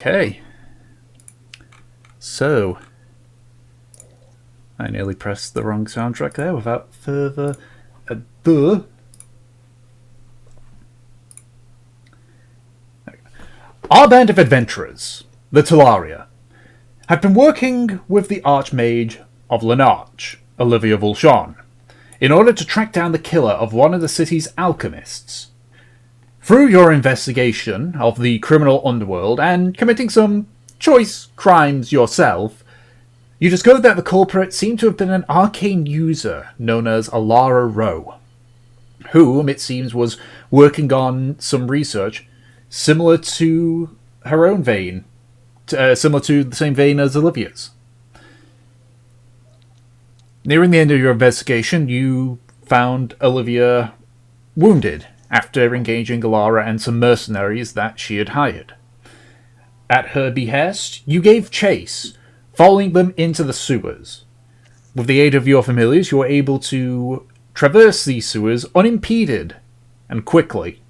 Okay. So, I nearly pressed the wrong soundtrack there without further ado. Our band of adventurers, the Telaria, have been working with the Archmage of Lonarch, Olivia Vulchon, in order to track down the killer of one of the city's alchemists. Through your investigation of the criminal underworld and committing some choice crimes yourself, you discovered that the culprit seemed to have been an arcane user known as Alara Rowe, whom it seems was working on some research similar to her own vein, similar to the same vein as Olivia's. Nearing the end of your investigation, you found Olivia wounded after engaging Alara and some mercenaries that she had hired. At her behest, you gave chase, following them into the sewers. With the aid of your familiars, you were able to traverse these sewers unimpeded and quickly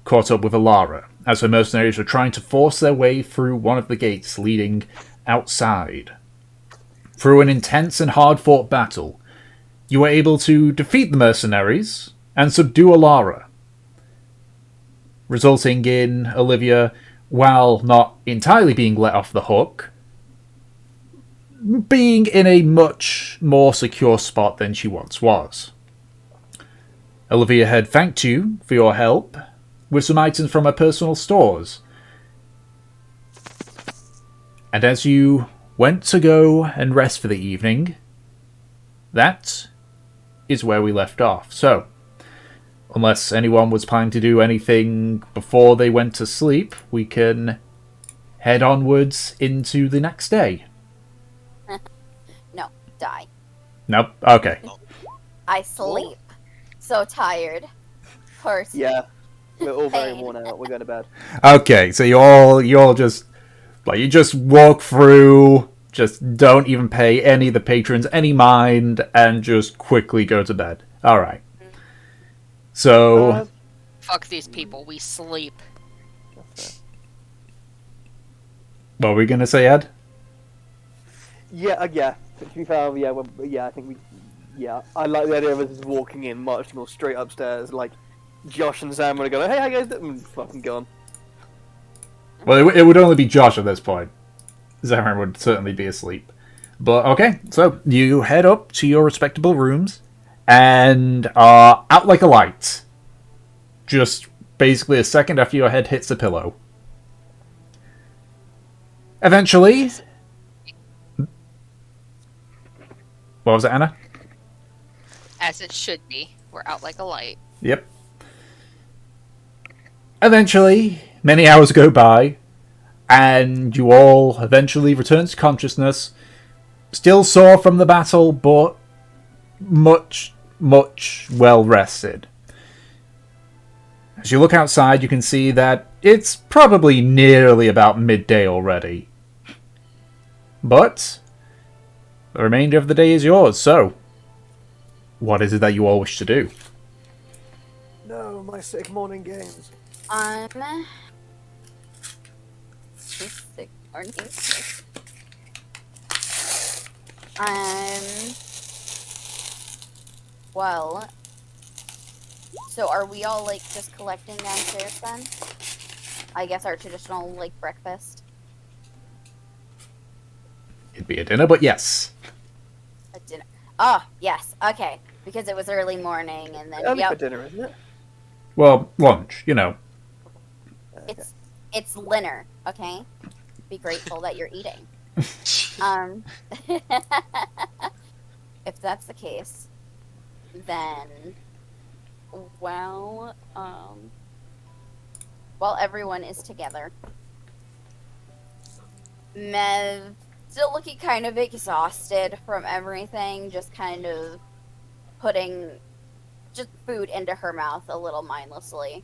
caught up with Alara, as her mercenaries were trying to force their way through one of the gates leading outside. Through an intense and hard-fought battle, you were able to defeat the mercenaries and subdue Alara, resulting in Olivia, while not entirely being let off the hook, being in a much more secure spot than she once was. Olivia had thanked you for your help with some items from her personal stores. And as you went to go and rest for the evening, that is where we left off. So, unless anyone was planning to do anything before they went to sleep, we can head onwards into the next day. No, die. Nope. Okay. I sleep. So tired. Person. Yeah, we're all very worn out. We're going to bed. Okay, so you all just you just walk through, just don't even pay any of the patrons any mind, and just quickly go to bed. All right. So, Fuck these people, we sleep. what were we gonna say, Ed? Yeah. To be fair, I think we. Yeah, I like the idea of us just walking in, marching all straight upstairs, like Josh and Sam would have gone, "Hey, how you guys doing?" Fucking gone. Well, it would only be Josh at this point. Zarin would certainly be asleep. But okay, so you head up to your respectable rooms and are out like a light. Just basically a second after your head hits the pillow. Eventually... What was it, Anna? As it should be. We're out like a light. Yep. Eventually, many hours go by, and you all eventually return to consciousness, still sore from the battle, but much, much well rested. As you look outside, you can see that it's probably nearly about midday already. But the remainder of the day is yours, so what is it that you all wish to do? No, my sick morning games. Sick morning. Well, so are we all like just collecting downstairs then? I guess our traditional like breakfast. It'd be a dinner, but yes. A dinner. Oh, yes. Okay, because it was early morning and then Only for dinner, isn't it? Well, lunch, you know. Okay. It's dinner. Okay, be grateful that you're eating. If that's the case, then while everyone is together, Mev still looking kind of exhausted from everything, just kind of putting just food into her mouth a little mindlessly.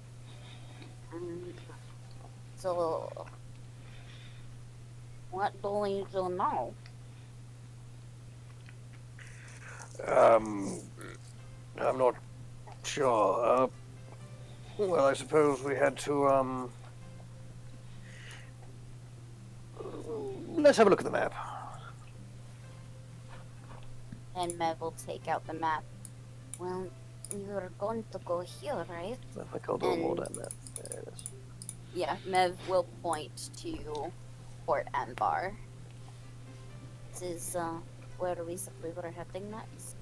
So, what do we do now? I'm not sure. Well, I suppose we had to, let's have a look at the map. And Mev will take out the map. Well, you're going to go here, right? If I called all that map. There it is. Yeah, Mev will point to Port Anbar. This is where we said we were heading next.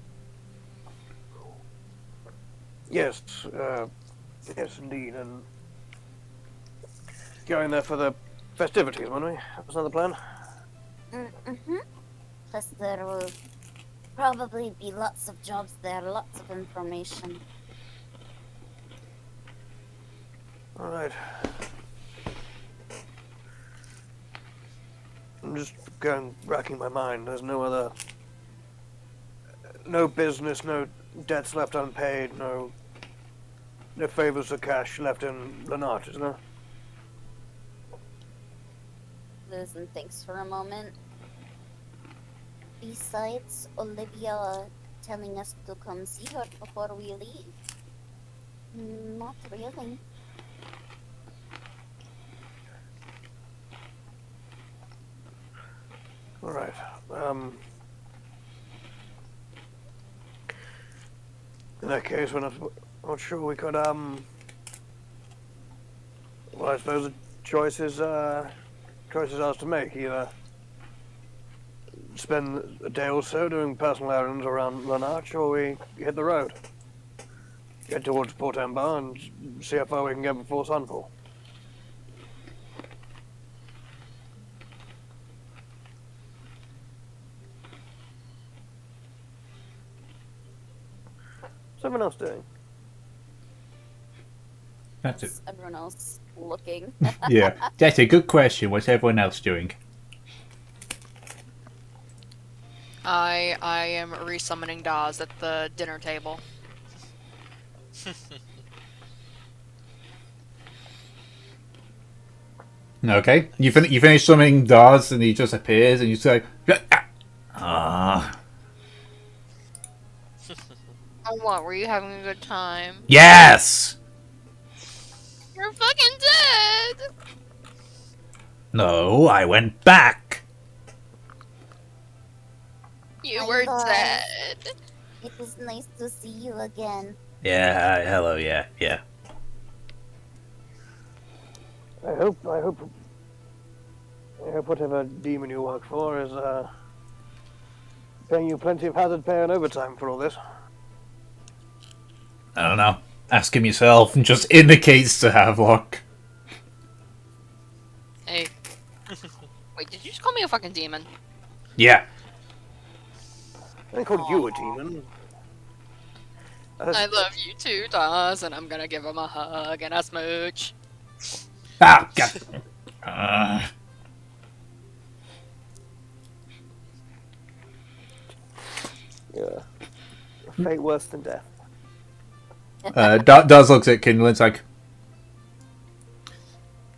Yes, yes indeed, and going there for the festivities, weren't we? That was another plan. Mm-hmm. Plus there will probably be lots of jobs there, lots of information. Alright. I'm just racking my mind. There's no business, no debts left unpaid, no favors of cash left in Lonarch, is there? Liz and thinks for a moment. Besides Olivia telling us to come see her before we leave. Not really. Alright. In that case, we're not sure we could, well, I suppose the choice is ours to make. Either spend a day or so doing personal errands around Lonarch, or we hit the road. Get towards Port Ambar and see how far we can get before sunfall. What's everyone else doing? That's it. Everyone else looking. Yeah, that's a good question. What's everyone else doing? I am resummoning Dawes at the dinner table. Okay, you finish summoning Dawes, and he just appears, and you say, "Ah, Oh, what? Were you having a good time? yes." You're fucking dead! No, I went back. You Hi, were Dawes. dead. It was nice to see you again. Yeah, hello, yeah. I hope whatever demon you work for is paying you plenty of hazard pay and overtime for all this. I don't know. Ask him yourself, and just indicates to Havelock. Hey. Wait, did you just call me a fucking demon? Yeah. I called you a demon. I love you too, Dawes, and I'm gonna give him a hug and a smooch. Ah, God. Yeah. A fate worse than death. Daz looks at Kindle and's like,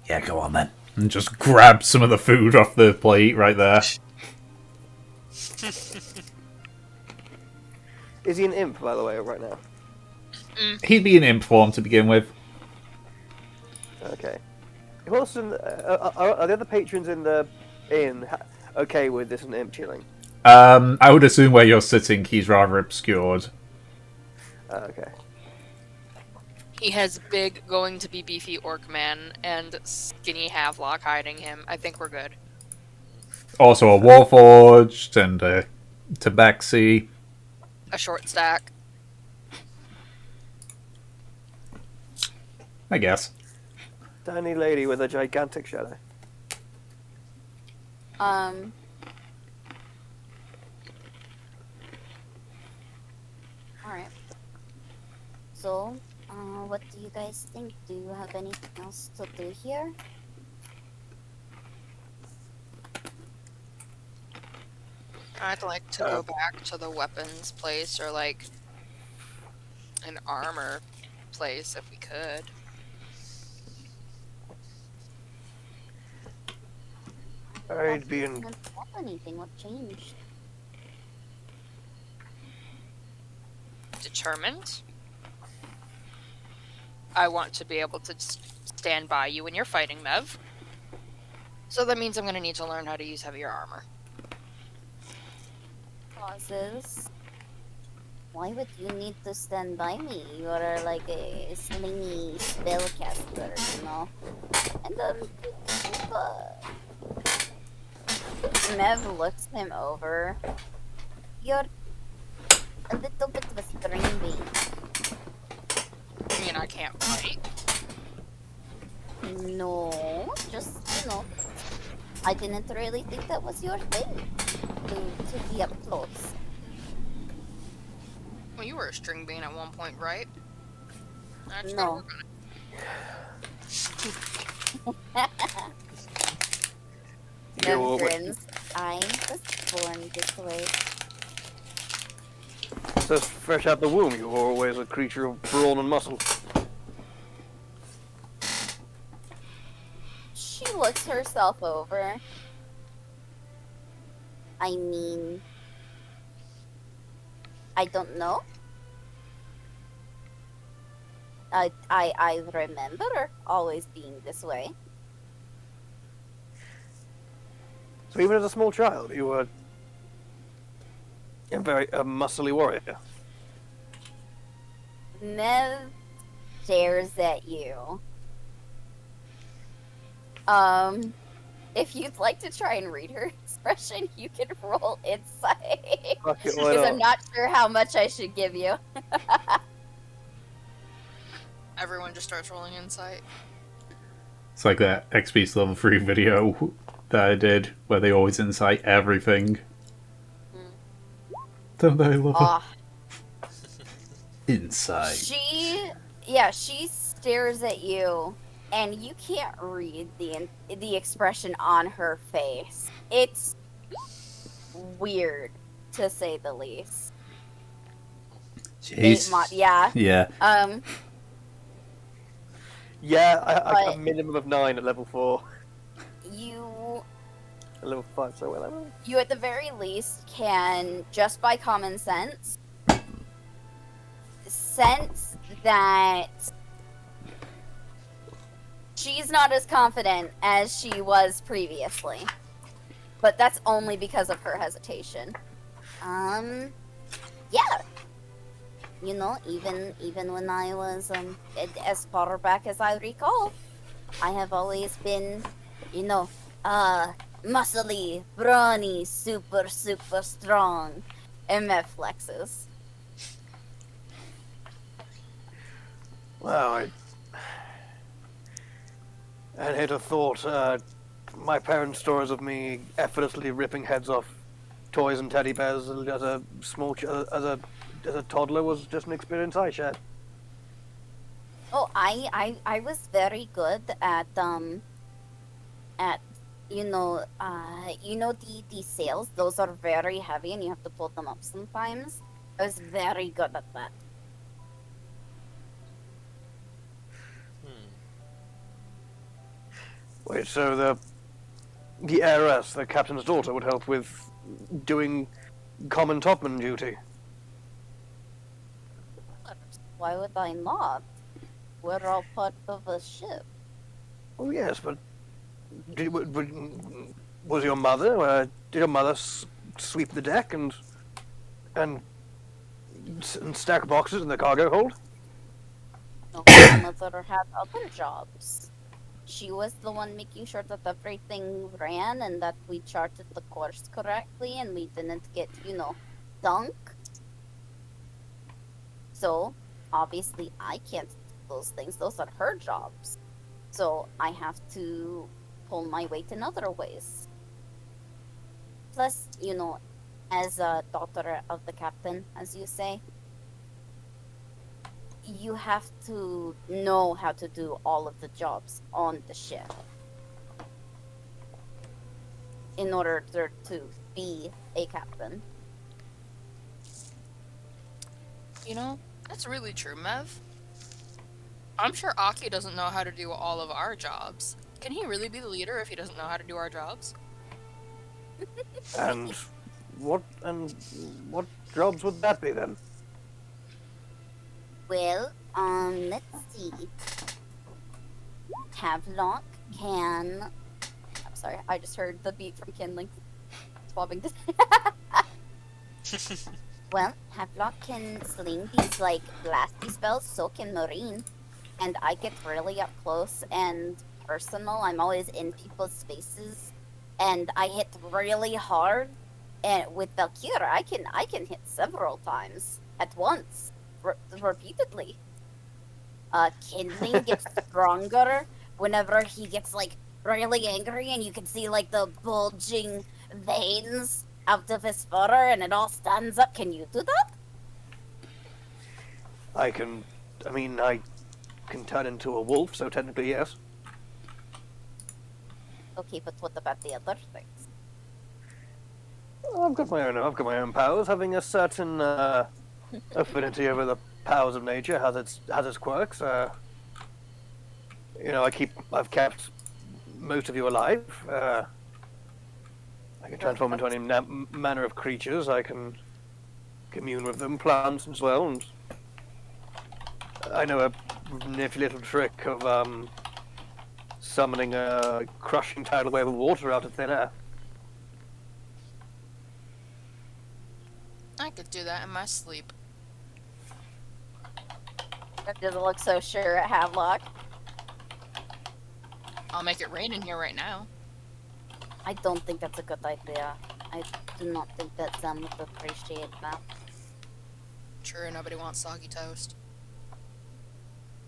yeah, go on then. And just grabs some of the food off the plate right there. Is he an imp, by the way, right now? He'd be an imp form to begin with. Okay. Who else are the other patrons in the inn okay with this an imp chilling? I would assume where you're sitting, he's rather obscured. Okay. He has big, going to be beefy orc man and skinny Havelock hiding him. I think we're good. Also a Warforged and a Tabaxi. A short stack. I guess. Tiny lady with a gigantic shadow. Alright. So, what do you guys think? Do you have anything else to do here? I'd like to go back to the weapons place or like an armor place if we could. I'd be in. Didn't have anything. What changed? Determined. I want to be able to stand by you when you're fighting, Mev. So that means I'm gonna need to learn how to use heavier armor. Pauses. Why would you need to stand by me? You are like a slingy spellcaster, you know? And Mev looks him over. You're a little bit of a string bean. I mean, I can't fight. No, just, you know, I didn't really think that was your thing. To be up close. Well, you were a string bean at one point, right? I just No. gotta work on it. Mev grins. I was born this way. So fresh out the womb, you were always a creature of brawn and muscle. She looks herself over. I mean, I don't know. I remember always being this way. So even as a small child, you were a very muscly warrior. Mev stares at you. If you'd like to try and read her expression, you can roll insight. Fuck it, why Because not? I'm not sure how much I should give you. Everyone just starts rolling insight. It's like that XP's level 3 video that I did, where they always incite everything. Don't they love Ah, it? Insight. she stares at you, and you can't read the expression on her face. It's weird, to say the least. Jeez. Yeah. Yeah. Yeah, I But- a minimum of 9 at level 4. You At level 5, so well. you at the very least can, just by common sense that she's not as confident as she was previously. But that's only because of her hesitation. Yeah. You know, even when I was as far back as I recall, I have always been, you know, muscly, brawny, super strong. MF flexes. Well, I'd hate have thought my parents' stories of me effortlessly ripping heads off toys and teddy bears as a small as a toddler was just an experience I shared. Oh, I was very good at you know the sails. Those are very heavy and you have to pull them up sometimes. I was very good at that. Wait, so the heiress, the captain's daughter, would help with doing common topman duty. Why would I not? We're all part of a ship. Oh yes, but was your mother? Did your mother sweep the deck and stack boxes in the cargo hold? No, my mother had other jobs. She was the one making sure that everything ran and that we charted the course correctly and we didn't get, sunk. So, obviously, I can't do those things. Those are her jobs. So, I have to pull my weight in other ways. Plus, as a daughter of the captain, as you say, you have to know how to do all of the jobs on the ship in order to be a captain. That's really true, Mev. I'm sure Aki doesn't know how to do all of our jobs. Can he really be the leader if he doesn't know how to do our jobs? And what jobs would that be then? Well, let's see. Havelock can sorry, I just heard the beat from Kindling. Swapping this. Well, Havelock can sling these, like, blasty spells, so can Marine. And I get really up close and personal. I'm always in people's faces. And I hit really hard. And with Valkyra, I can hit several times at once. Repeatedly. Kindling gets stronger whenever he gets, like, really angry, and you can see, like, the bulging veins out of his fur, and it all stands up. Can you do that? I can turn into a wolf, so technically yes. Okay, but what about the other things? I've got my own powers. Having a certain affinity over the powers of nature has its quirks. I've kept most of you alive. I can transform into any manner of creatures. I can commune with them, plants as well, and I know a nifty little trick of summoning a crushing tidal wave of water out of thin air. I could do that in my sleep. That doesn't look so sure at Havelock. I'll make it rain in here right now. I don't think that's a good idea. I do not think that Sam would appreciate that. Sure, nobody wants soggy toast.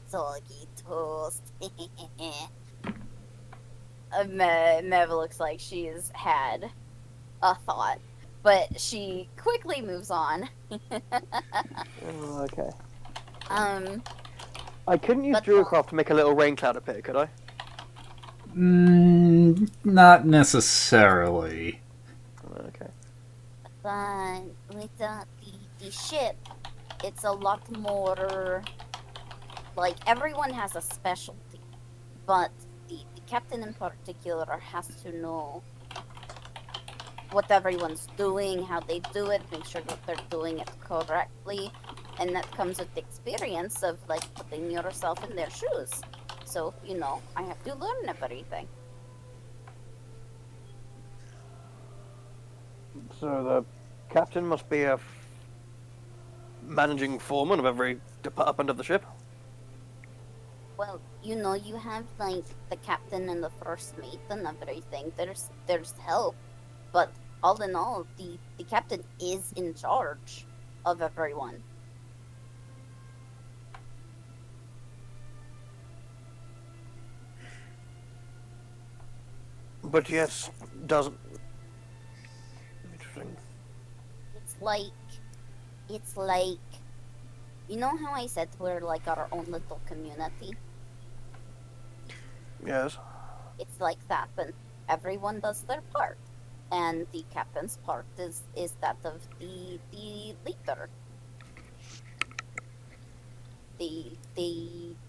Soggy toast. Mev looks like she's had a thought, but she quickly moves on. Okay. Um, I couldn't use Druidcraft to make a little rain cloud appear, could I? Not necessarily. Okay. but with the ship, it's a lot more, like, everyone has a specialty, but the captain in particular has to know what everyone's doing, how they do it, make sure that they're doing it correctly, and that comes with the experience of, like, putting yourself in their shoes. So, you know, I have to learn everything. So the captain must be a managing foreman of every department of the ship? Well, you know, you have, like, the captain and the first mate and everything. There's help, but all in all, the captain is in charge of everyone. But yes, doesn't... Interesting. It's like, you know how I said we're like our own little community? Yes. It's like that, but everyone does their part. And the captain's part is that of the leader. They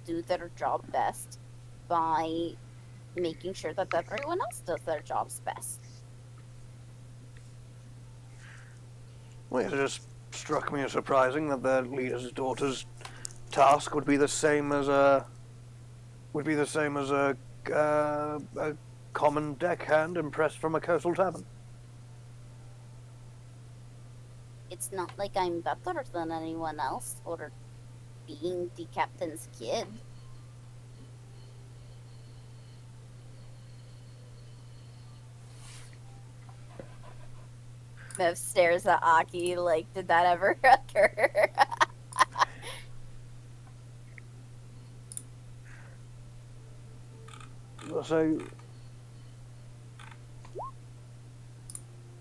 do their job best by making sure that everyone else does their jobs best. Well, it just struck me as surprising that the leader's daughter's task would be the same as a common deckhand impressed from a coastal tavern. It's not like I'm better than anyone else or being the captain's kid. Mev stares at Aki like, did that ever occur? So,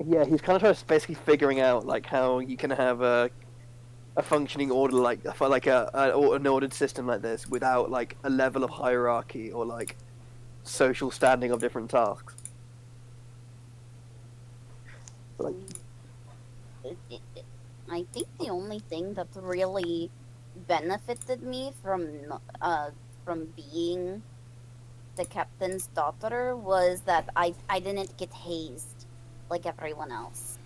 yeah, he's kind of basically figuring out like how you can have a functioning order like an ordered system like this without like a level of hierarchy or like social standing of different tasks. Like, I think the only thing that really benefited me from being the captain's daughter was that I didn't get hazed like everyone else.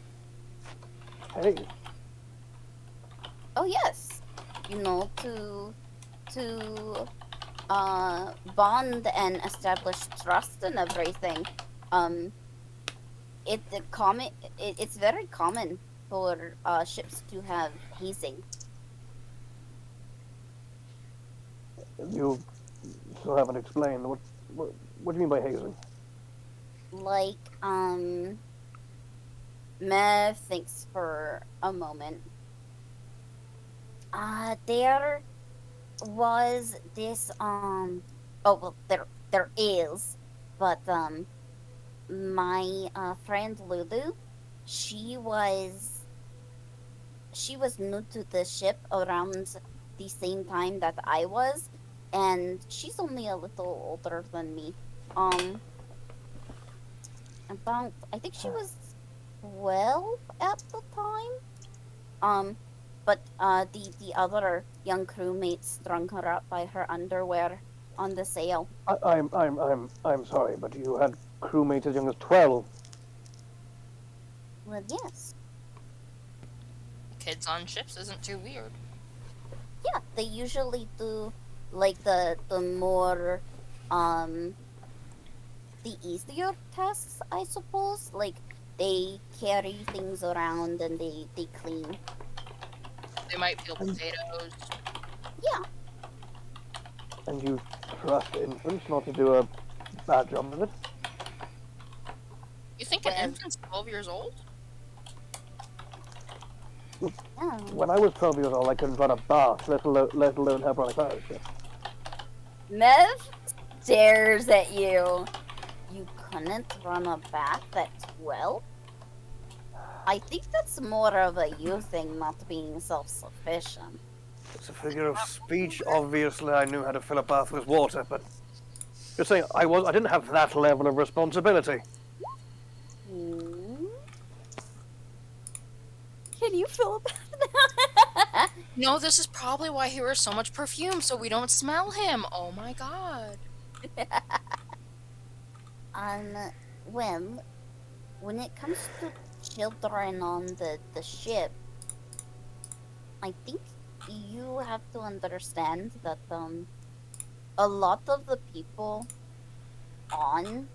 hey, Oh yes, you know, to bond and establish trust and everything. um, it's very common for ships to have hazing. You still haven't explained what do you mean by hazing? Like, Mev thinks for a moment. There was this oh well, there is, but my friend Lulu, she was she was new to the ship around the same time that I was, and she's only a little older than me. Um, about I think she was 12 at the time. Um, but the other young crewmates strung her up by her underwear on the sail. I'm sorry, but you had crewmates as young as 12. Well, yes, Kids on ships isn't too weird. yeah, they usually do like the more um the easier tasks, I suppose. Like they carry things around and they clean. They might peel potatoes. Yeah, And you trust infants not to do a bad job of it? You think Well- an infant's 12 years old? yeah. When I was 12 years old, I couldn't run a bath, let alone help run a pirate ship. Mev stares at you. You couldn't run a bath at 12? I think that's more of a you thing, not being self-sufficient. It's a figure of speech. Obviously, I knew how to fill a bath with water, but you're saying I didn't have that level of responsibility. Hmm? Can you fill a bath? No, this is probably why he wears so much perfume, so we don't smell him. Oh my god. Um, well, when it comes to children on the ship, I think you have to understand that a lot of the people on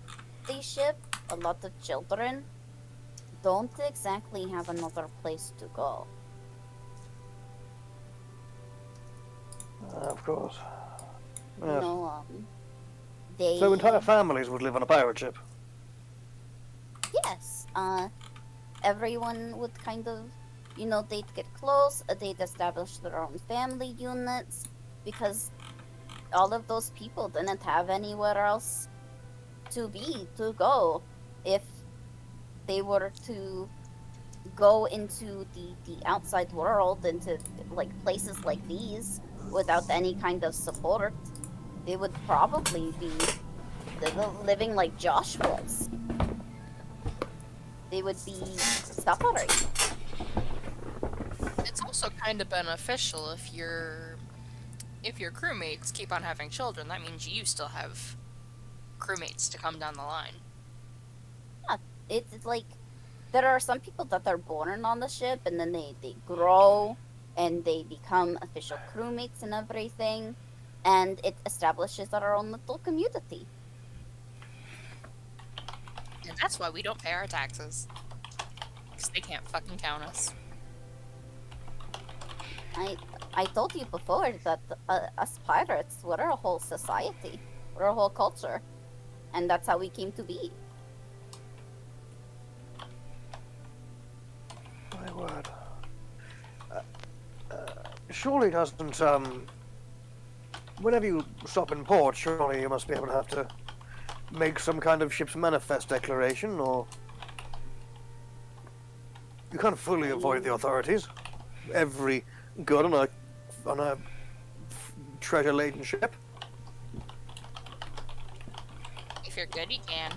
the ship, a lot of children, don't exactly have another place to go. Of course. You Yes. know, they So entire families would live on a pirate ship. yes, everyone would kind of, they'd get close, they'd establish their own family units, because all of those people didn't have anywhere else to go, if they were to go into the outside world, into like places like these, without any kind of support. They would probably be living like Josh was. They would be suffering. It's also kind of beneficial if your crewmates keep on having children. That means you still have crewmates to come down the line. Yeah, it's like there are some people that are born on the ship and then they grow and they become official crewmates and everything, and it establishes our own little community. And that's why we don't pay our taxes. Because they can't fucking count us. I told you before that us pirates, we're a whole society, we're a whole culture, and that's how we came to be. My word. Surely doesn't, whenever you stop in port, surely you must be able to have to make some kind of ship's manifest declaration, or... You can't fully avoid the authorities. Every good on a treasure-laden ship. If you're good, you can.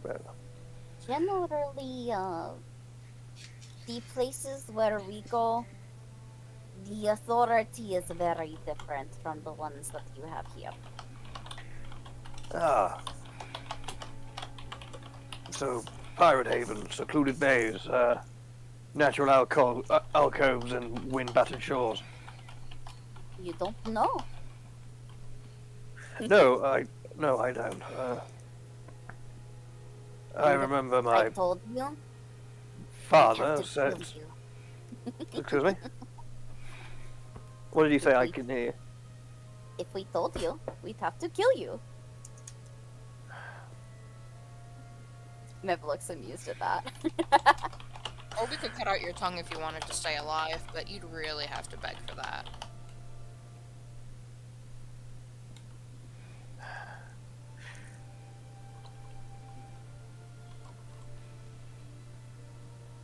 Well, Generally, the places where we go, the authority is very different from the ones that you have here. ah. So, pirate havens, secluded bays, natural alcoves and wind-battered shores. You don't know. No, No, I don't. I remember I my told you. We father have to said... kill you. Excuse me? What did you say? I we- can hear. If we told you, we'd have to kill you. Mev looks amused at that. Or we could cut out your tongue if you wanted to stay alive, but you'd really have to beg for that.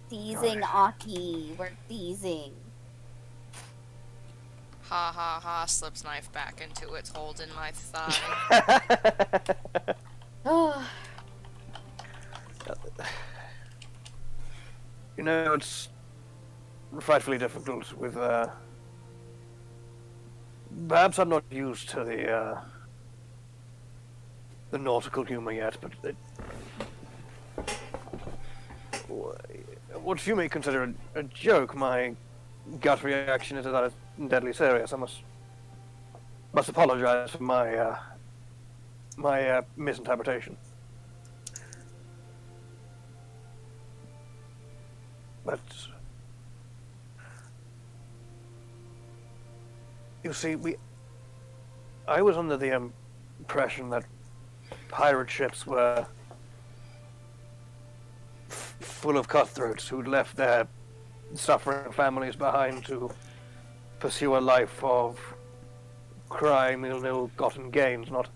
Teasing, Aki. We're teasing. Ha ha ha, slips knife back into its hold in my thigh. Oh, You know, it's frightfully difficult with, perhaps I'm not used to the nautical humor yet, but what you may consider a joke, my gut reaction is that it's deadly serious. I must apologize for my misinterpretation. But you see, I was under the impression that pirate ships were full of cutthroats who'd left their suffering families behind to pursue a life of crime and ill-gotten gains, not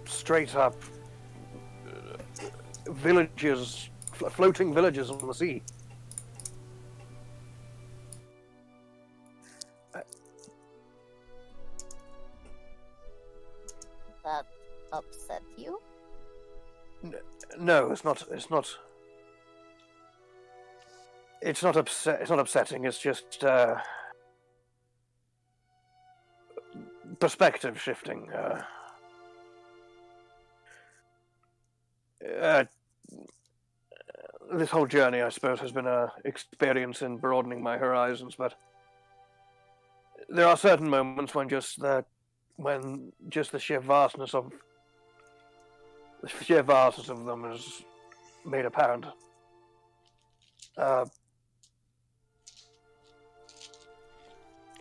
straight up villages, floating villages on the sea. that upset you? No, it's not. It's not. It's not upset. It's not upsetting. It's just perspective shifting. This whole journey, I suppose, has been an experience in broadening my horizons. But there are certain moments when just the sheer vastness of them is made apparent.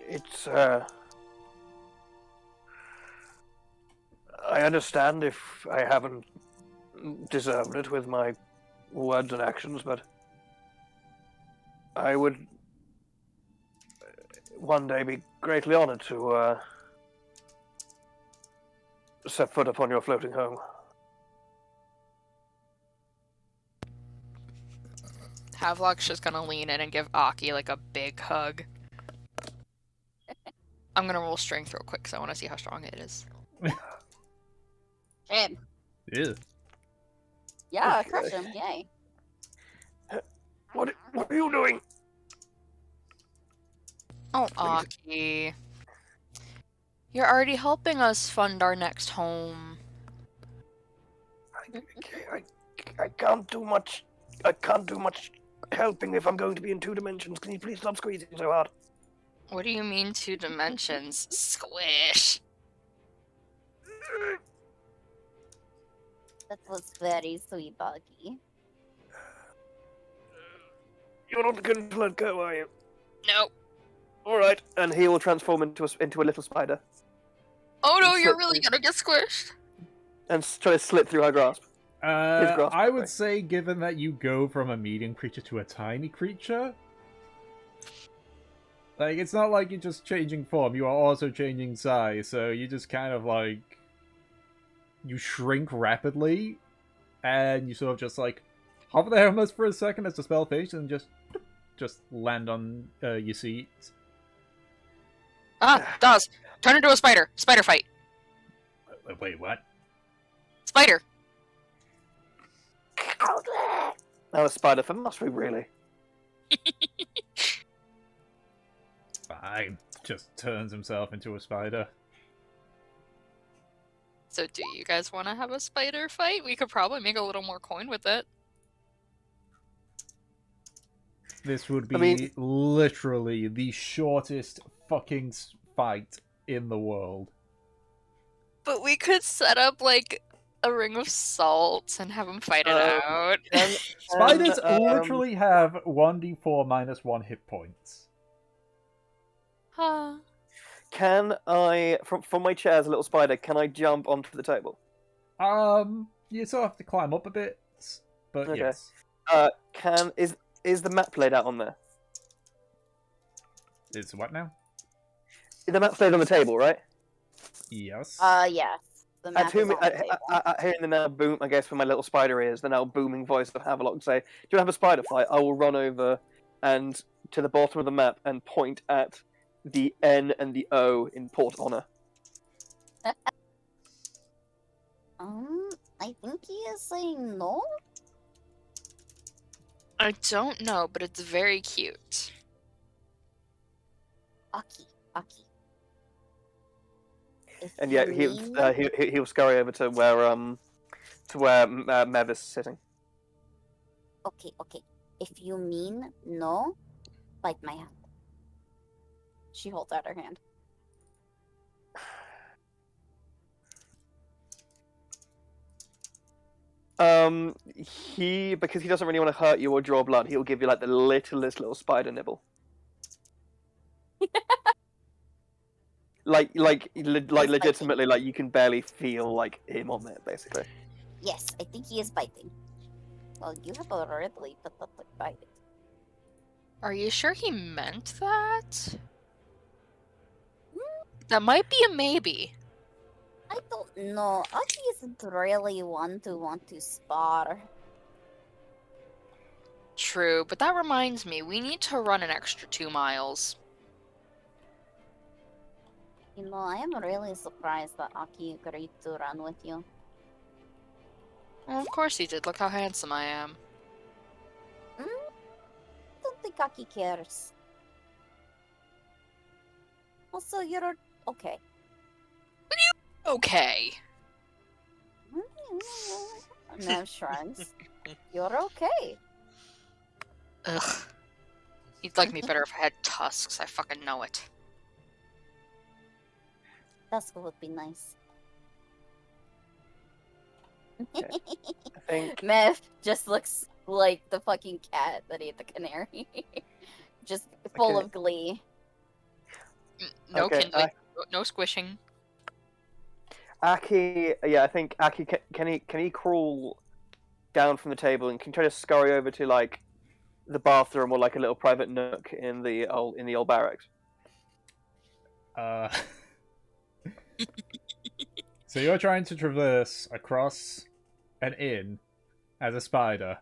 It's I understand if I haven't deserved it with my words and actions, but I would one day be greatly honored to set foot upon your floating home. Havelock's just gonna lean in and give Aki like a big hug. I'm gonna roll strength real quick because I want to see how strong it is. Him. Yeah. Yeah, Okay. crush him. Yay. What are you doing? Oh, Aki. You're already helping us fund our next home. I can't do much. I can't do much helping if I'm going to be in 2 dimensions. Can you please stop squeezing so hard? What do you mean 2 dimensions? Squish! That was very sweet, Aki. You're not going to let go, are you? No. All right. And he will transform into a little spider Oh no, you're Slip really through. gonna get squished. and try to slip through her grasp. grasp, I would sorry. say, given that you go from a medium creature to a tiny creature, like, it's not like you're just changing form, you are also changing size, so you just kind of, like, you shrink rapidly, and you sort of just, like, hover there almost for a second as the spell finishes, and just land on your seat. Ah, Dawes, turn into a spider. Spider fight. Wait, what? Spider. Now a spider for mastery, really. Fine. Just turns himself into a spider. So do you guys want to have a spider fight? We could probably make a little more coin with it. This would be I mean- literally the shortest fucking fight in the world. But we could set up like a ring of salt and have him fight it out. Spiders literally have 1d4 minus 1 hit points. Huh. Can I, from my chair as a little spider, can I jump onto the table? You still have to climb up a bit, but Okay. yes. Is the map laid out on there? It's what now? The map's laid on the table, right? Yes. Yes. The map is on the table. Hearing the now boom, I guess, for my little spider ears, the now booming voice of Havelock say, "Do you want to have a spider fight?" I will run over and to the bottom of the map and point at the N and the O in Port Honor. I think he is saying no. I don't know, but it's very cute. Aki. If And you yeah, mean- he'll scurry over to where Mev is sitting. Okay. If you mean no, bite my hand. She holds out her hand. Because he doesn't really want to hurt you or draw blood, he'll give you like the littlest little spider nibble. like legitimately, like you can barely feel like him on it, basically. Yes, I think he is biting. Well, you have a really pathetic bite. Are you sure he meant that? That might be a maybe. I don't know. Aki isn't really one to want to spar. True, but that reminds me, we need to run an extra 2 miles. You know, I am really surprised that Aki agreed to run with you. Well, of course he did. Look how handsome I am. I don't think Aki cares. Also, you're okay. Okay. Nev shrugs. You're okay. Ugh. You'd like me better if I had tusks. I fucking know it. Dusk would be nice. I think Mev just looks like the fucking cat that ate the canary. Just full Okay. of glee. No Okay, kindling. No squishing. Aki. Yeah, I think Aki can he crawl down from the table and can try to scurry over to like the bathroom or like a little private nook in the old barracks. So you're trying to traverse across an inn as a spider.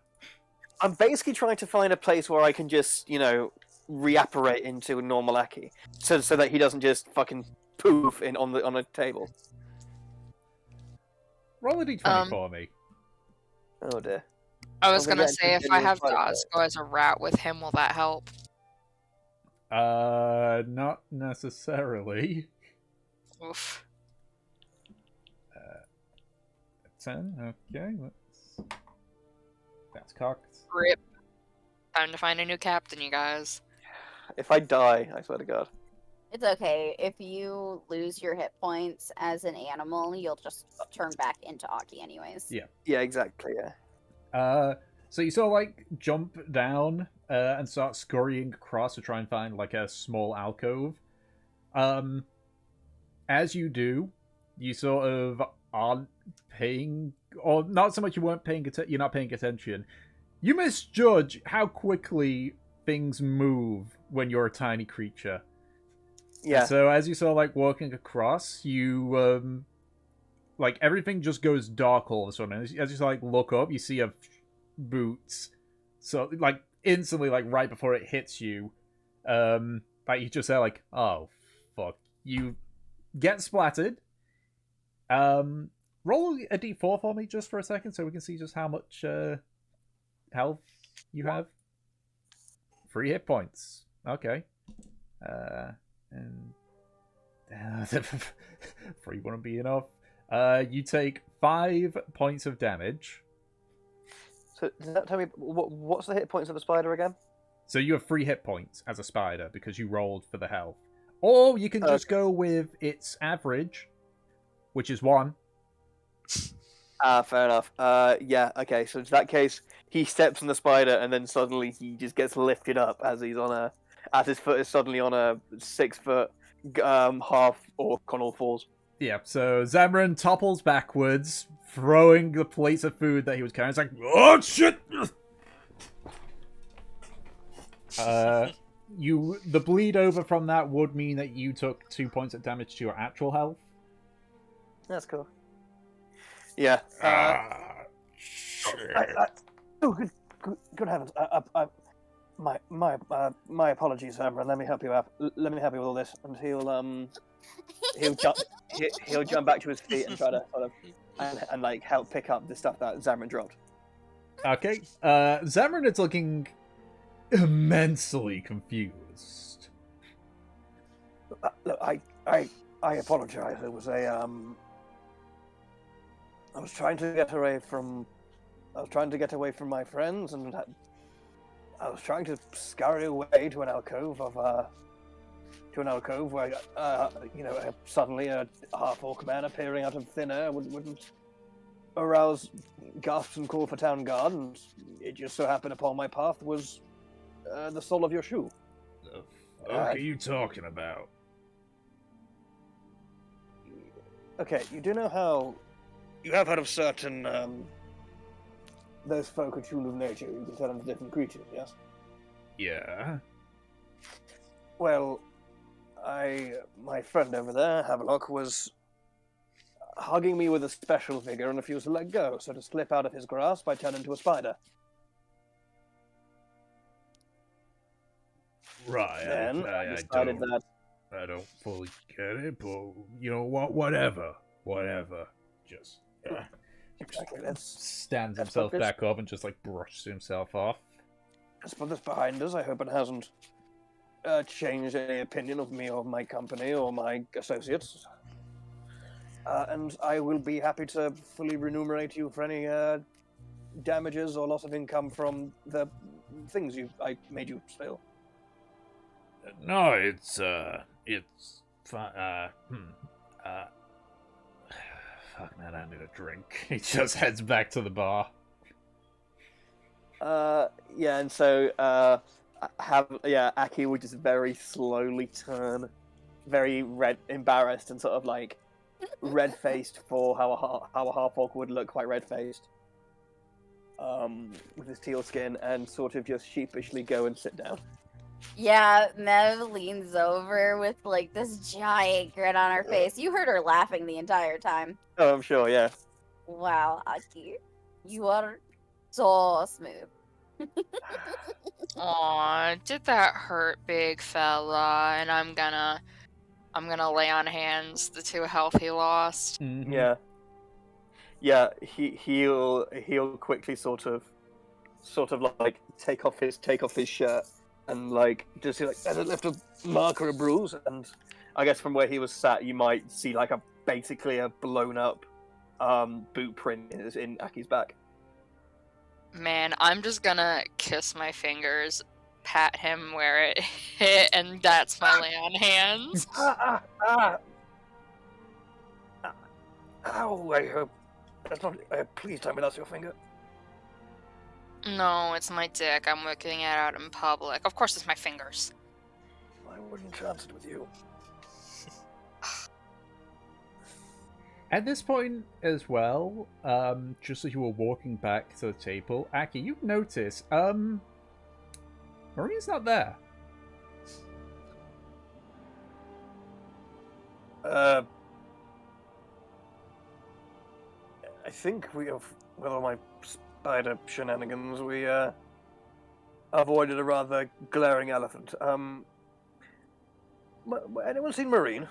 I'm basically trying to find a place where I can just, reapparate into a normal Aki, so that he doesn't just fucking poof on a table. Roll a d20 for me. Oh dear. I was Well, gonna then say, if I have Daz go as a rat with him, will that help? Not necessarily. Oof. 10, okay, that's cocked. Rip. Time to find a new captain, you guys. If I die, I swear to God. It's okay. If you lose your hit points as an animal, you'll just turn back into Aki anyways. Yeah. Yeah, exactly. Yeah. So you sort of like jump down and start scurrying across to try and find like a small alcove. As you do, you sort of aren't paying, or not so much you weren't paying attention, you're not paying attention. You misjudge how quickly things move when you're a tiny creature. Yeah. And so as you sort of like walking across, you like everything just goes dark all of a sudden. As you sort of like look up, you see a boots. So like instantly, like right before it hits you, like you just say like, "Oh fuck!" You get splattered. Roll a d4 for me just for a second, so we can see just how much health you have. 3 hit points. Okay. And 3 wouldn't be enough. You take 5 points of damage. So does that tell me what's the hit points of the spider again? So you have 3 hit points as a spider because you rolled for the health. Or you can just go with its average, which is 1. Fair enough. Yeah, okay, so in that case, he steps on the spider and then suddenly he just gets lifted up as his foot is suddenly on a 6-foot half orc on all fours. Yeah, so Zamran topples backwards, throwing the plates of food that he was carrying. It's like, oh shit! The bleed over from that would mean that you took 2 points of damage to your actual health. That's cool. Yeah. Oh, good heavens! My apologies, Amber. Let me help you out. Let me help you with all this, and he'll jump back to his feet and try to sort of and like help pick up the stuff that Zamran dropped. Okay. Zamran is looking immensely confused. Look, I apologize. It was a I was trying to get away from my friends, and I was trying to scurry away to an alcove where suddenly a half-orc man appearing out of thin air wouldn't arouse gasps and call for town guard, and it just so happened upon my path was the sole of your shoe. The fuck are you talking about? Okay, you do know how you have heard of certain those folk who tune of nature. You can tell them different creatures, yes? Yeah. Well, my friend over there, Havelock, was hugging me with a special vigor and refused to let go, so to slip out of his grasp, I turned into a spider. Right, Then I decided that I don't fully get it, but you know what? Whatever. Just exactly. stands let's himself put this- back up and just like brushes himself off. Let's put this behind us. I hope it hasn't changed any opinion of me or my company or my associates. And I will be happy to fully remunerate you for any damages or loss of income from the things I made you spill. No, it's fine. Fuck man, I need a drink. He just heads back to the bar. Yeah, and so Aki would just very slowly turn, very embarrassed and sort of like red-faced for how a half-orc would look, quite red-faced, with his teal skin, and sort of just sheepishly go and sit down. Yeah, Mev leans over with like this giant grin on her face. You heard her laughing the entire time. Oh, I'm sure, yeah. Wow, Aki, you are so smooth. Aw, did that hurt, big fella? And I'm gonna lay on hands the 2 health he lost. Mm-hmm. Yeah. He'll quickly sort of like take off his shirt and like just like lift a mark or a bruise, and I guess from where he was sat you might see like basically a blown up boot print in Aki's back. Man, I'm just gonna kiss my fingers, pat him where it hit, and that's my lay on hands. Ow, I hope that's not. Please tell me that's your finger. No, it's my dick. I'm looking it out in public. Of course, it's my fingers. I wouldn't chance it with you. At this point as well, just as you were walking back to the table, Aki, you notice, Marine's not there. I think we have, with all my spider shenanigans, we avoided a rather glaring elephant. Anyone seen Marine?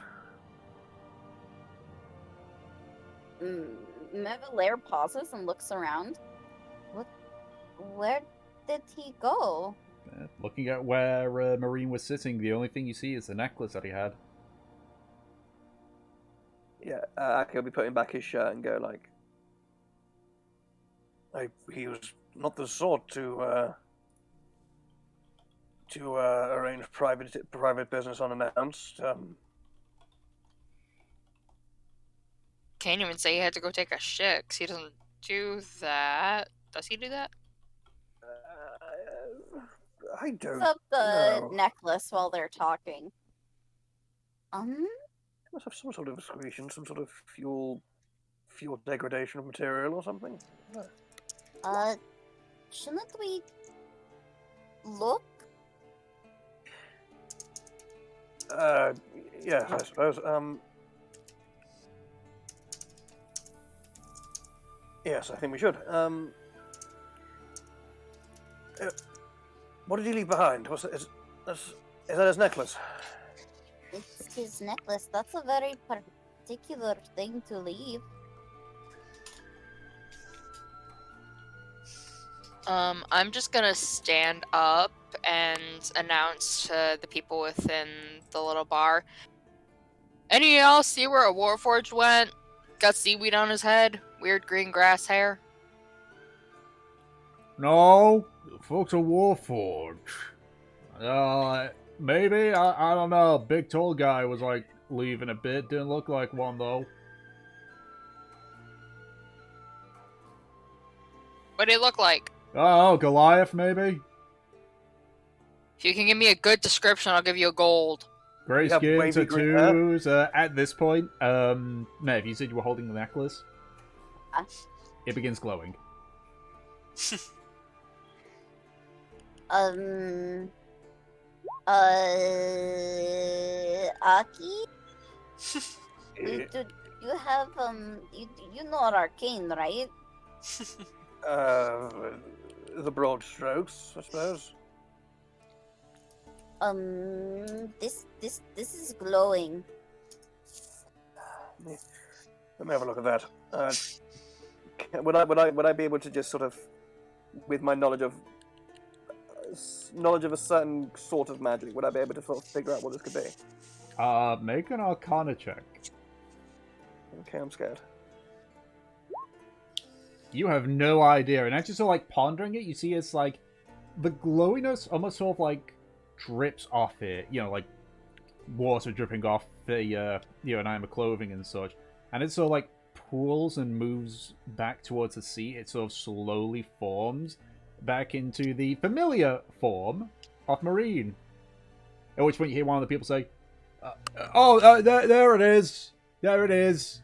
Mevalair pauses and looks around. Where did he go? Looking at where Marine was sitting, the only thing you see is the necklace that he had. Yeah, Aki will be putting back his shirt and go like, He was not the sort to to arrange private business unannounced. Can't even say he had to go take a shit, 'cause he doesn't do that. Does he do that? I don't Up the know. necklace while they're talking. Must have some sort of excretion, some sort of fuel degradation of material or something. Shouldn't we look? Yes, I suppose. Yes, I think we should. What did he leave behind? Is that his necklace? It's his necklace. That's a very particular thing to leave. I'm just gonna stand up and announce to the people within the little bar. Any of y'all see where a Warforged went? Got seaweed on his head? Weird green grass hair? No, the folks are Warforged. Maybe? I don't know. Big tall guy was like leaving a bit. Didn't look like one though. What did he look like? Oh, Goliath maybe? If you can give me a good description, I'll give you a gold. Grey You have skin, wavy green hair? tattoos. At this point, Nev, you said you were holding the necklace. It begins glowing. Aki? You have, you know arcane, right? The broad strokes, I suppose. This is glowing. Let me have a look at that. Would I be able to just sort of, with my knowledge of a certain sort of magic, would I be able to sort of figure out what this could be? Make an Arcana check. Okay, I'm scared. You have no idea, and as you're sort of like pondering it, you see it's like the glowiness almost sort of like drips off it, you know, like water dripping off the enamel clothing and such, and it sort of like pools and moves back towards the sea. It sort of slowly forms back into the familiar form of Marine. At which point you hear one of the people say, there it is! There it is!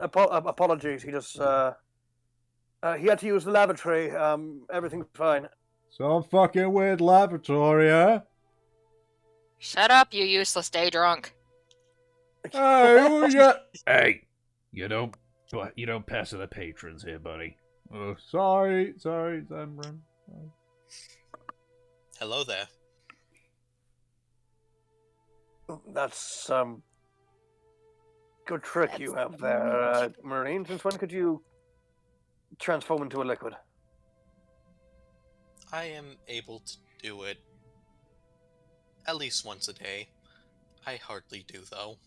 Apologies, he just, he had to use the lavatory, everything's fine. Some fucking weird lavatory, huh? Shut up, you useless day drunk. Hey, you don't pass to the patrons here, buddy. Oh, sorry, Zembrin. Hello there. That's, good trick you have there, Marine. Since when could you transform into a liquid? I am able to do it at least once a day. I hardly do, though.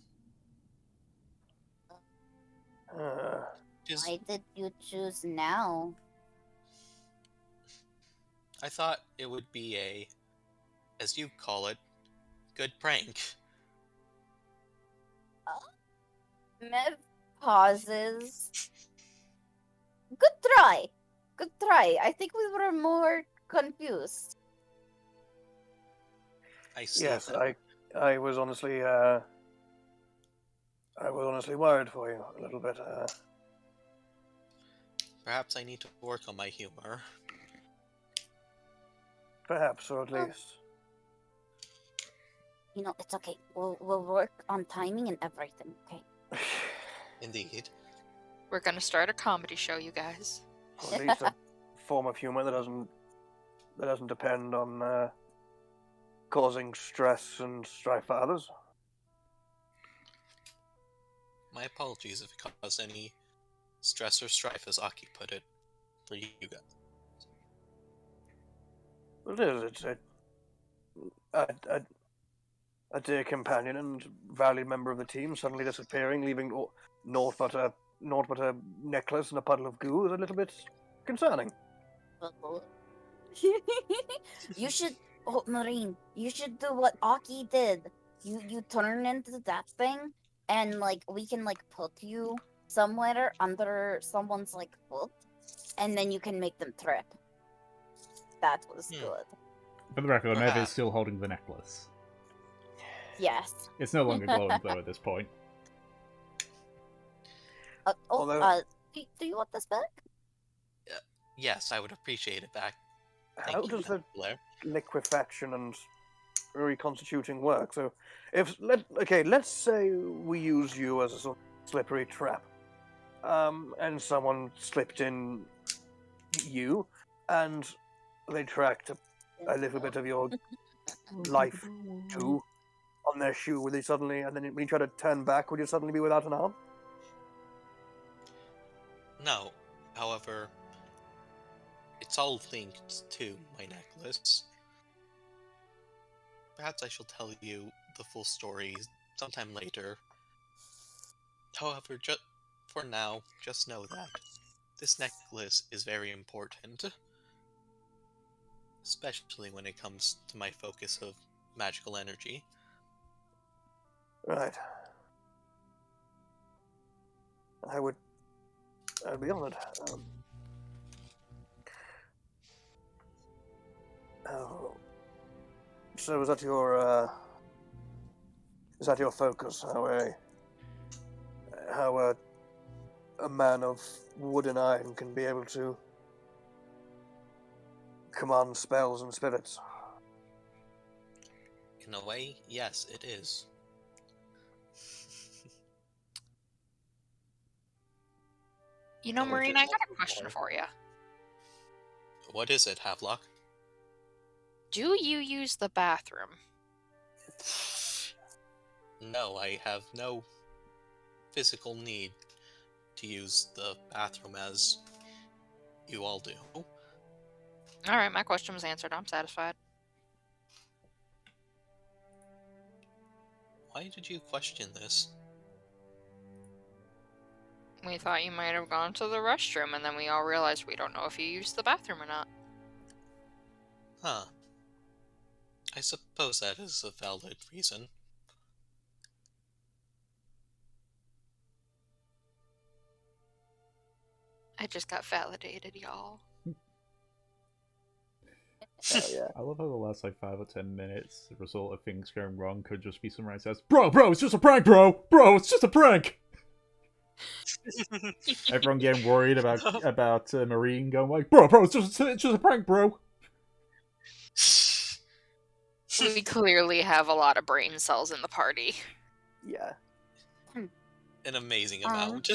Why did you choose now? I thought it would be a, as you call it, good prank. Mev pauses. Good try. Good try. I think we were more confused. I see. Yes, that. I was honestly worried for you a little bit. Perhaps I need to work on my humor. Perhaps, or at least. You know, it's okay. We'll work on timing and everything, okay? Indeed. We're gonna start a comedy show, you guys. Or at least a form of humor that doesn't depend on causing stress and strife for others. My apologies if it caused any stress or strife, as Aki put it, for you guys. It is. It's a dear companion and valued member of the team suddenly disappearing, leaving naught but a necklace and a puddle of goo is a little bit concerning. Well, You should, oh, Marine, you should do what Aki did. You turn into that thing, and like we can like put you somewhere under someone's like foot, and then you can make them trip. That was good. For the record, Mev is Perhaps. still holding the necklace. Yes. It's no longer glowing, though, at this point. Although- Do you want this back? Yes, I would appreciate it back. Thank How you, does the Blair. liquefaction and reconstituting work? So, let's say we use you as a sort of slippery trap, and someone slipped in you, and they tracked a little bit of your life too on their shoe. Would they suddenly, and then when you try to turn back, would you suddenly be without an arm? No, however, it's all linked to my necklace. Perhaps I shall tell you the full story sometime later. However, for now, just know that this necklace is very important. Especially when it comes to my focus of magical energy. Right. I'd be honored. So is that your focus? How a man of wood and iron can be able to command spells and spirits? In a way, yes, it is. You know, Oh, Marine, just- I got a question for you. What is it, Havelock? Do you use the bathroom? No, I have no physical need to use the bathroom as you all do. Alright, my question was answered. I'm satisfied. Why did you question this? We thought you might have gone to the restroom, and then we all realized we don't know if you used the bathroom or not. Huh. I suppose that is a valid reason. I just got validated, y'all. Yeah. I love how the last, 5 or 10 minutes, the result of things going wrong could just be summarized as, Bro, it's just a prank, bro! Bro, it's just a prank! Everyone getting worried about Marine going like, Bro, it's just a prank, bro! We clearly have a lot of brain cells in the party. Yeah. An amazing amount.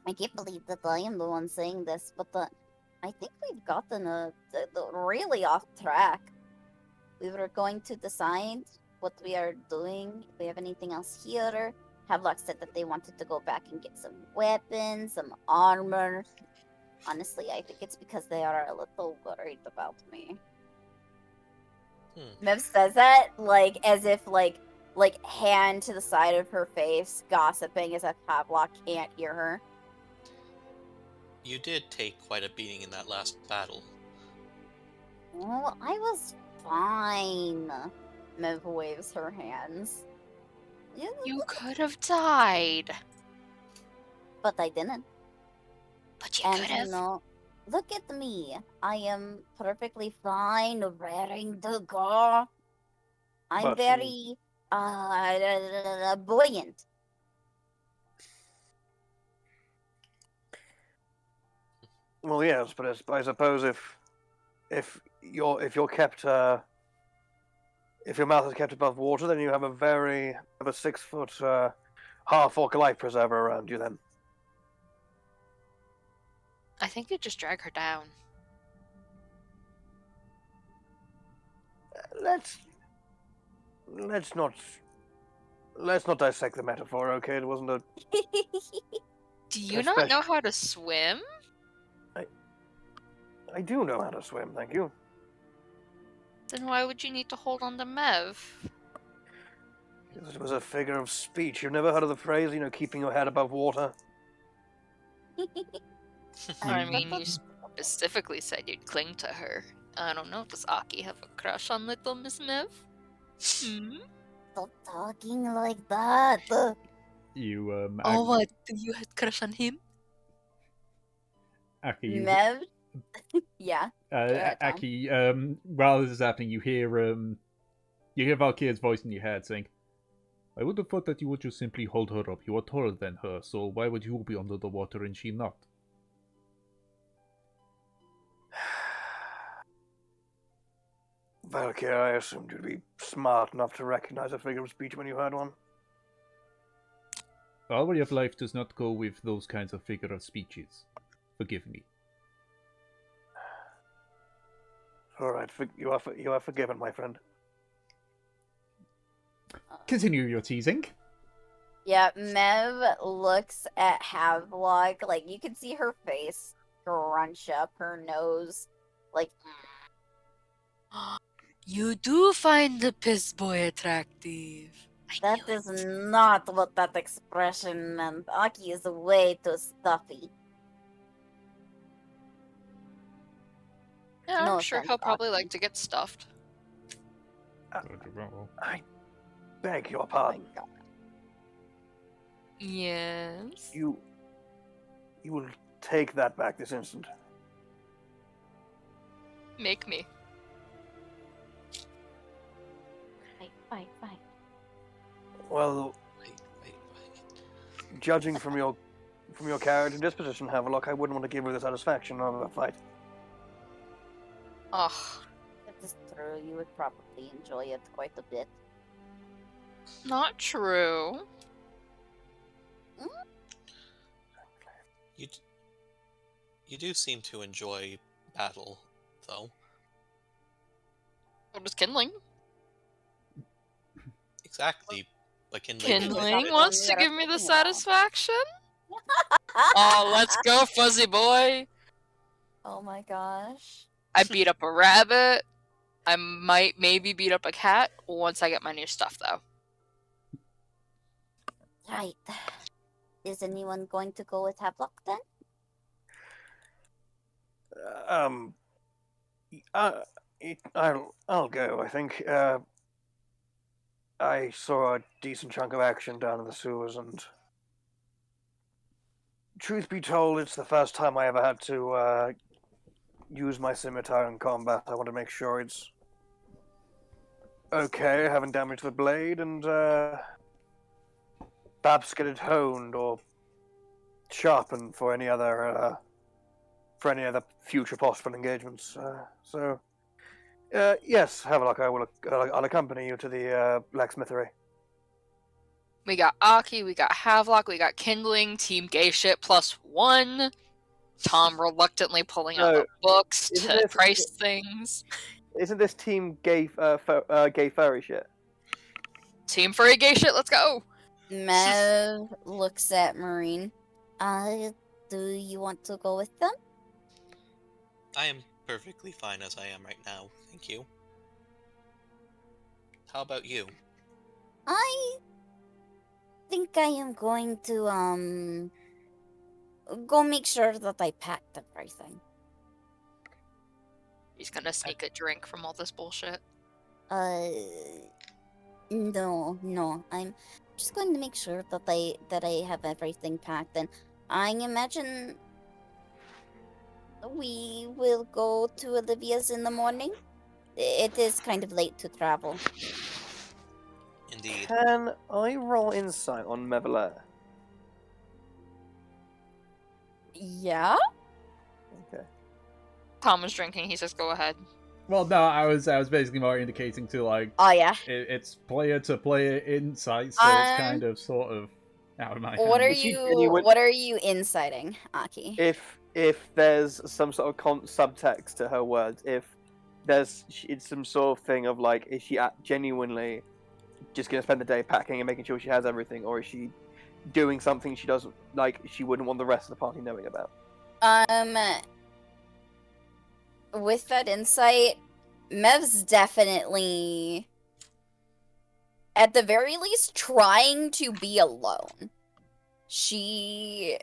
I can't believe that I am the one saying this, but I think we've gotten really off track. We were going to decide what we are doing, if we have anything else here. Havelock said that they wanted to go back and get some weapons, some armor. Honestly, I think it's because they are a little worried about me. Mev says that, as if, hand to the side of her face, gossiping as if Havelock can't hear her. You did take quite a beating in that last battle. Well, I was fine. Mev waves her hands. Yeah, You could have died. but I didn't. But you And could have. look at me. I am perfectly fine wearing the gore. I'm But very buoyant. Well, yes, but I suppose if you're kept if your mouth is kept above water, then you have a 6 foot half-orc life preserver around you. Then I think you just drag her down. let's not dissect the metaphor. Okay, it wasn't a. Do you not know Especially- how to swim? I do know how to swim, thank you. Then why would you need to hold on to Mev? It was a figure of speech. You've never heard of the phrase, keeping your head above water? I mean, you specifically said you'd cling to her. I don't know. Does Aki have a crush on little Miss Mev? Hmm? Stop talking like that. You, Oh, what? Do you have a crush on him? Aki, you, Mev? Yeah. ahead, Tom. Aki, while this is happening, you hear Valkyria's voice in your head saying, I would have thought that you would just simply hold her up. You are taller than her, so why would you be under the water and she not? Valkyrie, I assumed you'd be smart enough to recognize a figure of speech when you heard one. Our way of life does not go with those kinds of figure of speeches. Forgive me. All right, you are forgiven, my friend. Continue your teasing. Yeah, Mev looks at Havelock, like, you can see her face crunch up, her nose, like, You do find the piss boy attractive. that is not what that expression meant. Aki is way too stuffy. Yeah, I'm No sure offense, he'll probably Aki. like to get stuffed. I beg your Oh my pardon. god. Yes. You will take that back this instant. Make me. Fight. Well, Wait. judging from your character disposition, Havelock, I wouldn't want to give her the satisfaction of a fight. Ugh. That is true, you would probably enjoy it quite a bit. Not true. You do seem to enjoy battle, though. What is kindling? Exactly. But kindling. Kindling Something wants to that give I'm me the thinking about. satisfaction? Oh, let's go, fuzzy boy! Oh my gosh. I beat up a rabbit. I might maybe beat up a cat once I get my new stuff, though. Right. Is anyone going to go with Havelock then? I'll go. I think. I saw a decent chunk of action down in the sewers, and truth be told, it's the first time I ever had to use my scimitar in combat. I want to make sure it's okay. I haven't damaged the blade, and perhaps get it honed or sharpened for any other future possible engagements. Yes, Havelock, I'll accompany you to the blacksmithery. We got Aki, we got Havelock, we got Kindling, Team Gay Shit +1. Tom reluctantly pulling out No, the books isn't to this- price things. Isn't this team gay furry shit? Team Furry Gay Shit, let's go! Mev looks at Marine. Do you want to go with them? I am perfectly fine as I am right now, thank you. How about you? I think I am going to go make sure that I packed everything. He's gonna sneak a drink from all this bullshit. No. I'm just going to make sure that I have everything packed, and I imagine we will go to Olivia's in the morning. It is kind of late to travel. Indeed. Can I roll insight on Mevelair? Yeah? Okay. Tom was drinking, he says go ahead. Well, no, I was basically more indicating to, like, Oh yeah. it's player to player insight, so it's kind of sort of out of my What are hands. Is she genuine? What are you inciting, Aki? If there's some sort of subtext to her words, if it's some sort of thing of like, is she genuinely just gonna spend the day packing and making sure she has everything, or is she doing something she doesn't like? She wouldn't want the rest of the party knowing about. With that insight, Mev's definitely, at the very least, trying to be alone. She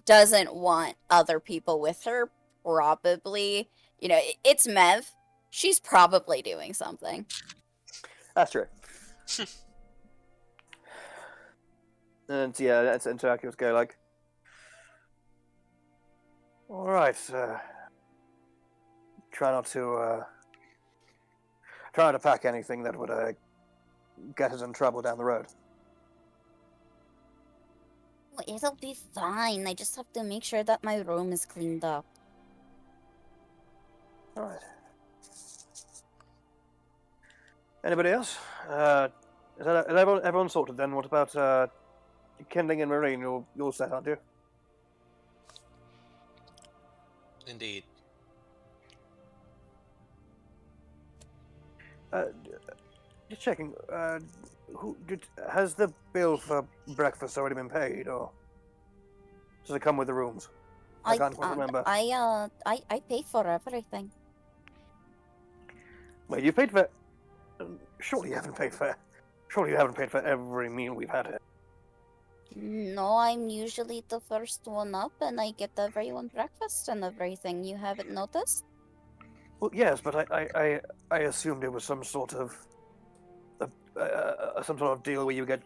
doesn't want other people with her, probably. You know, it's Mev. She's probably doing something. That's true. And yeah, and so Akio's go like, all right, try not to try to pack anything that would get us in trouble down the road. It'll be fine. I just have to make sure that my room is cleaned up. All right. Anybody else? Is everyone sorted then? What about Kindling and Marine? You're set, aren't you? Indeed. Just checking. Has the bill for breakfast already been paid, or does it come with the rooms? I can't quite remember. I pay for everything. Wait, you paid for? Surely you haven't paid for. Surely you haven't paid for every meal we've had here. No, I'm usually the first one up, and I get everyone breakfast and everything. You haven't noticed? Well, yes, but I assumed it was some sort of deal where you get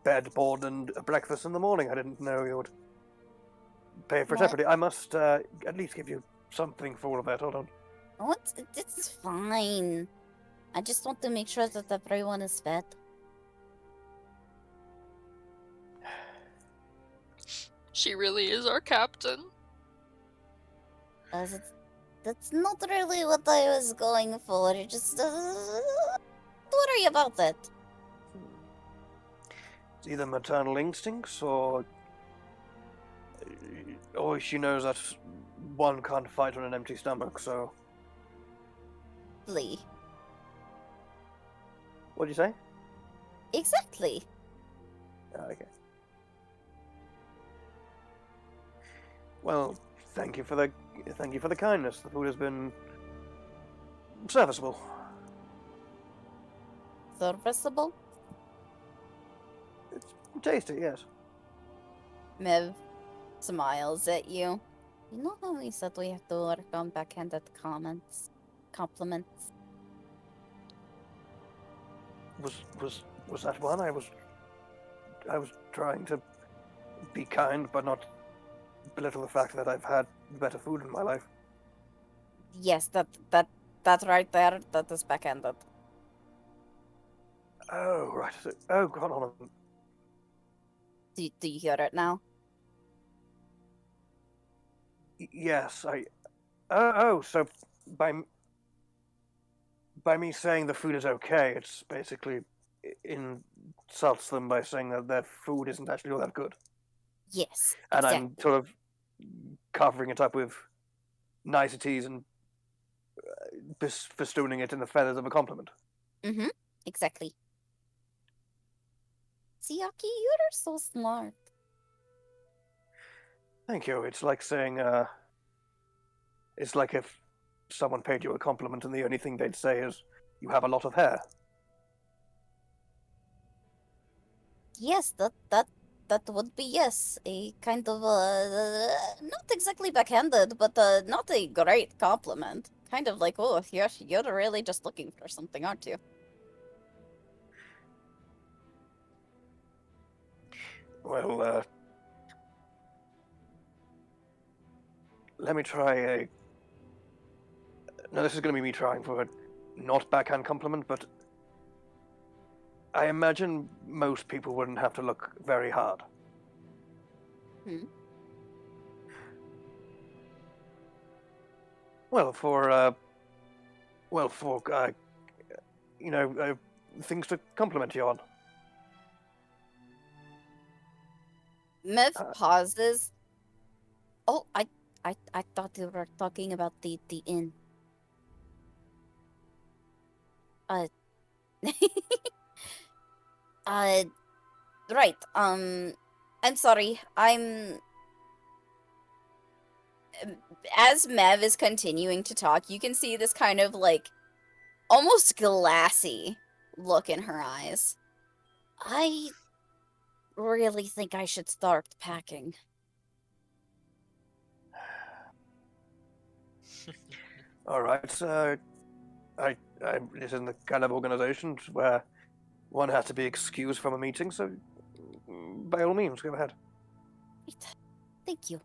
bed, board, and a breakfast in the morning. I didn't know you would pay for it What? separately. I must at least give you something for all of that. Hold on. Oh, it's fine. I just want to make sure that everyone is fed. She really is our captain. That's not really what I was going for. Just don't worry about it. It's either maternal instincts or she knows that one can't fight on an empty stomach. So Exactly. what'd you say? Exactly. Okay. Well, thank you for the kindness. The food has been serviceable. Serviceable? It's tasty, yes. Mev smiles at you. You know how we said we have to work on backhanded compliments? Was that one? I was trying to be kind, but not belittle the fact that I've had better food in my life. Yes, that right there, that is backhanded. Oh, right. Oh, God, hold on. Do you hear it now? Yes, so by me saying the food is okay, it's basically insults them by saying that their food isn't actually all that good. Yes, And exactly. I'm sort of covering it up with niceties and festooning it in the feathers of a compliment. Mm-hmm, exactly. Siaki, you're so smart. Thank you. It's like saying, it's like if someone paid you a compliment and the only thing they'd say is, you have a lot of hair. Yes, that would be yes, a kind of not exactly backhanded, but not a great compliment. Kind of like, oh, you're really just looking for something, aren't you? Well, let me try a... Now, this is going to be me trying for a not backhand compliment, but I imagine most people wouldn't have to look very hard. Well, for things to compliment you on. Mev pauses. Oh, I thought you were talking about the inn. Right. I'm sorry. As Mev is continuing to talk, you can see this kind of like almost glassy look in her eyes. I really think I should start packing. All right. This isn't the kind of organization where one has to be excused from a meeting, so by all means, go ahead. Right. Thank you.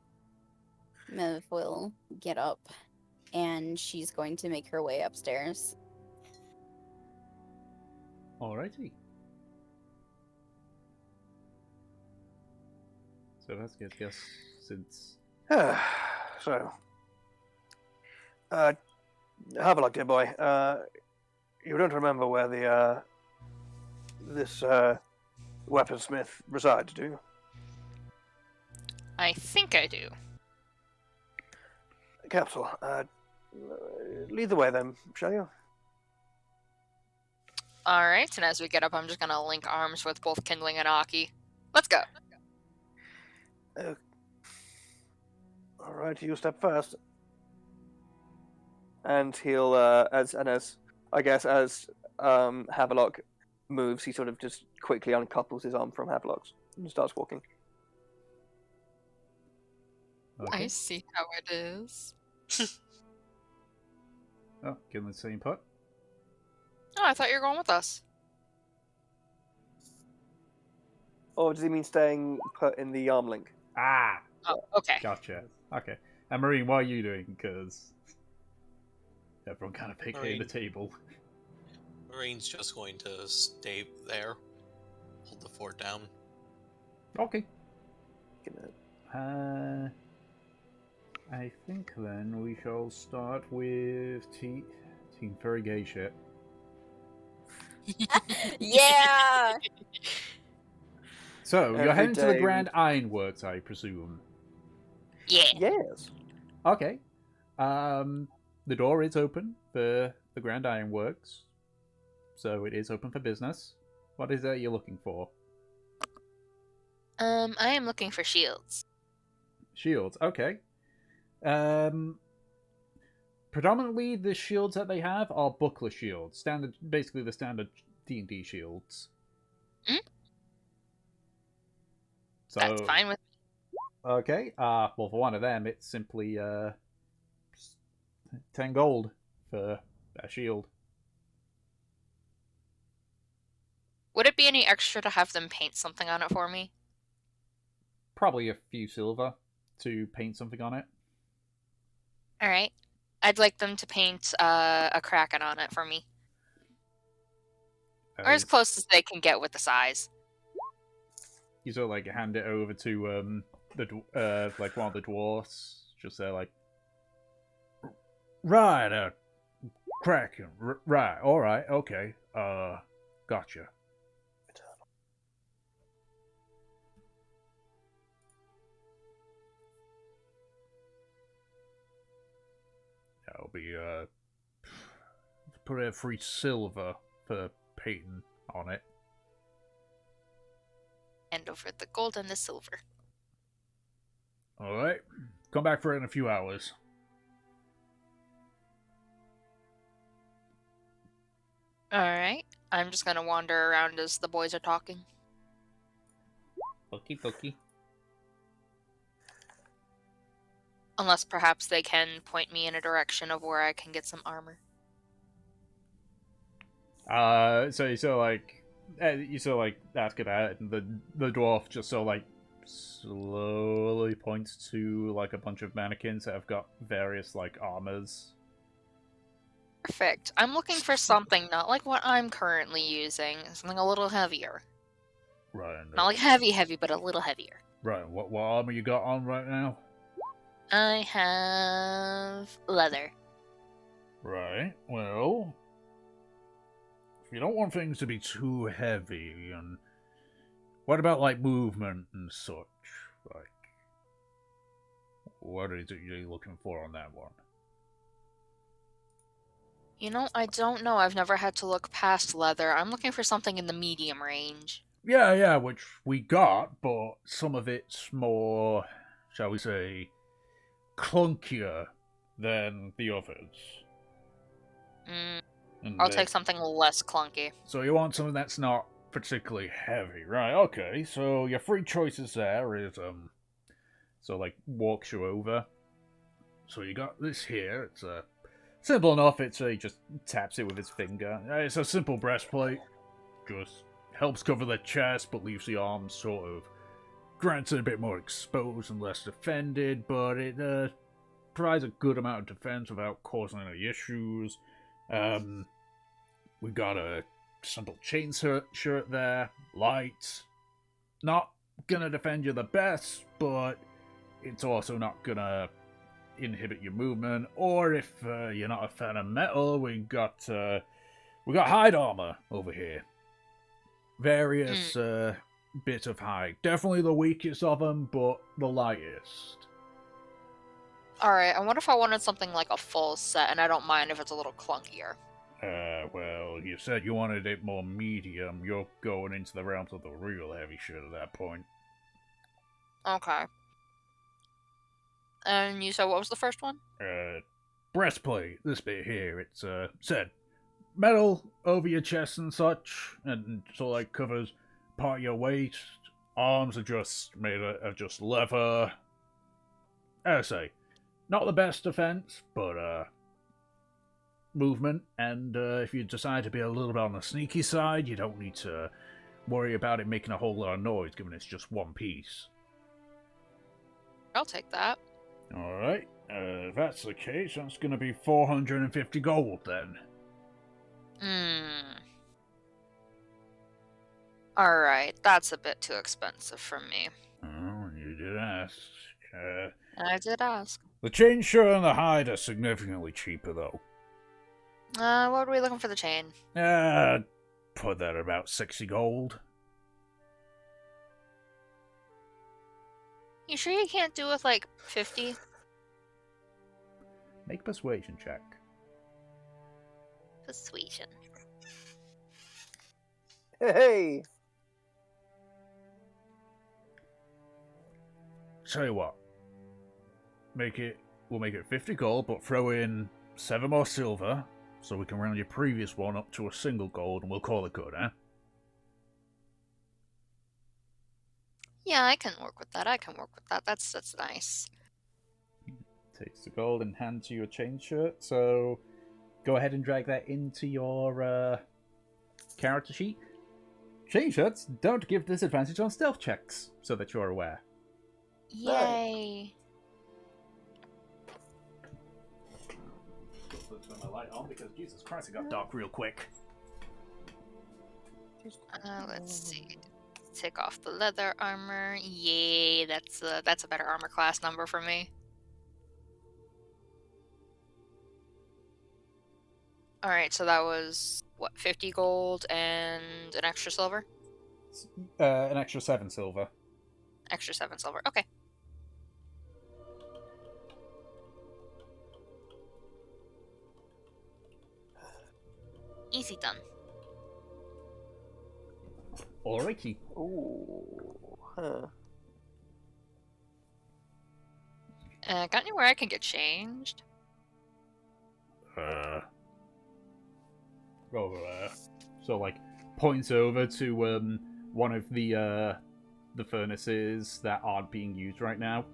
Mev will get up, and she's going to make her way upstairs. Alrighty. So that's good, guess, since... So, have a look, dear boy. You don't remember where the this weaponsmith resides, do you? I think I do. Capsule. Lead the way then, shall you? Alright, and as we get up, I'm just gonna link arms with both Kindling and Aki. Let's go! All right, you step first. And he'll, as Havelock moves, he sort of just quickly uncouples his arm from Havelock's and starts walking. Okay. I see how it is. Oh, give the same put. Oh, I thought you were going with us. Or does he mean staying put in the arm link? Ah! Oh, okay. Gotcha. Okay. And Marine, what are you doing? Because everyone kind of picked Marine. the table. Marine's just going to stay there, hold the fort down. Okay. I think then we shall start with Team Furry Gay Shit. Yeah! So, you're Every heading to the day Grand Ironworks, I presume. Yeah. Yes. Okay. The door is open for the Grand Ironworks, so it is open for business. What is it you're looking for? I am looking for shields. Shields, okay. Predominantly, the shields that they have are buckler shields, basically the standard D&D shields. Mm? So, That's fine with me. okay. Well, for one of them, it's simply 10 gold for a shield. Would it be any extra to have them paint something on it for me? Probably a few silver to paint something on it. Alright. I'd like them to paint a kraken on it for me. Or as close as they can get with the size. You sort of like hand it over to like one of the dwarfs, just there like, right, Kraken, right, all right, okay, gotcha. That'll be put a free silver for painting on it. And over the gold and the silver. Alright. Come back for it in a few hours. Alright. I'm just gonna wander around as the boys are talking. Okie dokie. Unless perhaps they can point me in a direction of where I can get some armor. So you sort of like ask about it, and the dwarf just sort of like slowly points to like a bunch of mannequins that have got various like armors. Perfect. I'm looking for something not like what I'm currently using. Something a little heavier. Right. Not like heavy, but a little heavier. Right. What armor you got on right now? I have leather. Right. Well, if you don't want things to be too heavy, and what about like movement and such? Like, what is it you're looking for on that one? You know, I don't know. I've never had to look past leather. I'm looking for something in the medium range. Yeah, which we got, but some of it's more, shall we say, clunkier than the others. I'll take something less clunky. So you want something that's not particularly heavy, right? Okay, so your three choices there is, so like walks you over. So you got this here, it's Simple enough. He just taps it with his finger. It's a simple breastplate. Just helps cover the chest, but leaves the arms sort of granted a bit more exposed and less defended. But it provides a good amount of defense without causing any issues. We've got a simple chain shirt there. Light. Not gonna defend you the best, but it's also not gonna inhibit your movement. Or if you're not a fan of metal, we got hide armor over here. Various bits of hide. Definitely the weakest of them, but the lightest. Alright, and what if I wanted something like a full set, and I don't mind if it's a little clunkier? Well, you said you wanted it more medium. You're going into the realms of the real heavy shit at that point. Okay. And you said what was the first one? Breastplate. This bit here, it's, said metal over your chest and such, and so, like, covers part of your waist. Arms are just made of just leather. As I say, not the best defense, but, movement, and if you decide to be a little bit on the sneaky side, you don't need to worry about it making a whole lot of noise, given it's just one piece. I'll take that. Alright, if that's the case, that's gonna be 450 gold then. Alright, that's a bit too expensive for me. Oh, you did ask. I did ask. The chain shirt and the hide are significantly cheaper, though. What were we looking for the chain? Put that at about 60 gold. You sure you can't do with, like, 50? Make a persuasion check. Persuasion. Hey! Tell you what. We'll make it 50 gold, but throw in 7 more silver, so we can round your previous one up to a single gold, and we'll call it good, eh? Yeah, I can work with that. That's nice. Takes the gold and hands you a chain shirt, so go ahead and drag that into your character sheet. Chain shirts don't give disadvantage on stealth checks, so that you're aware. Yay! Turn my light on because Jesus Christ, it got dark real quick. Let's see. Take off the leather armor. Yay, that's a better armor class number for me. Alright, so that was, what, 50 gold and an extra silver? An extra 7 silver. Extra 7 silver, okay. Easy done. Alrighty. Ooh, huh. Got anywhere I can get changed? Over there. So, like, points over to one of the furnaces that aren't being used right now.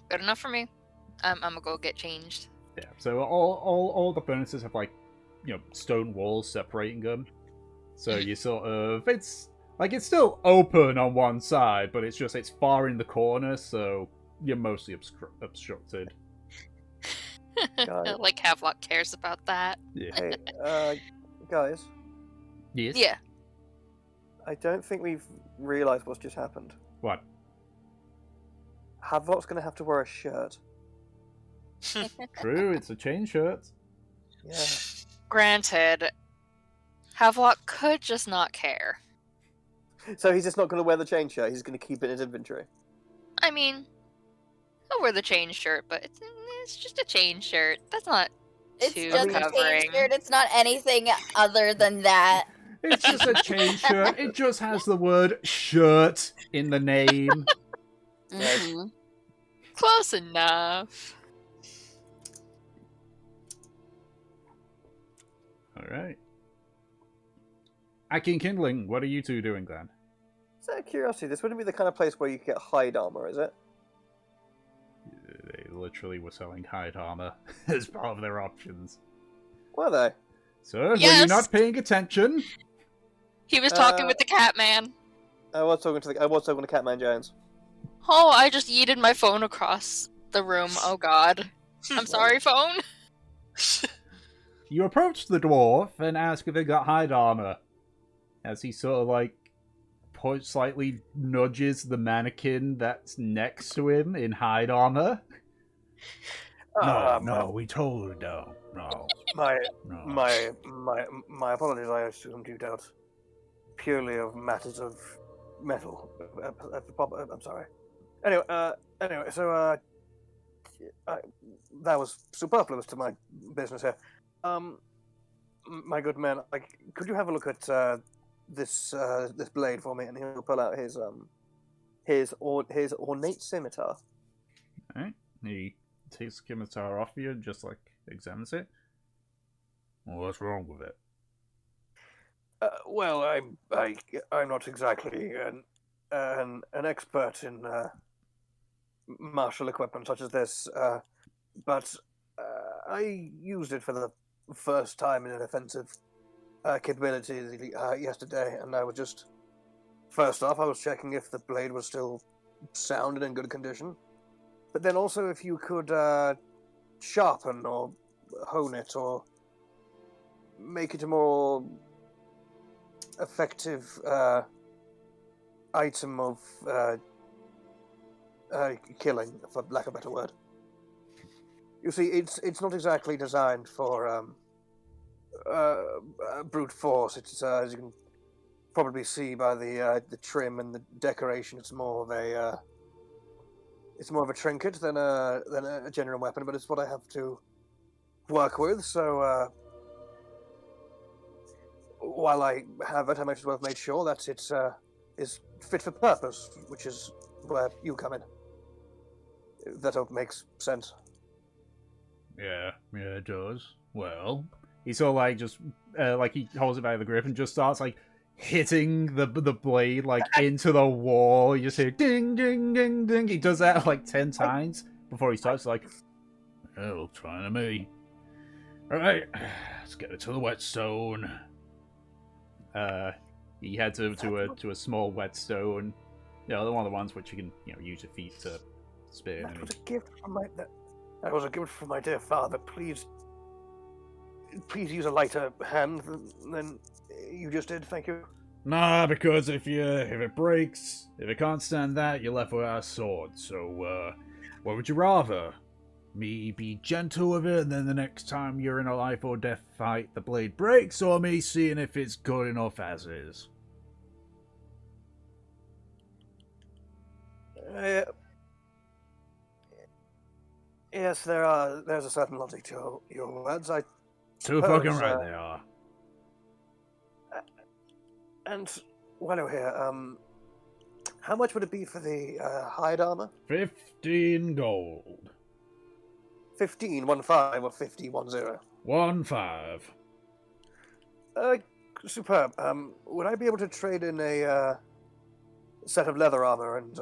Good enough for me. I'm gonna go get changed. Yeah. So all the furnaces have, like, you know, stone walls separating them. So you sort of it's still open on one side, but it's far in the corner, so you're mostly obstructed. Like Havelock cares about that. Yeah. Hey, guys, Yes. Yeah. I don't think we've realised what's just happened. What? Havelock's going to have to wear a shirt. True. It's a chain shirt. Yeah. Granted, Havelock could just not care. So he's just not going to wear the chain shirt. He's going to keep it in his inventory. I mean, he'll wear the chain shirt, but it's just a chain shirt. That's not It's too just a covering. chain shirt. It's not anything other than that. It's just a chain shirt. It just has the word shirt in the name. Mhm. Close enough. Alright. Akin Kindling, what are you two doing then? Just out of curiosity, this wouldn't be the kind of place where you could get hide armor, is it? They literally were selling hide armor as part of their options. Were they? Sir, were you Yes! not paying attention? He was talking with the Catman. I was talking to Catman Jones. Oh, I just yeeted my phone across the room. Oh god. I'm sorry, phone. You approach the dwarf and ask if they got hide armor. As he sort of like slightly nudges the mannequin that's next to him in hide armor. No, we totally don't. No. My apologies. I assumed you dealt purely of matters of metal. I'm sorry. Anyway, so that was superfluous to my business here. My good man, could you have a look at this blade for me? And he'll pull out his ornate scimitar. Alright. He takes the scimitar off you and just like examines it. Well, what's wrong with it? Well, I'm not exactly an expert in martial equipment such as this, but I used it for the first time in an offensive capability yesterday, and I was just first off, I was checking if the blade was still sound and in good condition, but then also if you could sharpen or hone it or make it a more effective item of killing, for lack of a better word. You see, it's not exactly designed for brute force. It's as you can probably see by the trim and the decoration. It's more of a trinket than a genuine weapon. But it's what I have to work with. So while I have it, I might as well have made sure that it is fit for purpose, which is where you come in. If that makes sense. Yeah, it does. Well, he sort of like just like he holds it by the grip and just starts like hitting the blade like into the wall. You just hear ding ding ding ding. He does that like 10 times before he starts like, "Oh, trying to me. All right, let's get it to the whetstone." He heads over to a small whetstone. You know, one of the ones which you can use your feet to spin. That was a gift from that was a gift from my dear father. Please use a lighter hand than you just did. Thank you. Nah, because if it breaks, if it can't stand that, you're left without a sword. So, what would you rather? Me be gentle with it, and then the next time you're in a life or death fight, the blade breaks, or me seeing if it's good enough as is? Yes, there's a certain logic to your words. I Too suppose, fucking right they are. And while we're here, how much would it be for the hide armor? 15 gold. 15, 15, or 50, 10? 15. Superb. Would I be able to trade in a set of leather armor and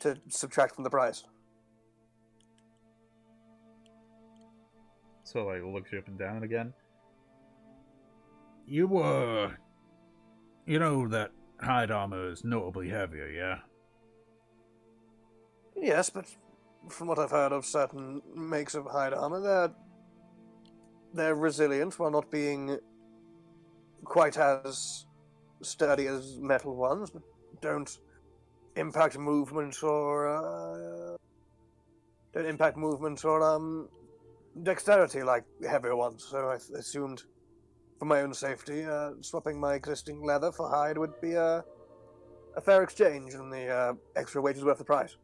to subtract from the price? So like looks you up and down again. You know that hide armor is notably heavier, yeah? Yes, but from what I've heard of certain makes of hide armor, they're resilient while not being quite as sturdy as metal ones, but don't impact movement or dexterity like heavier ones. So I assumed, for my own safety, swapping my existing leather for hide would be a fair exchange, and the extra weight is worth the price.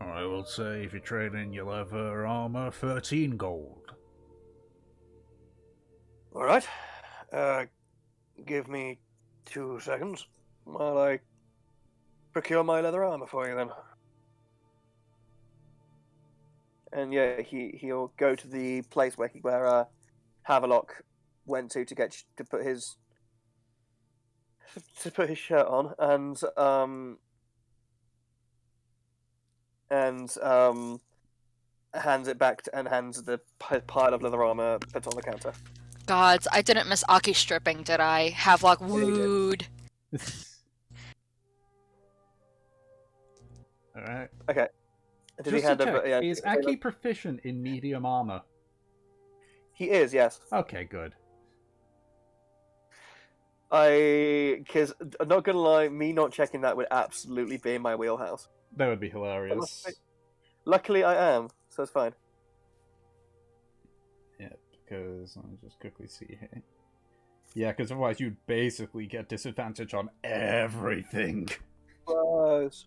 I will say if you trade in your leather armor, 13 gold. All right. Give me 2 seconds while I procure my leather armor for you, then. And yeah, he'll go to the place where Havelock went to put his shirt on, and and hands it back and hands the pile of leather armor that's on the counter. Gods, I didn't miss Aki stripping, did I? Havelock you did. wooed. Alright. Okay. Did he Just hand to over? check, Yeah, is Aki proficient in medium armor? he is, yes. Okay, good. Because I'm not gonna lie, me not checking that would absolutely be in my wheelhouse. That would be hilarious. Luckily, I am, so it's fine. Yeah, because let me just quickly see here. Yeah, because otherwise you'd basically get disadvantage on everything. Gross.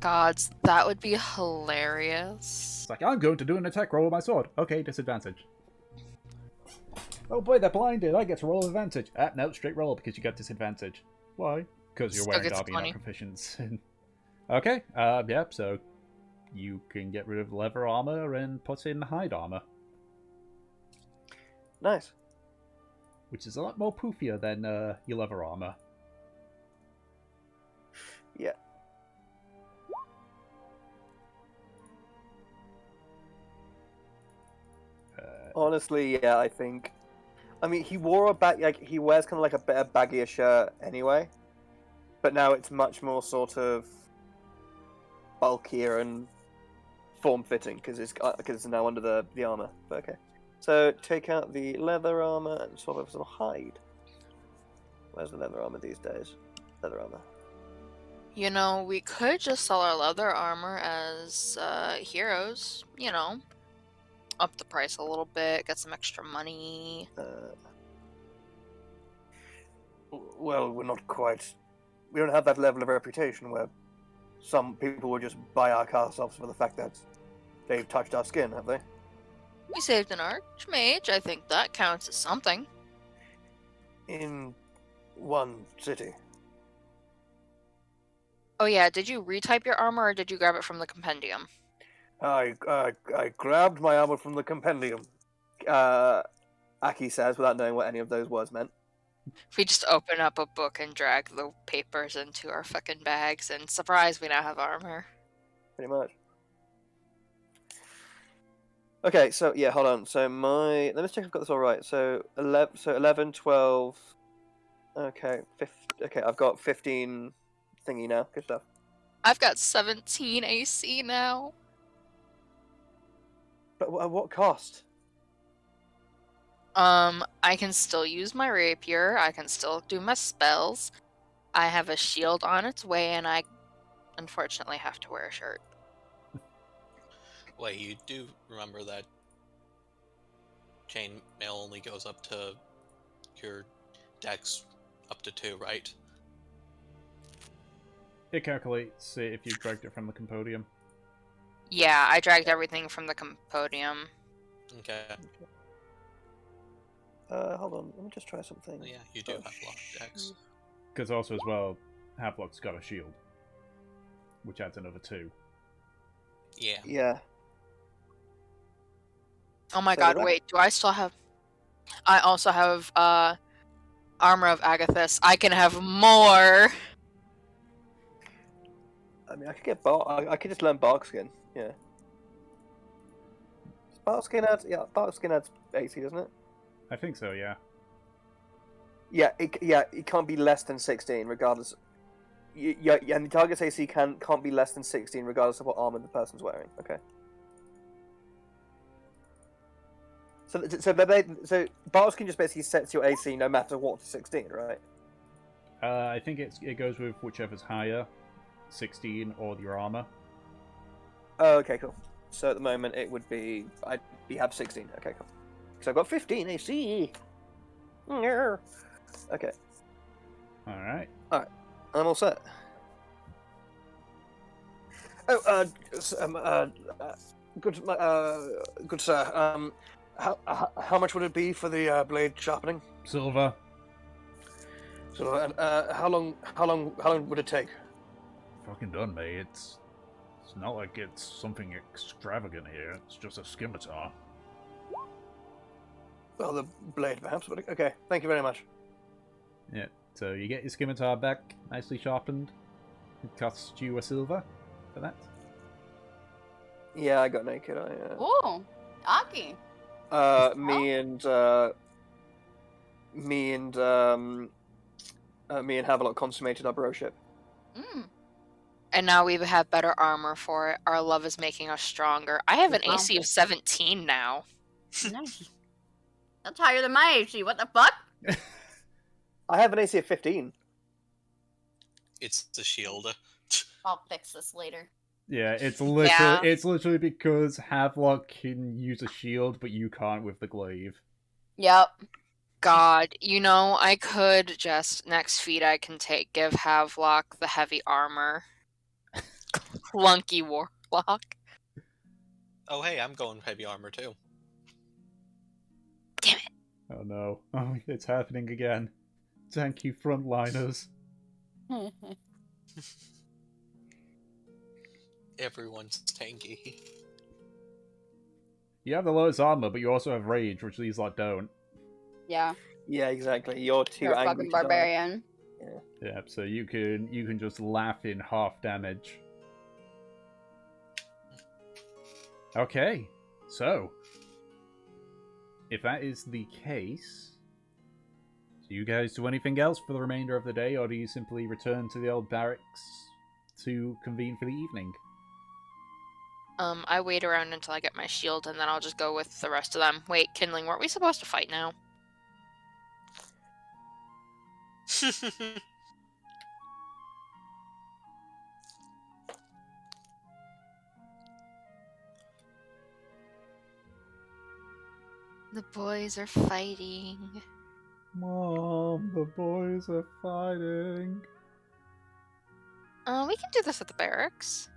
Gods, that would be hilarious. It's like, I'm going to do an attack roll with my sword. Okay, disadvantage. Oh boy, they're blinded. I get to roll advantage. No, straight roll because you got disadvantage. Why? Because you're Still wearing gets Darby, not 20. proficient. Okay, yeah, so you can get rid of leather armor and put in hide armor, Nice. which is a lot more poofier than your leather armor. Yeah. Honestly, yeah, I think. I mean, he wore he wears kind of like a better baggier shirt anyway, but now it's much more sort of bulkier and form-fitting because it's now under the armor. But okay, so take out the leather armor and sort of hide. Where's the leather armor these days? Leather armor. You know, we could just sell our leather armor as heroes, you know. Up the price a little bit, get some extra money. Well, we're not quite. We don't have that level of reputation where some people will just buy our cast offs for the fact that they've touched our skin, have they? We saved an archmage, I think that counts as something. In one city. Oh yeah, did you retype your armor or did you grab it from the compendium? I grabbed my armor from the compendium. Aki says, without knowing what any of those words meant. We just open up a book and drag the papers into our fucking bags, and surprise, we now have armor. Pretty much. Okay, so yeah, hold on. So let me check if I've got this all right. So 11, 12. Okay, okay, I've got 15 thingy now. Good stuff. I've got 17 AC now. But at what cost? I can still use my rapier. I can still do my spells. I have a shield on its way, and I unfortunately have to wear a shirt. Wait, you do remember that chainmail only goes up to your dex up to 2, right? It calculates if you dragged it from the compendium. Yeah, I dragged everything from the compodium. Okay. Hold on, let me just try something. Oh, yeah, you do have locked dex. Because also as well, Havelock's got a shield, which adds another 2. Yeah. Yeah. Oh my So god, what- wait, do I still have... I also have, Armor of Agathis. I can have more! I mean, I could get I could just learn Barkskin. Yeah. Barkskin adds 80, doesn't it? I think so, yeah. Yeah, it can't be less than 16, regardless. Yeah, and the target's AC can't be less than 16, regardless of what armor the person's wearing. Okay. So Barkskin just basically sets your AC no matter what to 16, right? I think it goes with whichever's higher, 16 or your armor. Oh, okay, cool. So at the moment it would be we have 16. Okay, cool. So I've got 15 AC. Okay, Alright. I'm all set. Oh, good sir. How much would it be for the blade sharpening? Silver. So, how long would it take? Fucking done, mate. It's not like it's something extravagant here. It's just a scimitar. Well, the blade, perhaps. But okay, thank you very much. Yeah. So you get your scimitar back, nicely sharpened. It costs you a silver. for that. Yeah, I got naked. Ooh, Aki. Me and Havelock consummated our broship. And now we have better armor for it. Our love is making us stronger. I have an Wow. AC of 17 now. Nice. That's higher than my AC. What the fuck? I have an AC of 15. It's the shield. I'll fix this later. Yeah, it's literally because Havelock can use a shield, but you can't with the glaive. Yep. God, I could just next feat I can give Havelock the heavy armor. Clunky warlock. Oh, hey, I'm going heavy armor too. Damn it. Oh no. Oh, it's happening again. Thank you, frontliners. Everyone's tanky. You have the lowest armor, but you also have rage, which these lot don't. Yeah. Yeah, exactly. You're too You're a angry fucking to die. barbarian. Yeah, so you can just laugh in half damage. Okay, so if that is the case, do you guys do anything else for the remainder of the day, or do you simply return to the old barracks to convene for the evening? I wait around until I get my shield, and then I'll just go with the rest of them. Wait, Kindling, weren't we supposed to fight now? The boys are fighting. Mom, the boys are fighting. We can do this at the barracks.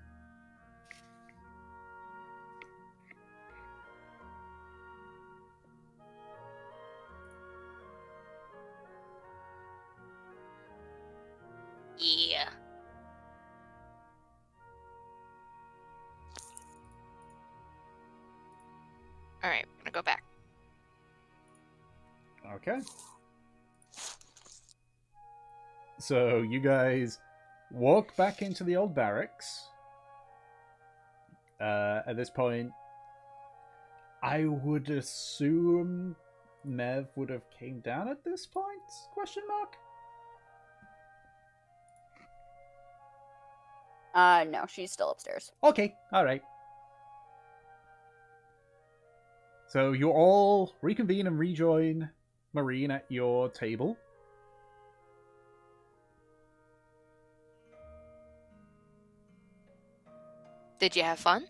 Yeah. Alright, I'm gonna go back. Okay. So you guys walk back into the old barracks. At this point, I would assume Mev would have came down at this point? Question mark? No, she's still upstairs. Okay, alright. So you all reconvene and rejoin Marine at your table. Did you have fun?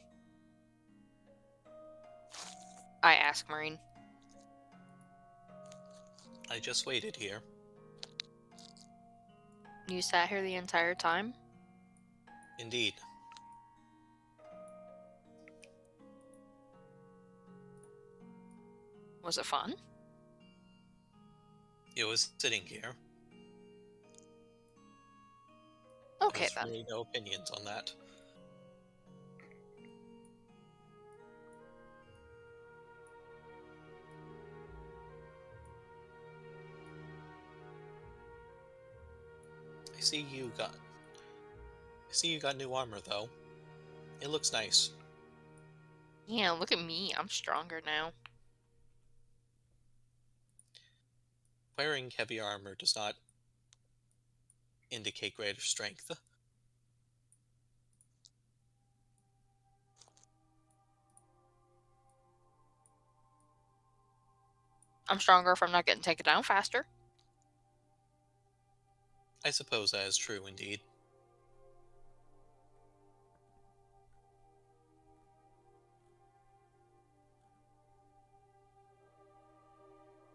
I ask Marine. I just waited here. You sat here the entire time? Indeed. Was it fun? It was sitting here. Okay, There's then. really no opinions on that. I see you got new armor though. It looks nice. Yeah, look at me. I'm stronger now. Wearing heavy armor does not indicate greater strength. I'm stronger if I'm not getting taken down faster. I suppose that is true indeed.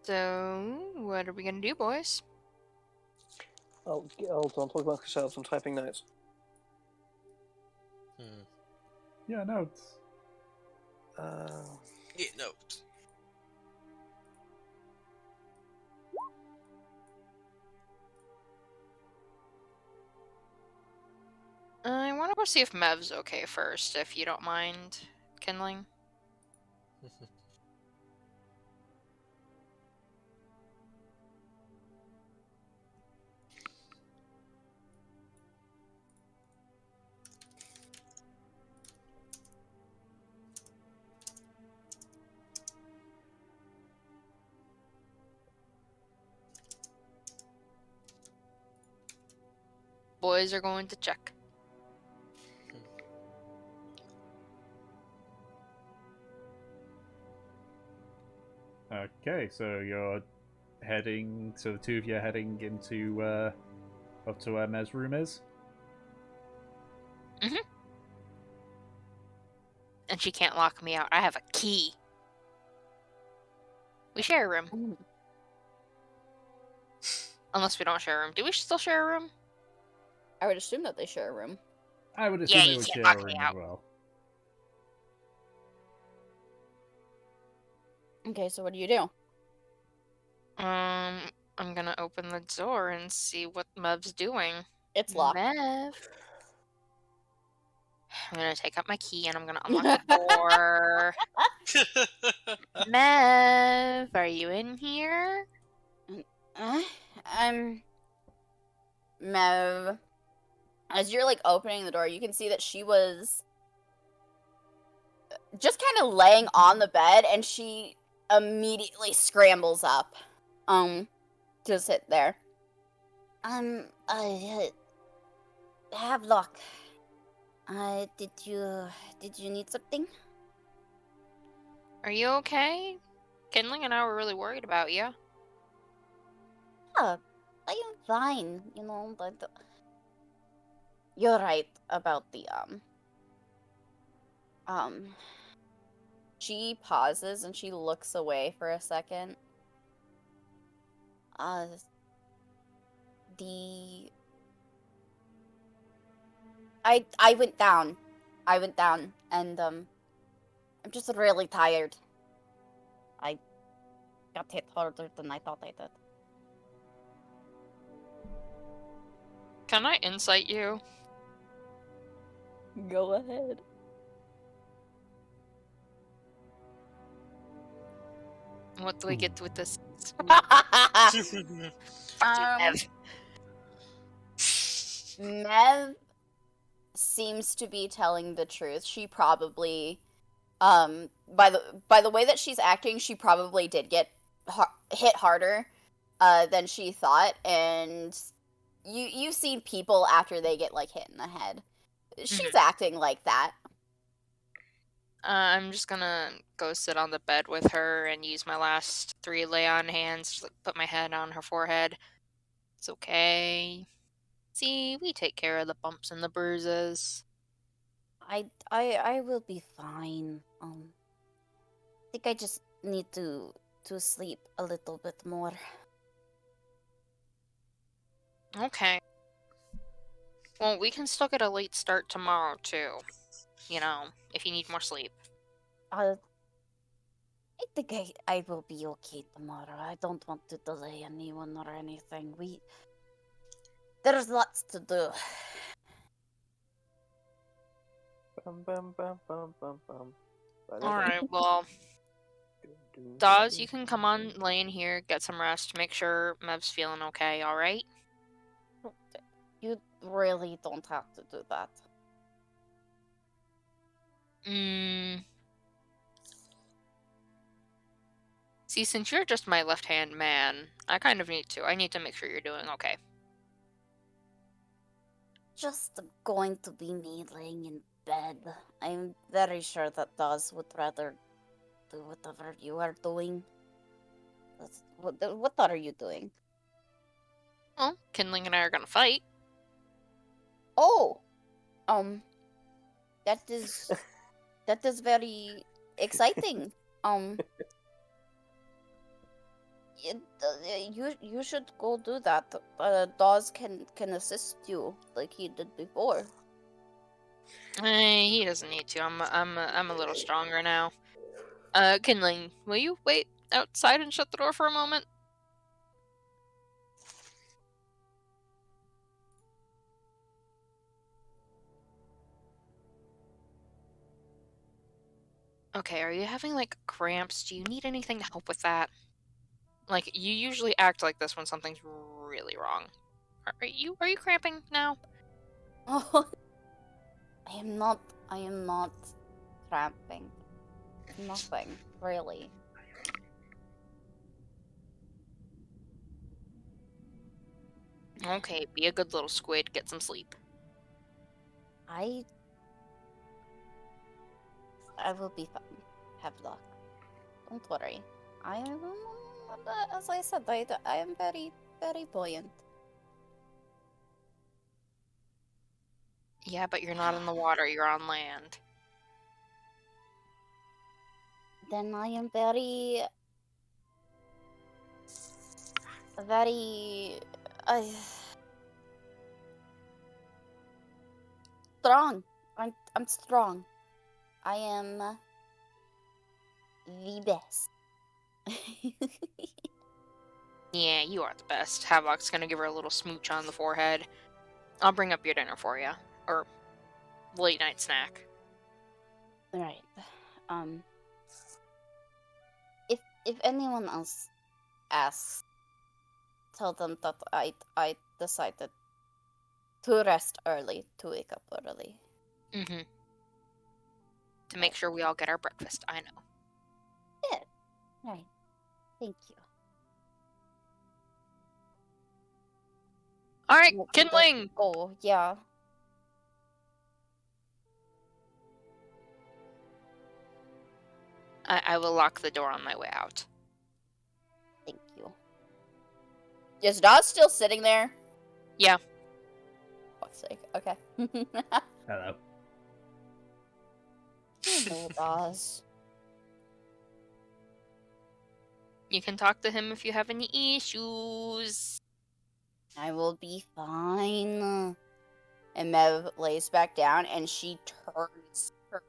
So, what are we gonna do, boys? Hold on, talk about yourselves. I'm typing notes. Yeah, notes. Yeah, note. I want to go see if Mev's okay first, if you don't mind, Kindling. boys are going to check. Okay, so you're heading. So the two of you are heading into up to where Mez's room is. And she can't lock me out. I have a key. We share a room. Unless we don't share a room. Do we still share a room? I would assume that they share a room. I would assume Yeah, they you would can't share lock a me room out. as well. Okay, so what do you do? I'm gonna open the door and see what Mev's doing. It's locked. Mev. I'm gonna take out my key and I'm gonna unlock the door. Mev, are you in here? Mev. As you're like opening the door, you can see that she was just kind of laying on the bed, and she immediately scrambles up, to sit there. I have luck. Did you need something? Are you okay? Kindling and I were really worried about you. Yeah, I am fine, you know, but you're right about the, she pauses and she looks away for a second. I went down. And, I'm just really tired. I got hit harder than I thought I did. Can I insight you? Go ahead. What do we get with this? Mev seems to be telling the truth. She probably, by the way that she's acting, she probably did get hit harder, than she thought. And you've seen people after they get like hit in the head. She's acting like that. I'm just gonna go sit on the bed with her and use my last 3 lay-on hands to like, put my head on her forehead. It's okay. See, we take care of the bumps and the bruises. I will be fine. I think I just need to sleep a little bit more. Okay. Well, we can still get a late start tomorrow, too. You know, if you need more sleep. I think I will be okay tomorrow. I don't want to delay anyone or anything. There's lots to do. Alright, well, Dawes, you can come on, lay in here, get some rest, make sure Mev's feeling okay, alright? You really don't have to do that. See, since you're just my left-hand man, I kind of need to. I need to make sure you're doing okay. Just going to be me laying in bed. I'm very sure that Dawes would rather do whatever you are doing. What are you doing? Well, Kindling and I are gonna fight. Oh! That is very exciting. You should go do that. Dawes can assist you like he did before. He doesn't need to. I'm a little stronger now. Kindling, will you wait outside and shut the door for a moment? Okay, are you having, like, cramps? Do you need anything to help with that? Like, you usually act like this when something's really wrong. Are you cramping now? Oh, I am not cramping. Nothing, really. Okay, be a good little squid. Get some sleep. I will be fine. Have luck. Don't worry. I am, as I said, I am very, very buoyant. Yeah, but you're not in the water. You're on land. Then I am very, very, strong. I'm strong. I am the best. Yeah, you are the best. Havok's gonna give her a little smooch on the forehead. I'll bring up your dinner for you. Or late night snack. Right. If anyone else asks, tell them that I decided to rest early, to wake up early. Mm-hmm. To make sure we all get our breakfast, I know. Yeah. Right. Thank you. Alright, Well, kindling! Oh, yeah. I will lock the door on my way out. Thank you. Is Dot still sitting there? Yeah. Fuck's sake. Okay. Hello. Hello, Dawes. You can talk to him if you have any issues. I will be fine. And Mev lays back down and she turns her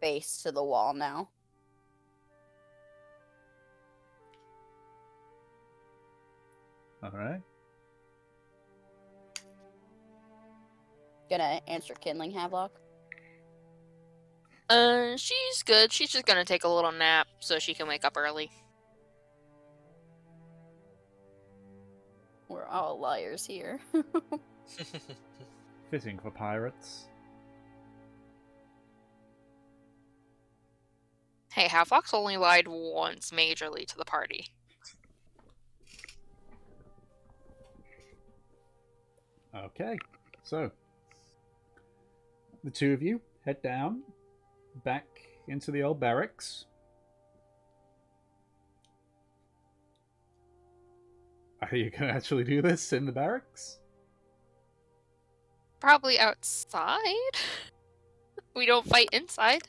face to the wall now. Alright. Gonna answer Kindling Havelock. She's good. She's just gonna take a little nap so she can wake up early. We're all liars here. Fitting for pirates. Hey, Halflock's only lied once majorly to the party. Okay, so the two of you head down, back into the old barracks. Are you going to actually do this in the barracks? Probably outside. We don't fight inside,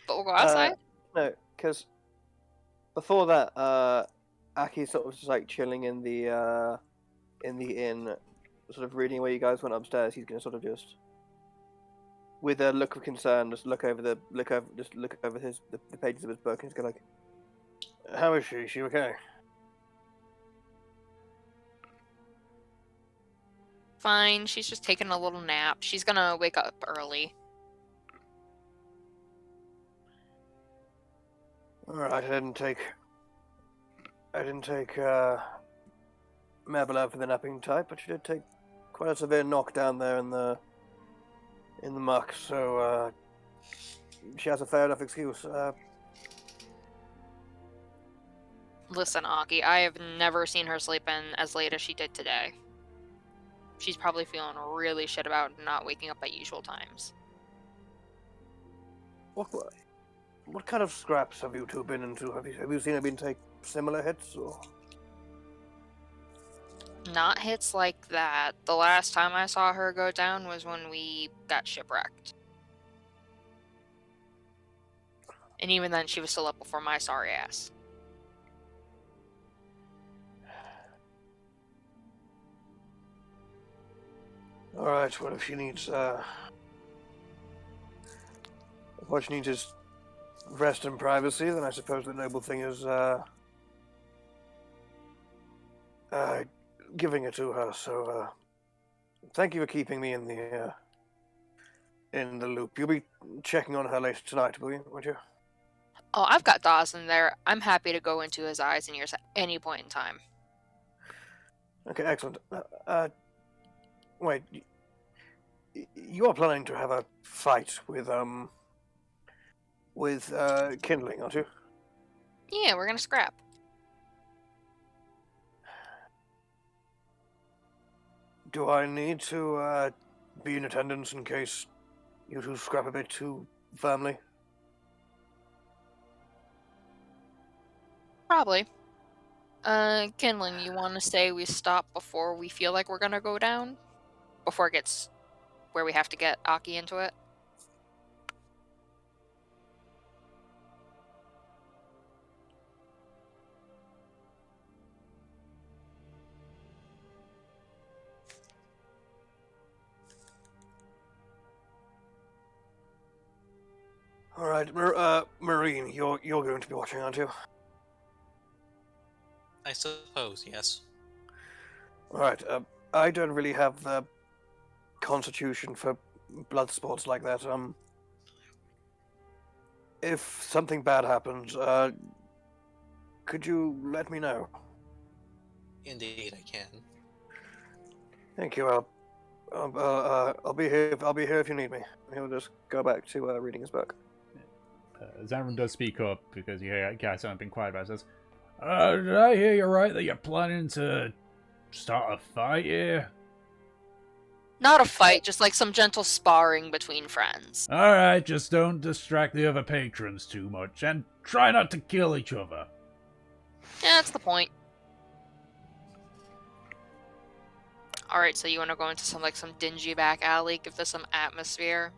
but we'll go outside. No, because before that, Aki's sort of just like chilling in the inn, sort of reading where you guys went upstairs. He's gonna sort of just, with a look of concern, just look over the pages of his book, and he's gonna like, How is she? Is she okay? Fine, she's just taking a little nap. She's gonna wake up early. Alright, I didn't take Mabel out for the napping type, but she did take quite a severe knock down there in the muck, so she has a fair enough excuse. Listen, Aki, I have never seen her sleep in as late as she did today. She's probably feeling really shit about not waking up at usual times. What kind of scraps have you two been into? Have you seen her take similar hits, or? Not hits like that. The last time I saw her go down was when we got shipwrecked. And even then, she was still up before my sorry ass. Alright, well, if she needs is rest and privacy, then I suppose the noble thing is giving it to her. So thank you for keeping me in the loop. You'll be checking on her later tonight, won't you? Oh, I've got Dawson there. I'm happy to go into his eyes and ears at any point in time. Okay, excellent. Wait, you are planning to have a fight with Kindling, aren't you? Yeah, we're gonna scrap. Do I need to be in attendance in case you two scrap a bit too firmly? Probably. Kindling, you want to say we stop before we feel like we're gonna go down? Before it gets where we have to get Aki into it? All right, Marine, you're going to be watching, aren't you? I suppose, yes. All right. I don't really have the constitution for blood sports like that. If something bad happens, could you let me know? Indeed, I can. Thank you. I'll be here. I'll be here if you need me. He'll just go back to reading his book. Zarin does speak up because you guys haven't been quiet about it. Says, did I hear you right that you're planning to start a fight here? Not a fight, just like some gentle sparring between friends. Alright, just don't distract the other patrons too much, and try not to kill each other. Yeah, that's the point. Alright, so you want to go into some dingy back alley, give this some atmosphere?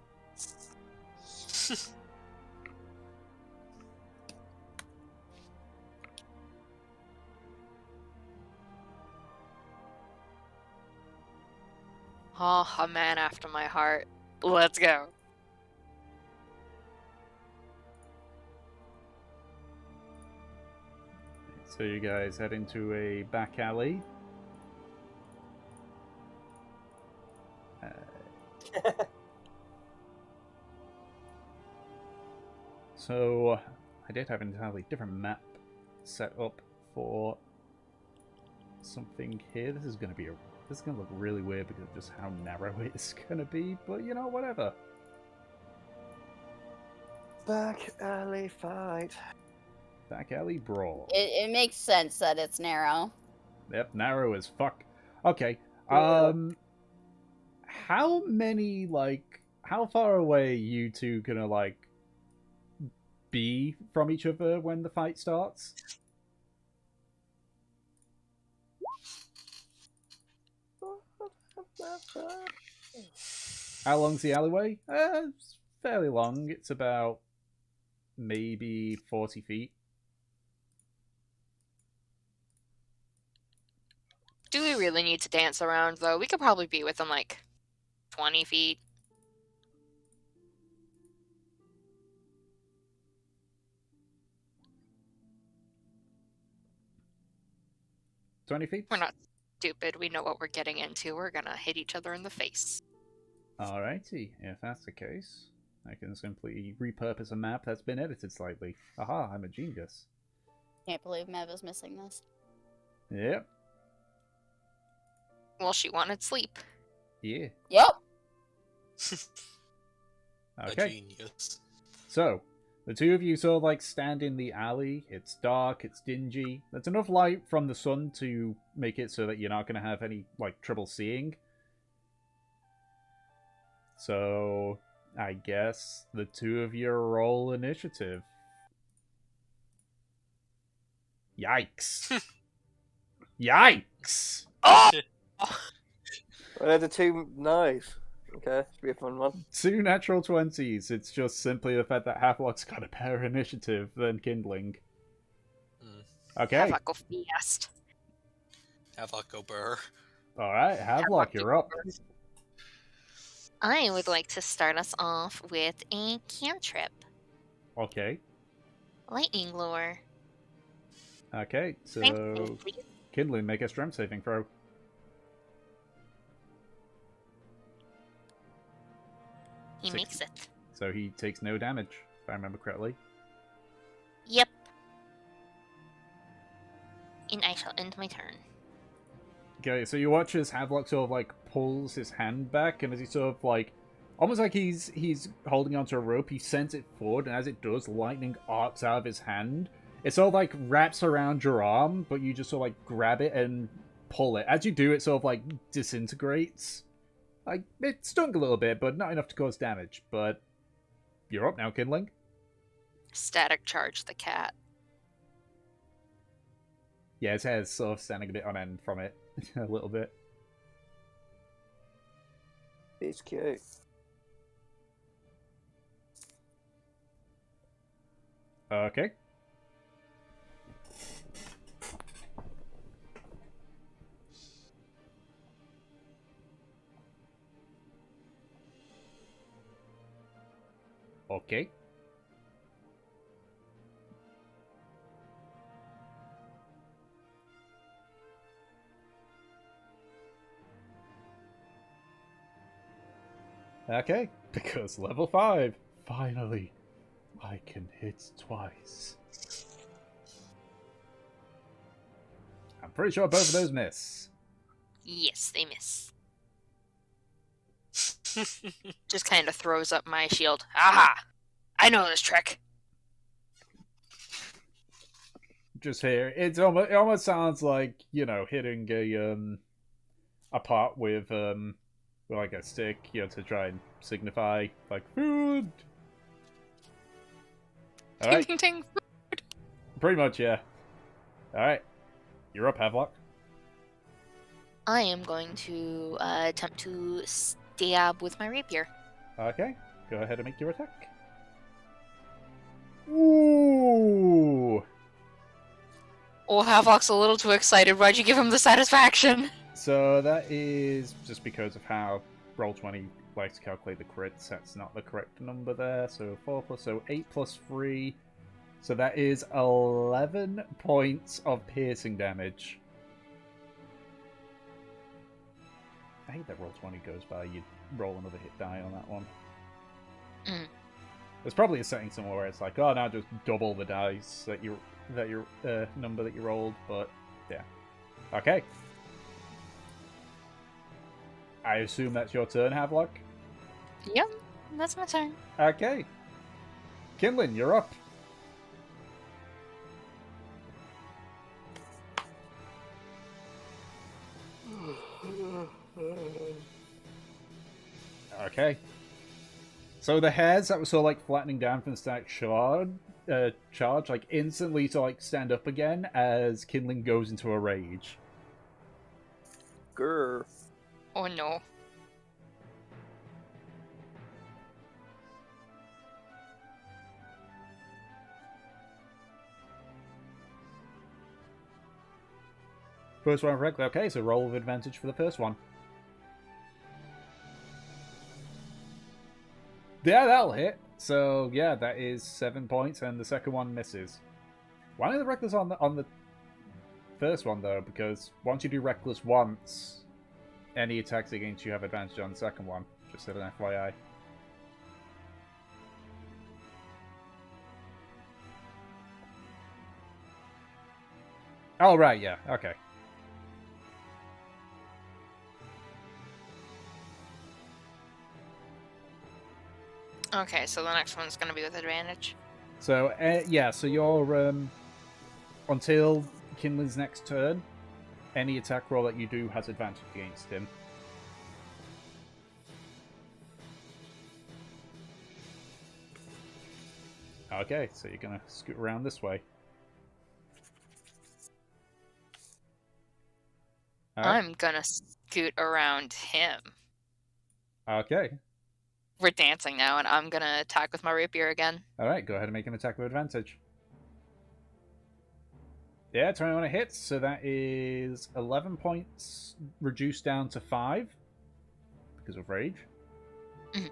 Oh, a man after my heart. Let's go. So you guys head into a back alley. So I did have an entirely different map set up for something here. This is gonna look really weird because of just how narrow it's gonna be, but you know, whatever. Back alley fight. Back alley brawl. It makes sense that it's narrow. Yep, narrow as fuck. Okay. Yeah. How many, how far away you two gonna, be from each other when the fight starts? How long's the alleyway? It's fairly long. It's about maybe 40 feet. Do we really need to dance around, though? We could probably be within, 20 feet. $20. We're not stupid. We know what we're getting into. We're gonna hit each other in the face. Alrighty, if that's the case, I can simply repurpose a map that's been edited slightly. Aha, I'm a genius. Can't believe Mev is missing this. Yep. Well, she wanted sleep. Yeah. Yep. Okay. A genius. So, the two of you sort of stand in the alley. It's dark, it's dingy. There's enough light from the sun to make it so that you're not going to have any, trouble seeing. So, I guess the two of you roll initiative. Yikes. Yikes! Oh! Well, they're two nice. Okay, should be a fun one. 2 natural 20s. It's just simply the fact that Havelock's got a better initiative than Kindling. Okay. Have a go fast. Have a go burr. Alright, Havelock, you're up. I would like to start us off with a cantrip. Okay. Lightning lure. Okay, Thank so you, please. Kindling, make a strength saving throw. He Six. makes it. So he takes no damage, if I remember correctly. Yep. And I shall end my turn. Okay, so you watch as Havelock sort of pulls his hand back, and as he sort of almost like he's holding onto a rope, he sends it forward, and as it does, lightning arcs out of his hand. It sort of wraps around your arm, but you just sort of grab it, and pull it. As you do, it sort of like disintegrates. Like, it stung a little bit, but not enough to cause damage. But you're up now, Kindling. Static charge the cat. Yeah, his hair's sort of standing a bit on end from it. A little bit. It's cute. Okay. Okay. Okay, because level 5. Finally, I can hit twice. I'm pretty sure both of those miss. Yes, they miss. Just kind of throws up my shield. Aha! I know this trick. Just here, it almost sounds like, you know, hitting a pot with like a stick, you know, to try and signify like food. All Ting right, ting ting. pretty much, yeah. All right, you're up, Havelock. I am going to attempt to stab with my rapier. Okay, go ahead and make your attack. Ooh. Oh, Havlock's a little too excited. Why'd you give him the satisfaction? So that is just because of how Roll20 likes to calculate the crits. That's not the correct number there. So 4 plus, so 8 plus 3. So that is 11 points of piercing damage. I hate that Roll20 goes by. You roll another hit die on that one. Mm. There's probably a setting somewhere where it's like, oh, now just double the dice that your number that you rolled. But yeah, okay. I assume that's your turn, Havelock? Yep, that's my turn. Okay. Kinlan, you're up. Okay. So the hairs that were sort of like flattening down from the static charge, like instantly to like stand up again as Kinlan goes into a rage. Grr. Oh no. First one correctly. Okay, so roll with advantage for the first one. Yeah, that'll hit. So yeah, that is 7 points, and the second one misses. Why not the reckless on the first one though? Because once you do reckless once, any attacks against you have advantage on the second one. Just as an FYI. Oh right, yeah, okay. Okay, so the next one's gonna be with advantage. So yeah, so you're until Kinlan's next turn, any attack roll that you do has advantage against him. Okay, so you're gonna scoot around this way. Alright. I'm gonna scoot around him. Okay. We're dancing now, and I'm gonna attack with my rapier again. Alright, go ahead and make an attack with advantage. Yeah, 21 hits, so that is 11 points reduced down to 5 because of rage. Mhm.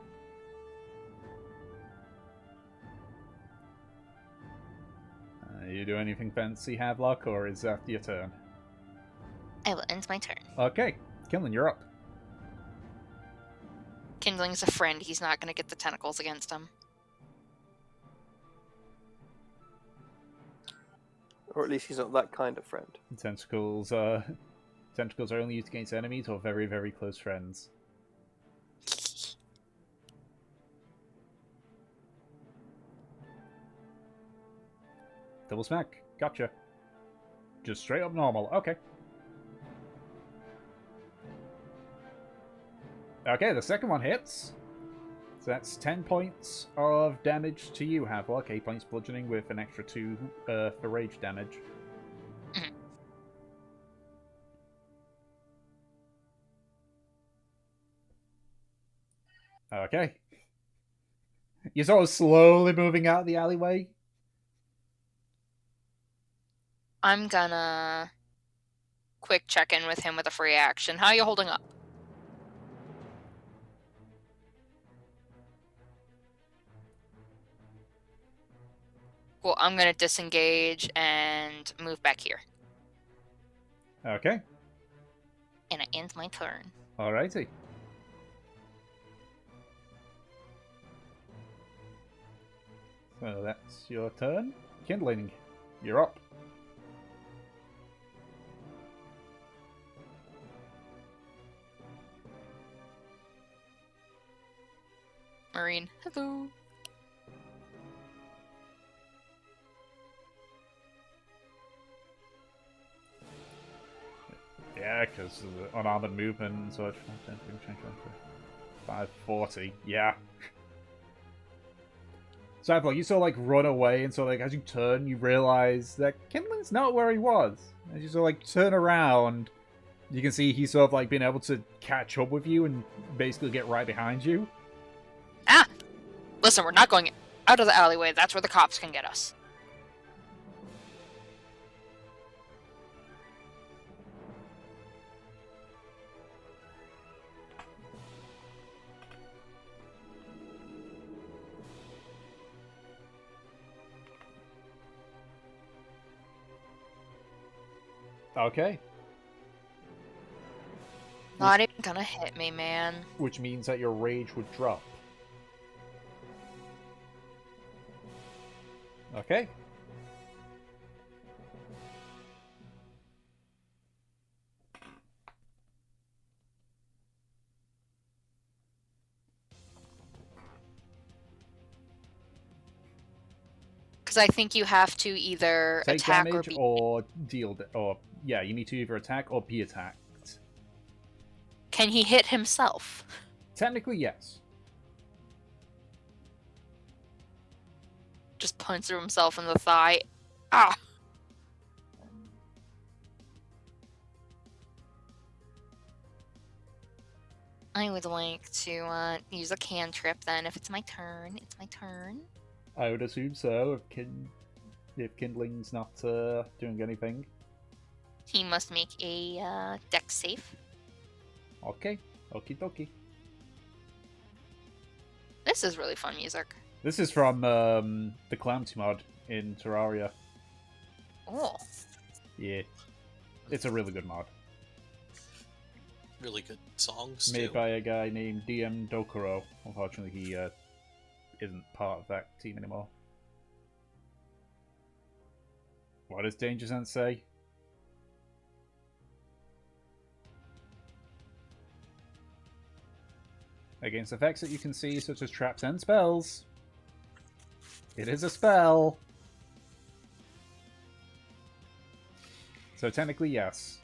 You do anything fancy, Havelock, or is that your turn? I will end my turn. Okay, Kinlan, you're up. Kindling's a friend. He's not gonna get the tentacles against him. Or at least he's not that kind of friend. Tentacles tentacles are only used against enemies or very, very close friends. Double smack. Gotcha. Just straight up normal. Okay. Okay, the second one hits. So that's 10 points of damage to you, Havelock. 8 points bludgeoning with an extra 2 for rage damage. Mhm. Okay. You're sort of slowly moving out the alleyway. I'm gonna quick check in with him with a free action. How are you holding up? Cool, I'm gonna disengage and move back here. Okay. And it ends my turn. Alrighty. So that's your turn. Kindling, you're up. Marine, hello. Yeah, because unarmored movement and such. 540. Yeah. So I thought you sort of like run away, and so like as you turn, you realize that Kindling's not where he was. As you sort of like turn around, you can see he's sort of like been able to catch up with you and basically get right behind you. Ah! Listen, we're not going out of the alleyway. That's where the cops can get us. Okay. Not even gonna hit me, man. Which means that your rage would drop. Okay. Because I think you have to either Take attack or damage be... or deal... or, yeah, you need to either attack or be attacked. Can he hit himself? Technically, yes. Just punch through himself in the thigh. Ah! I would like to use a cantrip then. If it's my turn, it's my turn. I would assume so, if Kindling's not doing anything. He must make a dex save. Okay, okie dokie. This is really fun music. This is from the Calamity mod in Terraria. Oh. Yeah, it's a really good mod. Really good songs, Made too. by a guy named DM Dokuro. Unfortunately, he isn't part of that team anymore. What does Danger Sense say? Against effects that you can see, such as traps and spells. It is a spell. So technically, yes.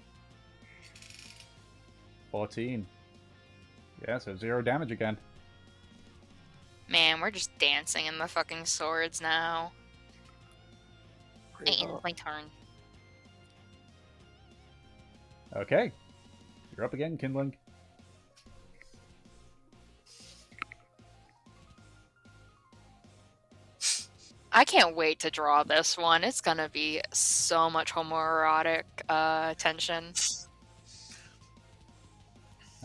14. Yeah, so 0 damage again. Man, we're just dancing in the fucking swords now. Pretty And hot. it's my turn. Okay. You're up again, Kindling. I can't wait to draw this one. It's gonna be so much homoerotic tension.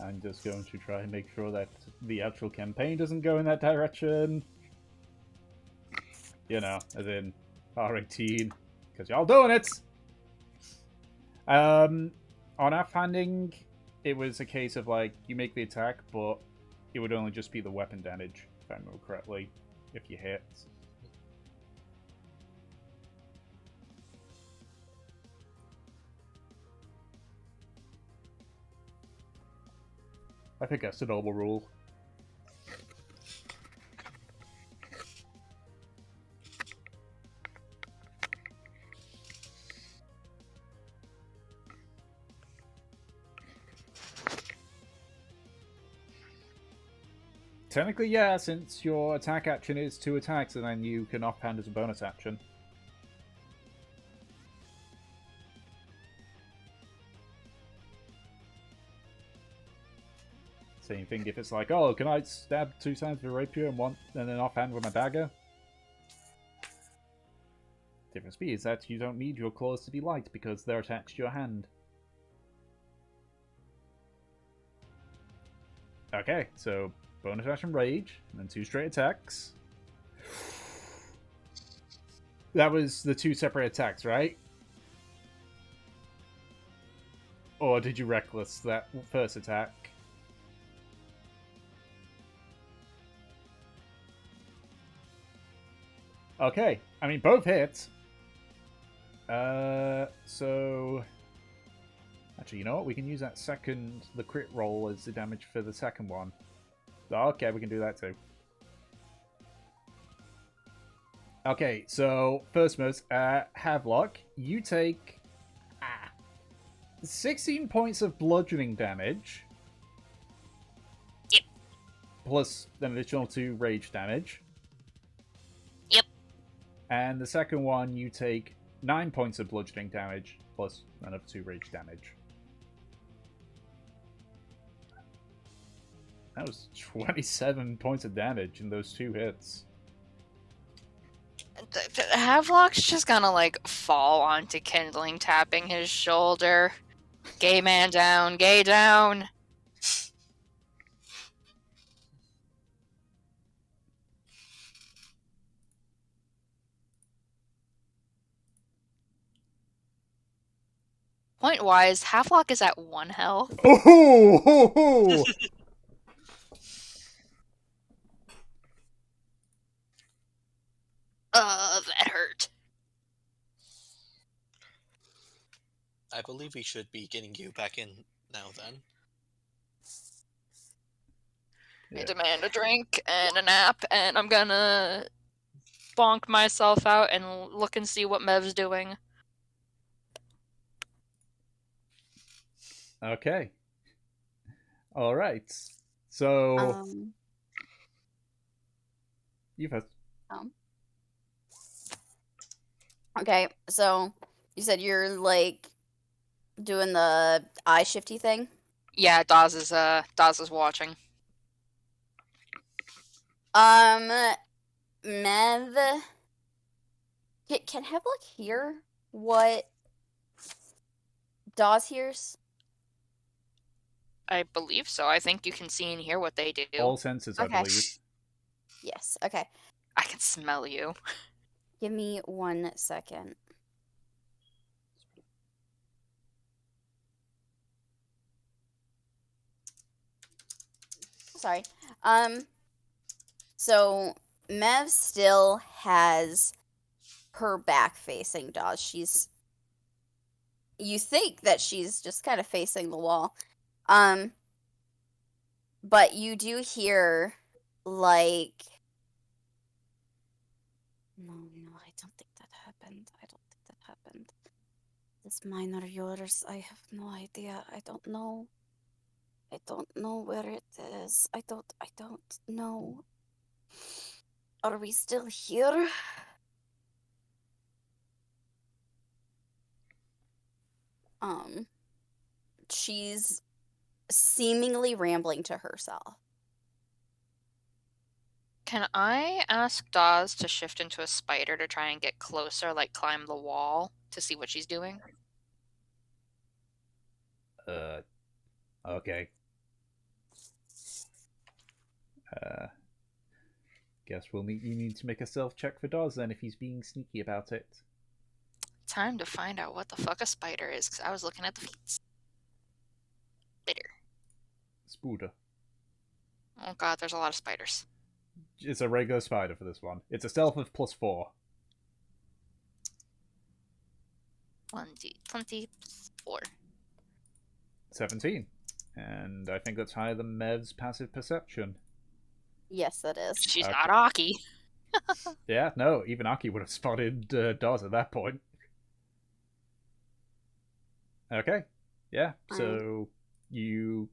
I'm just going to try and make sure that the actual campaign doesn't go in that direction. You know, as in R18, because y'all doing it! On offhanding, it was a case of, like, you make the attack, but it would only just be the weapon damage, if I remember correctly, if you hit. I think that's the normal rule. Technically, yeah, since your attack action is 2 attacks, and then you can offhand as a bonus action. Same thing if it's like, oh, can I stab 2 times with a rapier and then offhand with my dagger? Difference is that you don't need your claws to be light because they're attached to your hand. Okay, so bonus action rage, and then 2 straight attacks. That was the 2 separate attacks, right? Or did you reckless that first attack? Okay, I mean, both hits. So... Actually, you know what? We can use that the crit roll as the damage for the second one. Okay, we can do that too. Okay, so first moves, Havelock, you take 16 points of bludgeoning damage. Yep. Plus an additional 2 rage damage. Yep. And the second one, you take 9 points of bludgeoning damage, plus another 2 rage damage. That was 27 points of damage in those 2 hits. Havelock's just gonna, like, fall onto Kindling, tapping his shoulder. Gay man down, gay down. Point-wise, Havelock is at 1 health. Oh! That hurt. I believe we should be getting you back in now then. I demand a drink and a nap, and I'm gonna bonk myself out and look and see what Mev's doing. Okay. Alright. So... you first. Okay, so you said you're like doing the eye shifty thing? Yeah, Daz is watching. Mev, can Havelock hear what Dawes hears? I believe so. I think you can see and hear what they do. All senses, I Okay. believe. Yes, okay. I can smell you. Give me 1 second. Sorry. So Mev still has her back facing Dawes. You think that she's just kind of facing the wall. But you do hear, like... No, I don't think that happened. This mine or yours, I have no idea. I don't know. I don't know where it is. I don't know. Are we still here? She's seemingly rambling to herself. Can I ask Dawes to shift into a spider to try and get closer, like climb the wall, to see what she's doing? Okay. Guess you need to make a self check for Dawes then if he's being sneaky about it. Time to find out what the fuck a spider is, because I was looking at the feet. Spider. Spooder. Oh god, there's a lot of spiders. It's a regular spider for this one. It's a stealth of +4. 24. 17. And I think that's higher than Mev's passive perception. Yes, that is. She's Okay. not Aki. Yeah, no, even Aki would have spotted Dawes at that point. Okay. Yeah, so you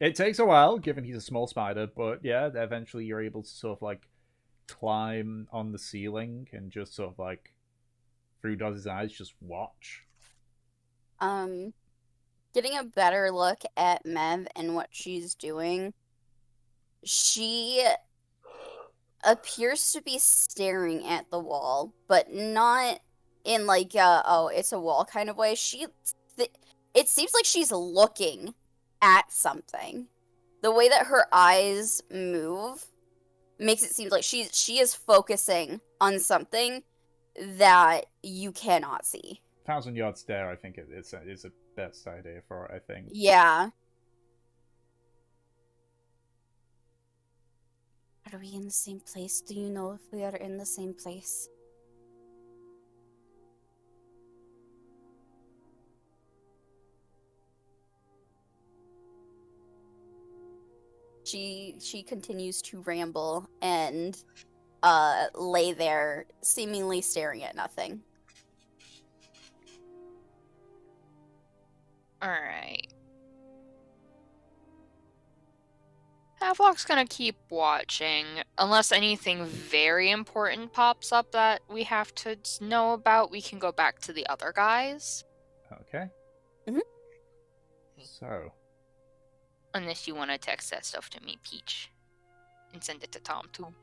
It takes a while, given he's a small spider, but yeah, eventually you're able to sort of like climb on the ceiling and just sort of like through Doz's eyes, just watch. Getting a better look at Mev and what she's doing, she appears to be staring at the wall, but not in like oh, it's a wall kind of way. It seems like she's looking at something. The way that her eyes move makes it seem like she is focusing on something that you cannot see. 1,000-yard stare, I think it's a best idea for it, I think. Yeah. Are we in the same place? Do you know if we are in the same place? She continues to ramble and lay there seemingly staring at nothing. Alright. Havelock's gonna keep watching, unless anything very important pops up that we have to know about. We can go back to the other guys. Okay. Mhm. So, Unless you want to text that stuff to me, Peach. And send it to Tom, too.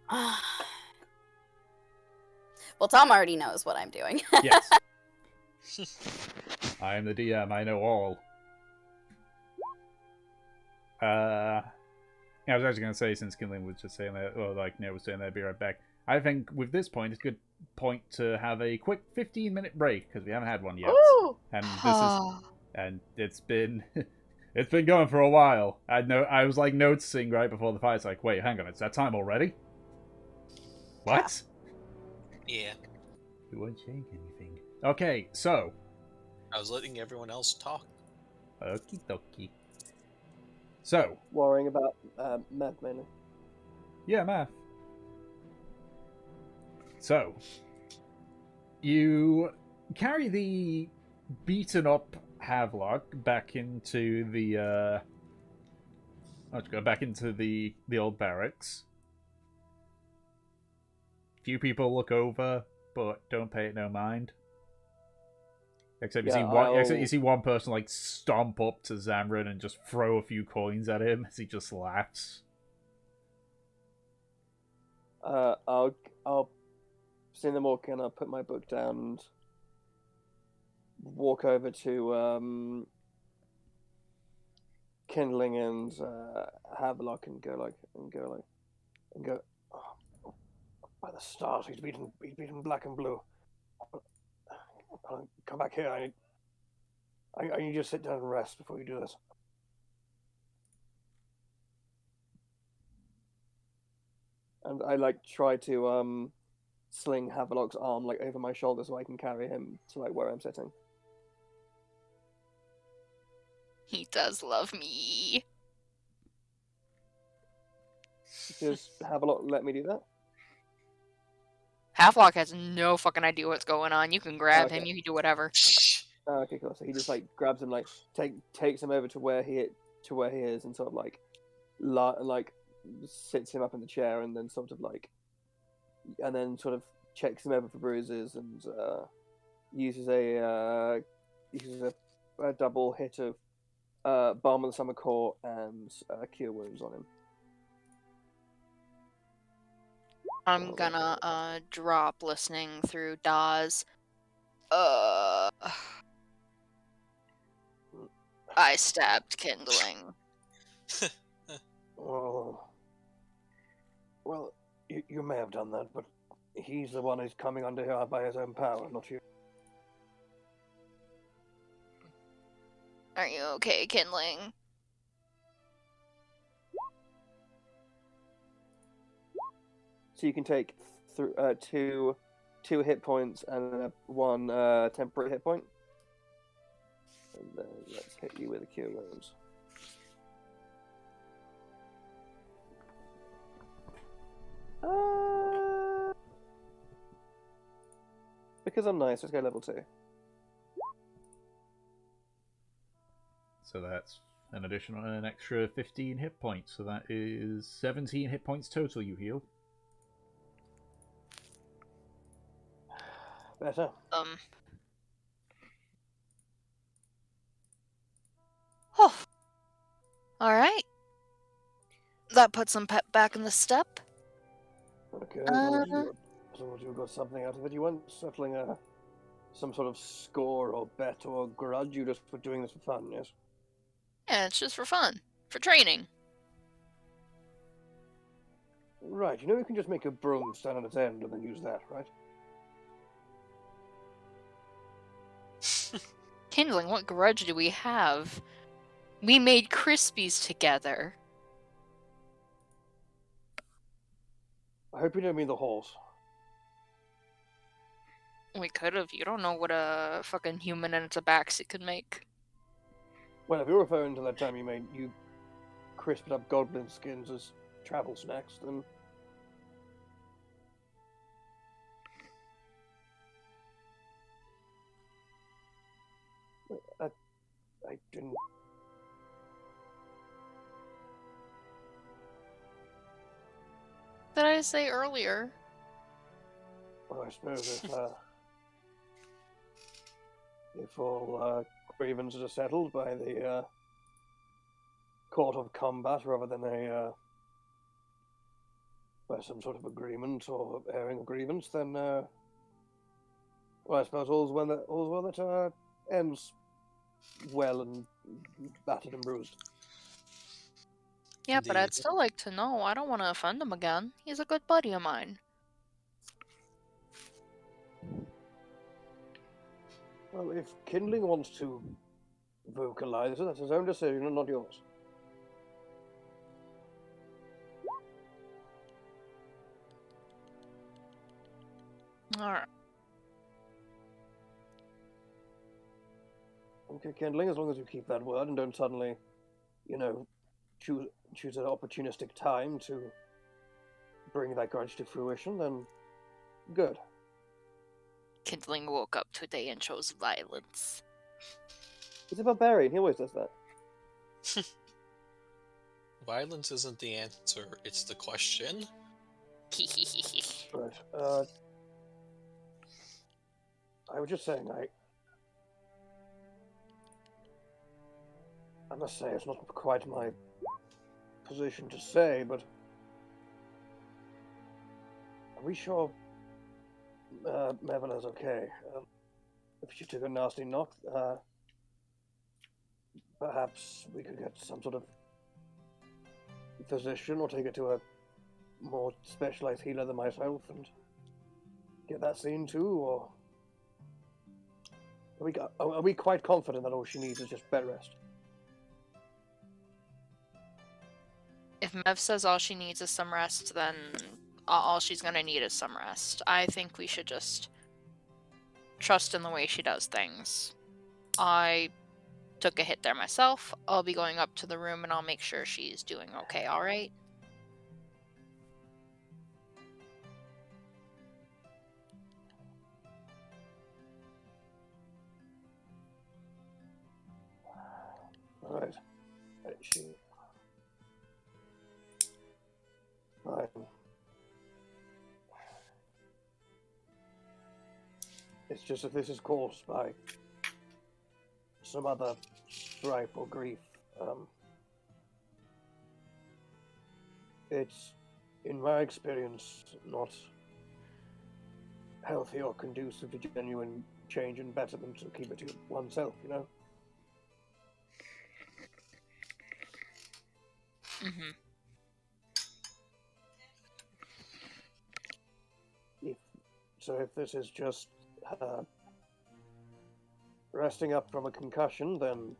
Well, Tom already knows what I'm doing. yes. I am the DM, I know all. Yeah, I was actually going to say, since Kinlin was just saying that, or like Nate was saying that, be right back. I think with this point, it's a good point to have a quick 15-minute break, because we haven't had one yet. Ooh! And this is, and it's been, it's been going for a while. I was like noticing right before the fight, it's like, wait, hang on, it's that time already? What? Yeah. We weren't saying anything. Okay, so. I was letting everyone else talk. Okie dokie. So. Worrying about math mainly. Yeah, math. So. You carry the beaten up Havelock back into the let's go back into the old barracks. Few people look over, but don't pay it no mind. Except you Yeah, see one person like stomp up to Zamran and just throw a few coins at him as he just laughs. I'll see them walk in. I'll put my book down and walk over to Kindling and Havelock and go. Oh, by the stars, he's beaten black and blue. Come back here. I need you to sit down and rest before you do this. And I like try to sling Havelock's arm like over my shoulder so I can carry him to like where I'm sitting. He does love me. Does Havelock let me do that? Havelock has no fucking idea what's going on. You can grab Okay. him, you can do whatever. Okay, cool. So he just like grabs him, like takes him over to where he is, and sort of like sits him up in the chair, and then sort of checks him over for bruises, and uses a double hit of Balm of the Summer Court and Cure Wounds on him. I'm gonna drop listening through Dawes. I stabbed Kindling. Well, you may have done that, but he's the one who's coming under here by his own power, not you. Are you okay, Kindling? So you can take two hit points and one temporary hit point. And then let's hit you with a Cure Wounds. Because I'm nice, let's go level 2. So that's an extra 15 hit points, so that is 17 hit points total you heal. Better. Oh. Alright. That puts him back in the step. Okay, as long as you got something out of it. You weren't settling some sort of score or bet or grudge. You just were doing this for fun, yes? Yeah, it's just for fun. For training. Right, you can just make a broom stand on its end and then use that, right? Kindling, what grudge do we have? We made Krispies together. I hope you don't mean the horse. We could have. You don't know what a fucking human and its a backseat could make. Well, if you're referring to that time you crisped up goblin skins as travel snacks, then I didn't. Did I say earlier? Well, I suppose if all grievances are settled by the court of combat rather than by some sort of agreement or airing of grievance, then well, I suppose all's well that ends well and battered and bruised. Yeah, but I'd Indeed. still like to know. I don't want to offend him again. He's a good buddy of mine. Well, if Kindling wants to vocalize it, that's his own decision and not yours. Alright. Okay, Kindling, as long as you keep that word and don't suddenly, choose an opportunistic time to bring that grudge to fruition, then good. Kindling woke up today and chose violence. He's a barbarian, he always does that. Violence isn't the answer, it's the question. Right, I was just saying, I must say, it's not quite my position to say, but are we sure Mevela's okay? If she took a nasty knock, perhaps we could get some sort of physician or take her to a more specialized healer than myself and get that seen too, or are we quite confident that all she needs is just bed rest? If Mev says all she needs is some rest, then all she's gonna need is some rest. I think we should just trust in the way she does things. I took a hit there myself. I'll be going up to the room and I'll make sure she's doing okay, alright? Alright. Fine. It's just if this is caused by some other strife or grief, it's, in my experience, not healthy or conducive to genuine change and betterment to keep it to oneself, Mm-hmm. If this is just resting up from a concussion, then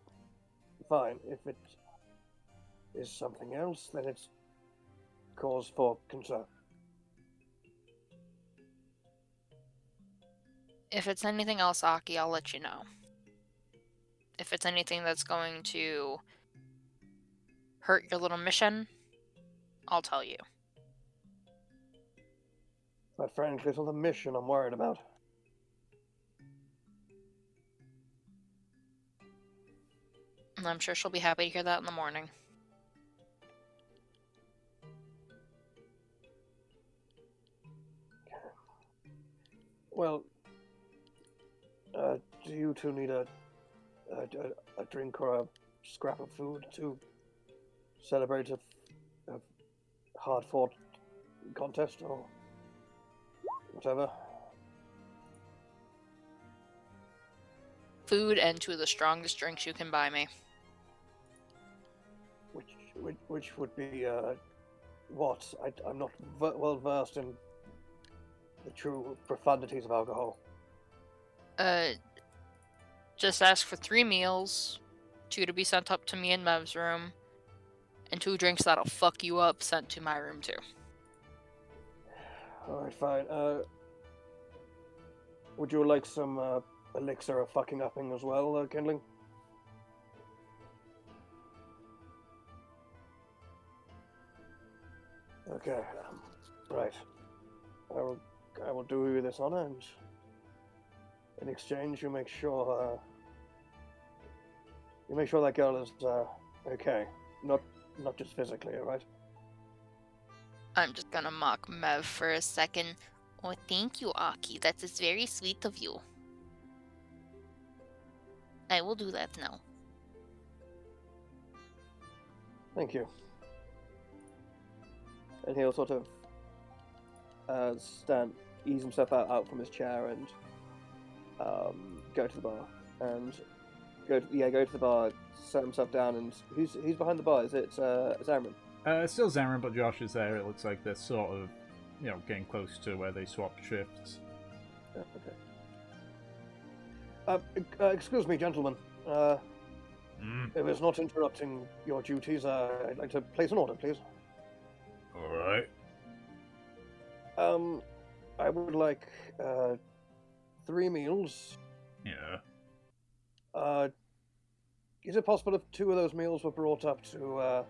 fine. If it is something else, then it's cause for concern. If it's anything else, Aki, I'll let you know. If it's anything that's going to hurt your little mission, I'll tell you. But frankly, it's not the mission I'm worried about. And I'm sure she'll be happy to hear that in the morning. Well, do you two need a drink or a scrap of food to celebrate a hard-fought contest or whatever? Food and 2 of the strongest drinks you can buy me. Which would be what? I'm not well versed in the true profundities of alcohol. Just ask for 3 meals, 2 to be sent up to me in Mev's room, and 2 drinks that'll fuck you up sent to my room too. Alright, fine. Would you like some elixir of fucking upping as well, Kindling? Okay, right. I will do you this honor, and in exchange, you make sure that girl is okay, not just physically, all right? I'm just gonna mock Mev for a second. Oh, thank you, Aki. That is very sweet of you. I will do that now. Thank you. And he'll sort of ease himself out from his chair and go to the bar and go to the bar, set himself down, and who's behind the bar? Is it Zarin? Still Zarin, but Josh is there. It looks like they're sort of, getting close to where they swapped shifts. Okay. Excuse me, gentlemen. If it's not interrupting your duties, I'd like to place an order, please. All right. I would like 3 meals. Yeah. Is it possible if 2 of those meals were brought up to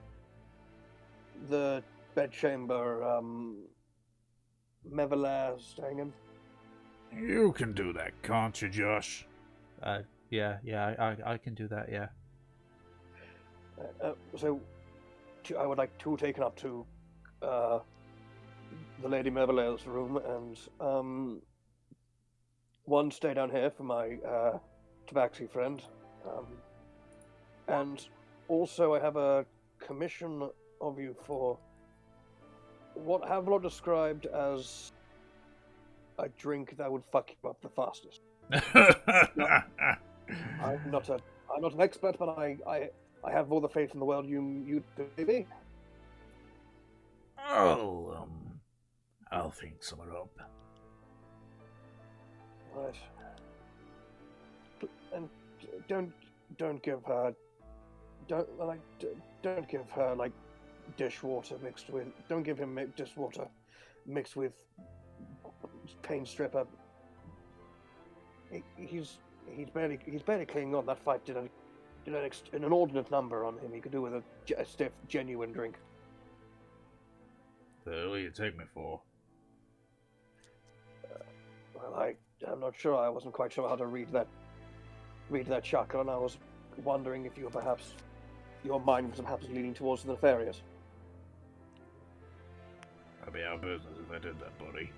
the bedchamber Mevelair staying in? You can do that, can't you, Josh? Yeah, I can do that, yeah. So, I would like 2 taken up to the Lady Mevelair's room, and 1 stay down here for my tabaxi friend. And also I have a commission of you for what Havelock described as a drink that would fuck you up the fastest. I'm not an expert, but I have all the faith in the world you do be. I'll think some up. Right. And don't give her like dishwater mixed with. Don't give him dishwater mixed with paint stripper. He's barely clinging on. That fight did an inordinate number on him. He could do with a stiff, genuine drink. The hell you take me for? Well, I'm not sure. I wasn't quite sure how to read that chakra, and I was wondering if your mind was perhaps leaning towards the nefarious. That'd be our business if I did that, buddy.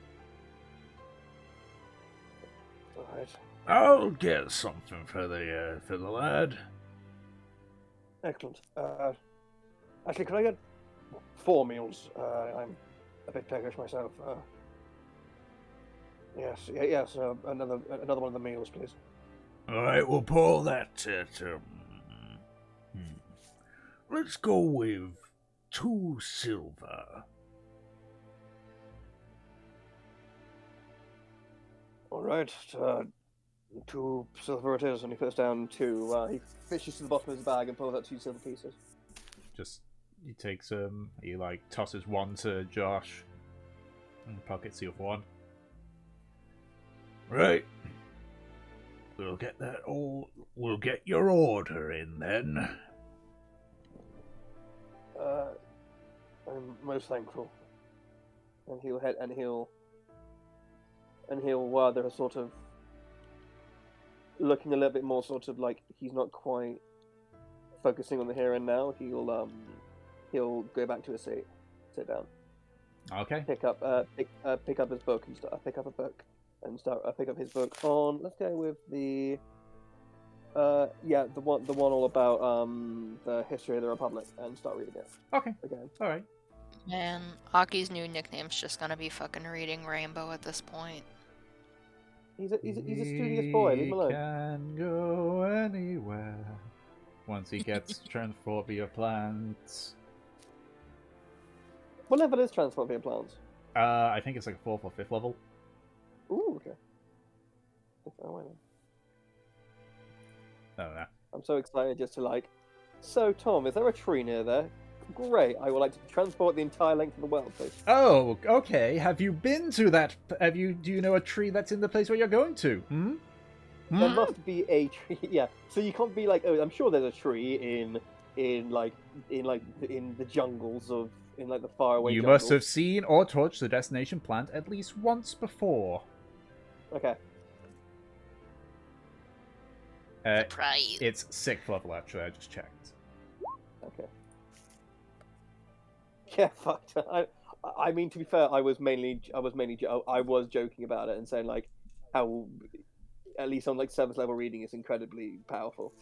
All right. I'll get something for the lad. Excellent. Actually, can I get 4 meals? I'm a bit peckish myself. Yes. Another one of the meals, please. All right, we'll pull that at. Let's go with 2 silver. All right. 2 silver it is, and he puts down 2. He fishes to the bottom of his bag and pulls out 2 silver pieces. He takes he tosses 1 to Josh and pockets the other 1. Right. We'll get your order in then. I'm most thankful. And he'll while they're sort of looking a little bit more sort of like he's not quite focusing on the here and now, he'll go back to his seat, sit down, Okay. pick up his book and start pick up his book on. Let's go with the the one all about the history of the Republic, and start reading it Okay. again. All right. Man, Aki's new nickname's just gonna be fucking Reading Rainbow at this point. He's a studious boy. Leave him We alone. can go anywhere once he gets Transphobia plants. What level is Transphobia plants? I think it's like 4th or 5th level. Ooh, okay. Oh, wait a minute. Oh, no. I'm so excited just to like. So, Tom, is there a tree near there? Great. I would like to transport the entire length of the world, please. Oh, okay. Have you been to that? Do you know a tree that's in the place where you're going to? Hmm? There must be a tree. Yeah. So you can't be like, oh, I'm sure there's a tree in the jungles of the faraway. You jungles. must have seen or touched the destination plant at least once before. Okay. Surprise. It's 6th level, actually. I just checked. Okay. Yeah, fuck. I mean, to be fair, I was joking about it and saying like how at least on like 7th level reading is incredibly powerful.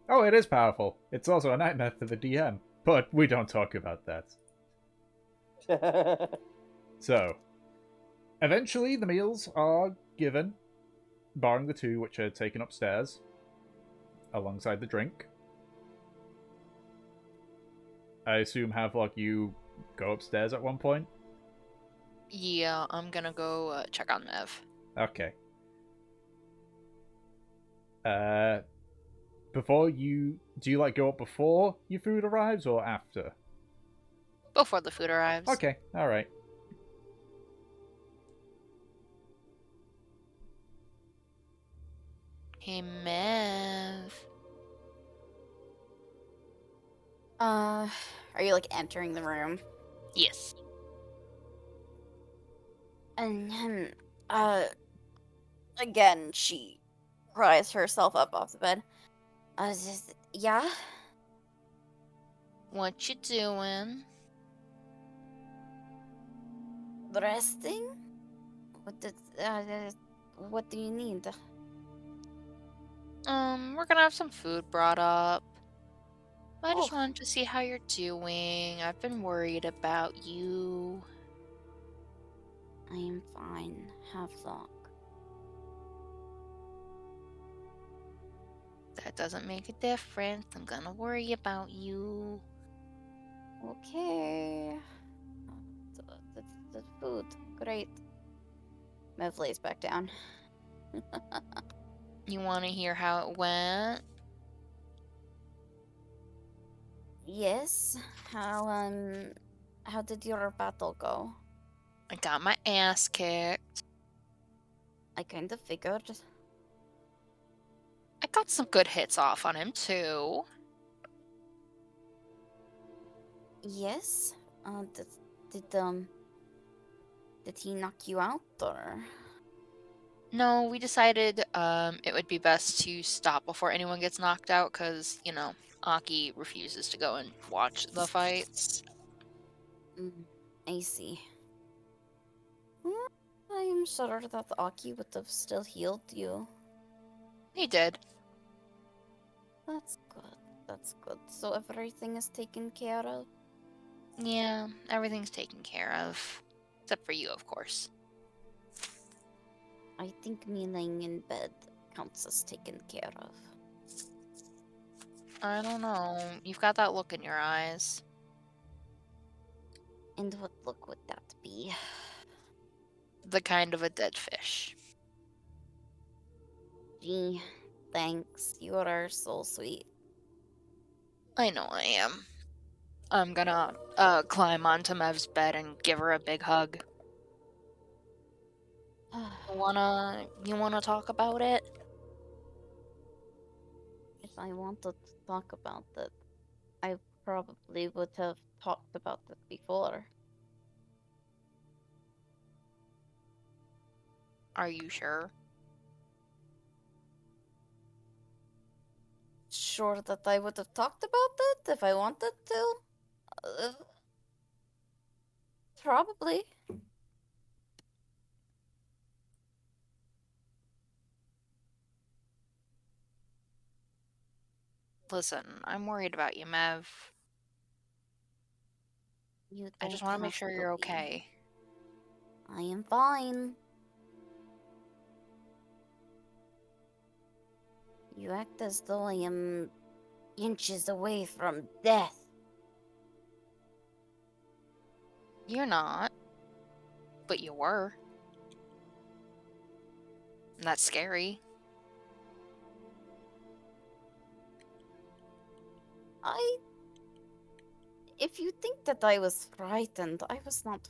Oh, it is powerful. It's also a nightmare for the DM, but we don't talk about that. So, eventually the meals are given, barring the 2 which are taken upstairs, alongside the drink. I assume Havelock, you go upstairs at one point? Yeah, I'm gonna go check on Mev. Okay. Do you like go up before your food arrives or after? Before the food arrives. Okay, alright. Hey, Mev. Are you like entering the room? Yes. And then, again, she cries herself up off the bed. Yeah? What you doing? Resting? What do you need? We're gonna have some food brought up. I just Oh. wanted to see how you're doing. I've been worried about you. I am fine. Havelock. That doesn't make a difference. I'm gonna worry about you. Okay. The food. Great. Mev lays back down. You want to hear how it went? Yes. How did your battle go? I got my ass kicked. I kind of figured. I got some good hits off on him too. Yes. Did he knock you out or? No, we decided it would be best to stop before anyone gets knocked out because, you know, Aki refuses to go and watch the fights. I see. Well, I am sure that Aki would have still healed you. He did. That's good. That's good. So everything is taken care of? Yeah, everything's taken care of. Except for you, of course. I think me laying in bed counts as taken care of. I don't know. You've got that look in your eyes. And what look would that be? The kind of a dead fish. Gee, thanks. You are so sweet. I know I am. I'm gonna climb onto Mev's bed and give her a big hug. You wanna talk about it? If I wanted to talk about it, I probably would have talked about it before. Are you sure? sure that I would have talked about it if I wanted to. Probably. Listen, I'm worried about you, Mev. You I just don't want to make have sure to you're be. okay. I am fine. You act as though I am inches away from death. You're not. But you were. And that's scary. If you think that I was frightened, I was not.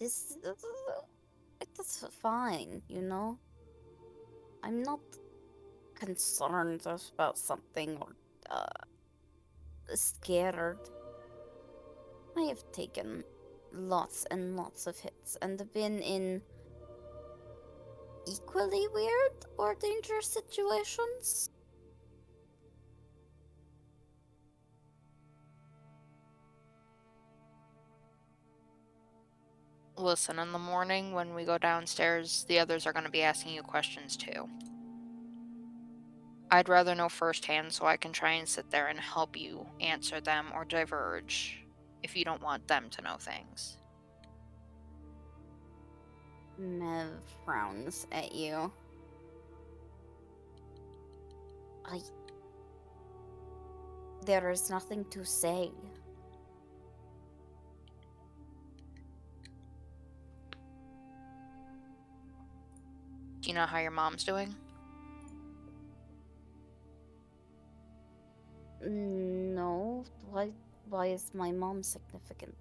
It's fine, you know? I'm not concerned about something or scared. I have taken lots and lots of hits and been in equally weird or dangerous situations. Listen, in the morning when we go downstairs, the others are going to be asking you questions too. I'd rather know firsthand so I can try and sit there and help you answer them or diverge if you don't want them to know things. Mev frowns at you. There is nothing to say. Do you know how your mom's doing? No. Why is my mom significant?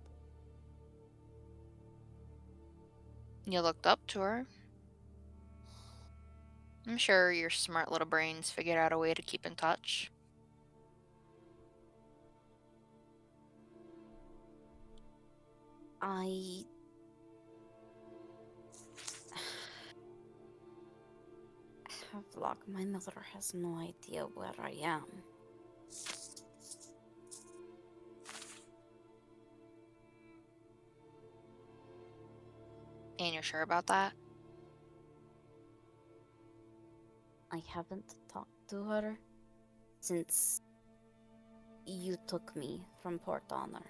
You looked up to her. I'm sure your smart little brains figured out a way to keep in touch. Havelock, my mother has no idea where I am. And you're sure about that? I haven't talked to her since you took me from Port Honor.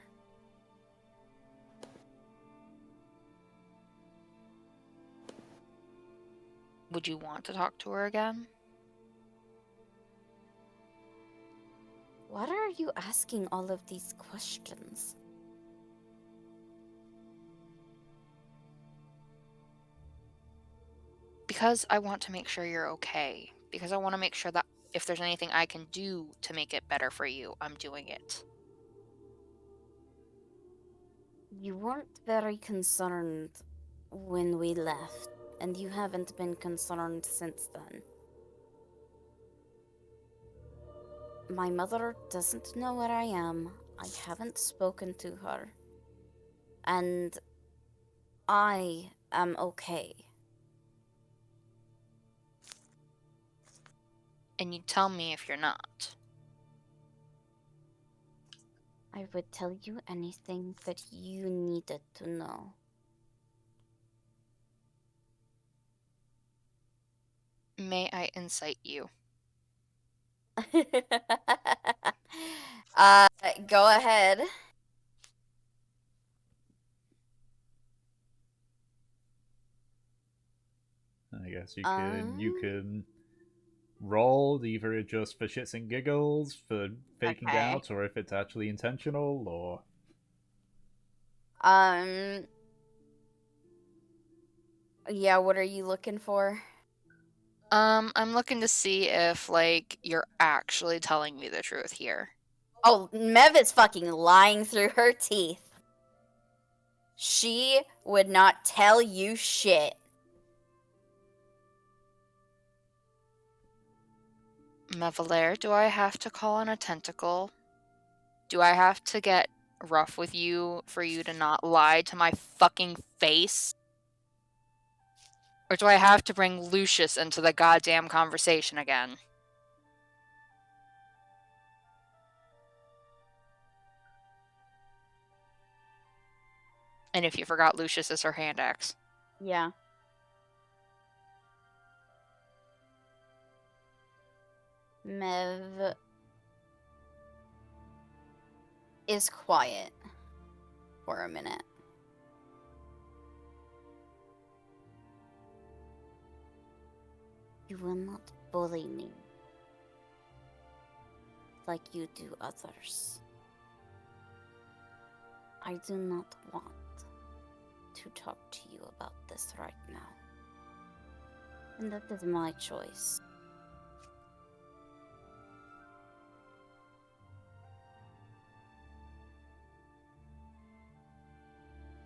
Would you want to talk to her again? Why are you asking all of these questions? Because I want to make sure you're okay. Because I want to make sure that if there's anything I can do to make it better for you, I'm doing it. You weren't very concerned when we left, and you haven't been concerned since then. My mother doesn't know where I am. I haven't spoken to her. And I am okay. And you tell me if you're not. I would tell you anything that you needed to know. May I incite you? Go ahead. I guess you could roll either just for shits and giggles for faking Okay. out, or if it's actually intentional, or yeah, what are you looking for? I'm looking to see if, like, you're actually telling me the truth here. Oh, Mev is fucking lying through her teeth. She would not tell you shit. Mevalaire, do I have to call on a tentacle? Do I have to get rough with you for you to not lie to my fucking face? Or do I have to bring Lucius into the goddamn conversation again? And if you forgot, Lucius is her hand axe. Yeah. Mev is quiet for a minute. You will not bully me like you do others. I do not want to talk to you about this right now. And that is my choice.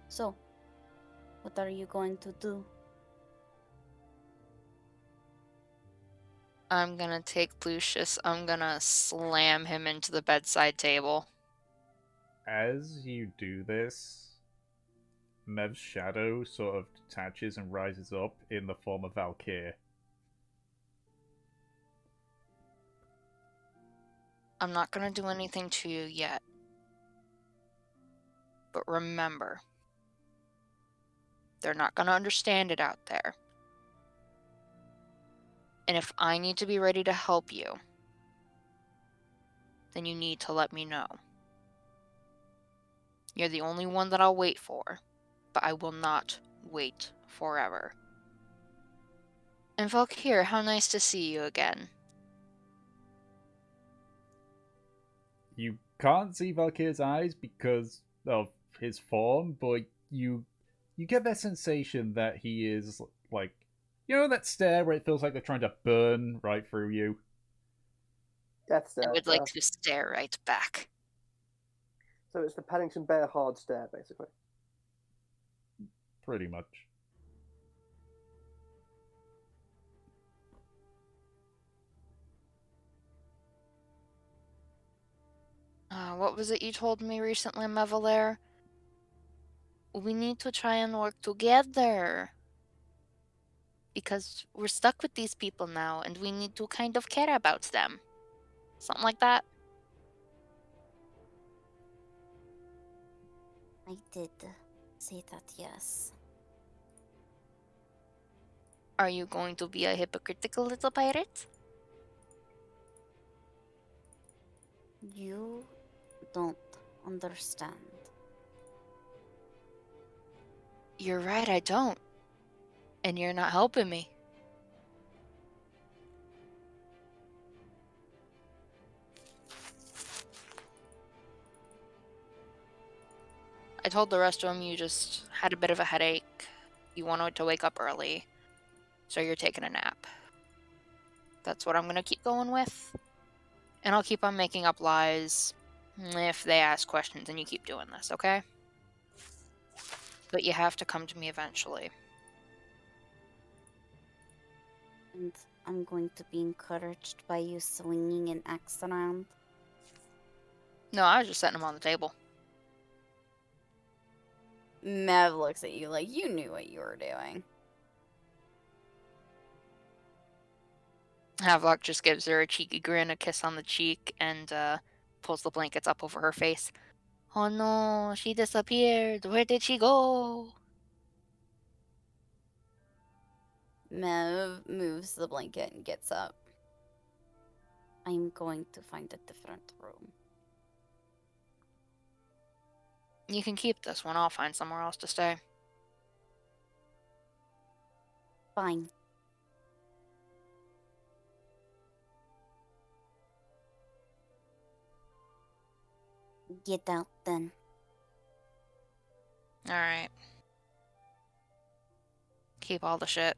So, what are you going to do? I'm gonna take Lucius. I'm gonna slam him into the bedside table. As you do this, Mev's shadow sort of detaches and rises up in the form of Valkyr. I'm not gonna do anything to you yet. But remember, they're not gonna understand it out there. And if I need to be ready to help you, then you need to let me know. You're the only one that I'll wait for, but I will not wait forever. And Valkyr, how nice to see you again. You can't see Valkyr's eyes because of his form, but you get that sensation that he is like, you know, that stare where it feels like they're trying to burn right through you. Death I stare. would like to stare right back. So it's the Paddington Bear hard stare, basically. Pretty much. What was it you told me recently, Mevalair? We need to try and work together. Because we're stuck with these people now, and we need to kind of care about them. Something like that. I did say that, yes. Are you going to be a hypocritical little pirate? You don't understand. You're right, I don't. And you're not helping me. I told the rest of them you just had a bit of a headache. You wanted to wake up early. So you're taking a nap. That's what I'm going to keep going with. And I'll keep on making up lies if they ask questions, and you keep doing this, okay? But you have to come to me eventually. And I'm going to be encouraged by you swinging an axe around. No, I was just setting them on the table. Mev looks at you like you knew what you were doing. Havelock just gives her a cheeky grin, a kiss on the cheek, and pulls the blankets up over her face. Oh no, she disappeared. Where did she go? Mev moves the blanket and gets up. I'm going to find a different room. You can keep this one. I'll find somewhere else to stay. Fine. Get out then. Alright. Keep all the shit.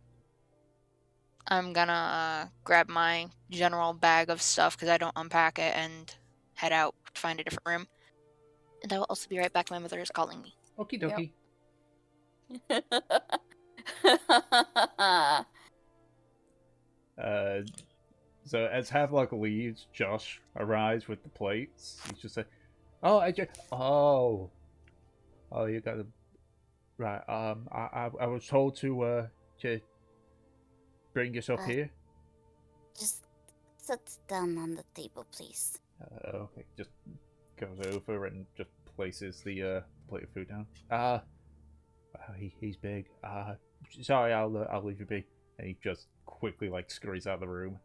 I'm gonna grab my general bag of stuff because I don't unpack it and head out to find a different room. And I will also be right back. My mother is calling me. Okie dokie. So as Havelock leaves, Josh arrives with the plates. He's just like, "Oh, oh, you got the right. I was told to bring yourself here? Just sit down on the table, please. Okay, just goes over and just places the plate of food down. He's big. Sorry, I'll leave you be. And he just quickly like scurries out of the room.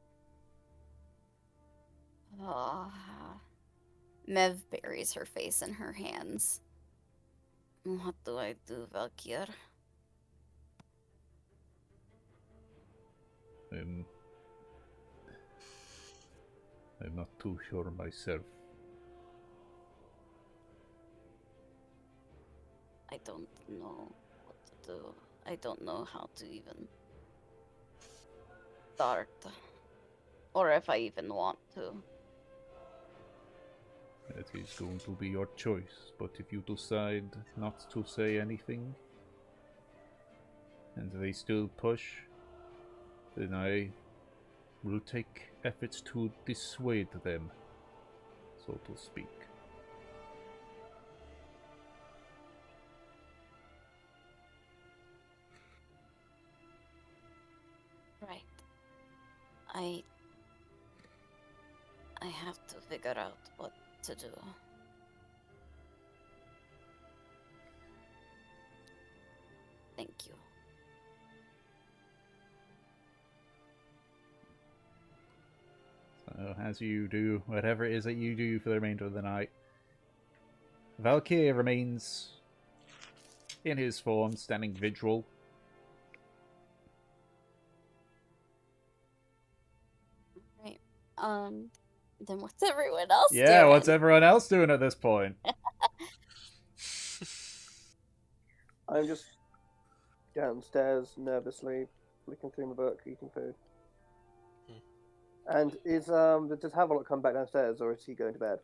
Mev buries her face in her hands. What do I do, Valkyr? I'm not too sure myself. I don't know what to do. I don't know how to even start. Or if I even want to. It is going to be your choice, but if you decide not to say anything, and they still push, then I will take efforts to dissuade them, so to speak. Right. I have to figure out what to do. Thank you. So, as you do whatever it is that you do for the remainder of the night, Valkyr remains in his form, standing vigil. Right. Then what's everyone else doing? Yeah, what's everyone else doing at this point? I'm just downstairs, nervously flicking through my book, eating food. And does Havelock come back downstairs, or is he going to bed?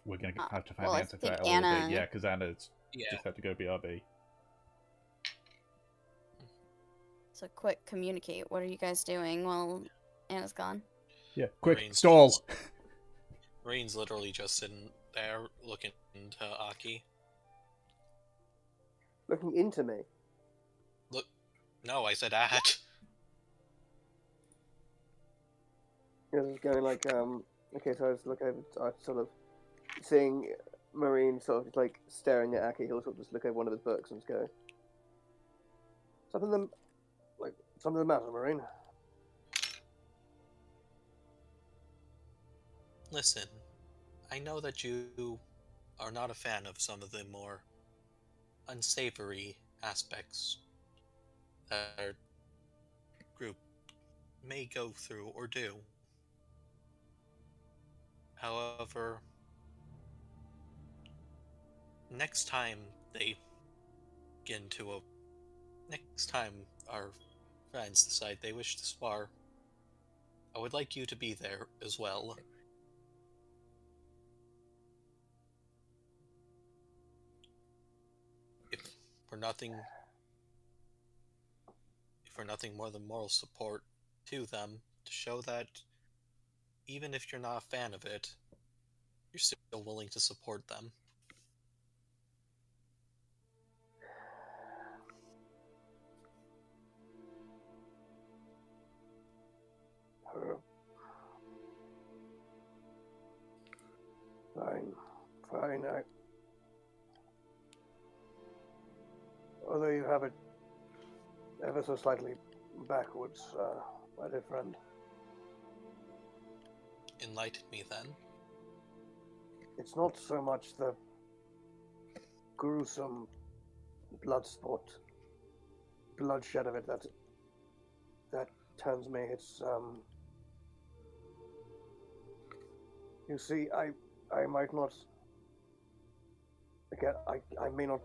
We're going to have to find well, the I answer to think that a little Anna- bit. Yeah, because Anna's Yeah. just had to go BRB. So quick, communicate. What are you guys doing while Anna's gone? Yeah, quick, Marine's stall! Marine's literally just sitting there looking into Aki. Looking into me. Look, no, I said at. I was going like, okay, so I just look over, I sort of seeing Marine sort of like staring at Aki. He'll sort of just look over one of his books and just go, something the matter, Marine? Listen, I know that you are not a fan of some of the more unsavory aspects that our group may go through or do. However, next time our friends decide they wish to spar, I would like you to be there as well. If for nothing more than moral support to them, to show that even if you're not a fan of it, you're still willing to support them. Fine. Although you have it ever so slightly backwards, my dear friend. Enlighten me then. It's not so much the gruesome bloodshed of it that turns me. It's you see, I might not. Again, I may not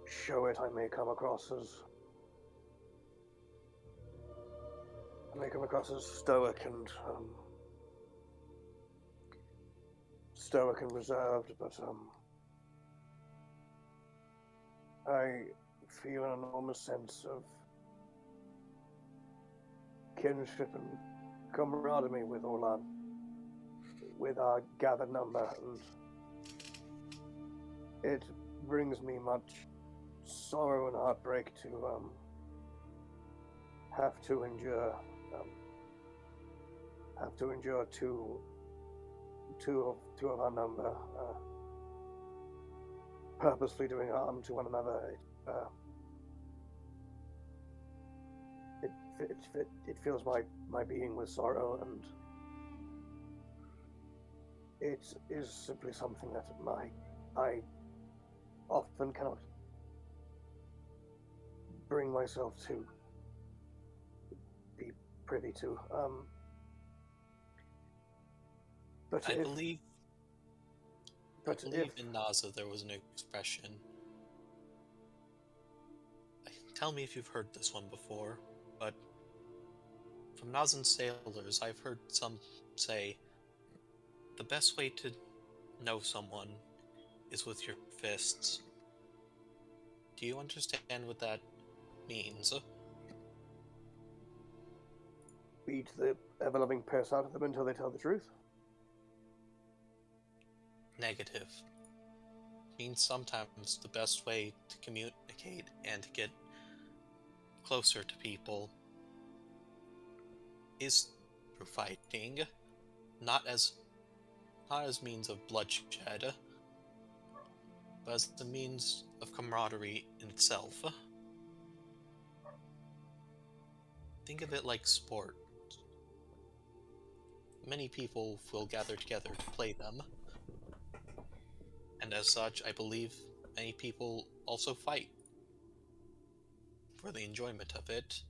show it. I may come across as stoic and reserved, but I feel an enormous sense of kinship and camaraderie with our gathered number, and it brings me much sorrow and heartbreak to have to endure two of our number purposely doing harm to one another. It fills my being with sorrow, and it is simply something that I often cannot bring myself to be privy to. But I believe in Naza there was an expression. Tell me if you've heard this one before, but from Nazan sailors, I've heard some say the best way to know someone is with your fists. Do you understand what that means? beat the ever-loving piss out of them until they tell the truth. Negative. Means sometimes the best way to communicate and to get closer to people is through fighting, not as means of bloodshed, but as the means of camaraderie in itself. Think of it like sport. Many people will gather together to play them, and as such, I believe many people also fight for the enjoyment of it,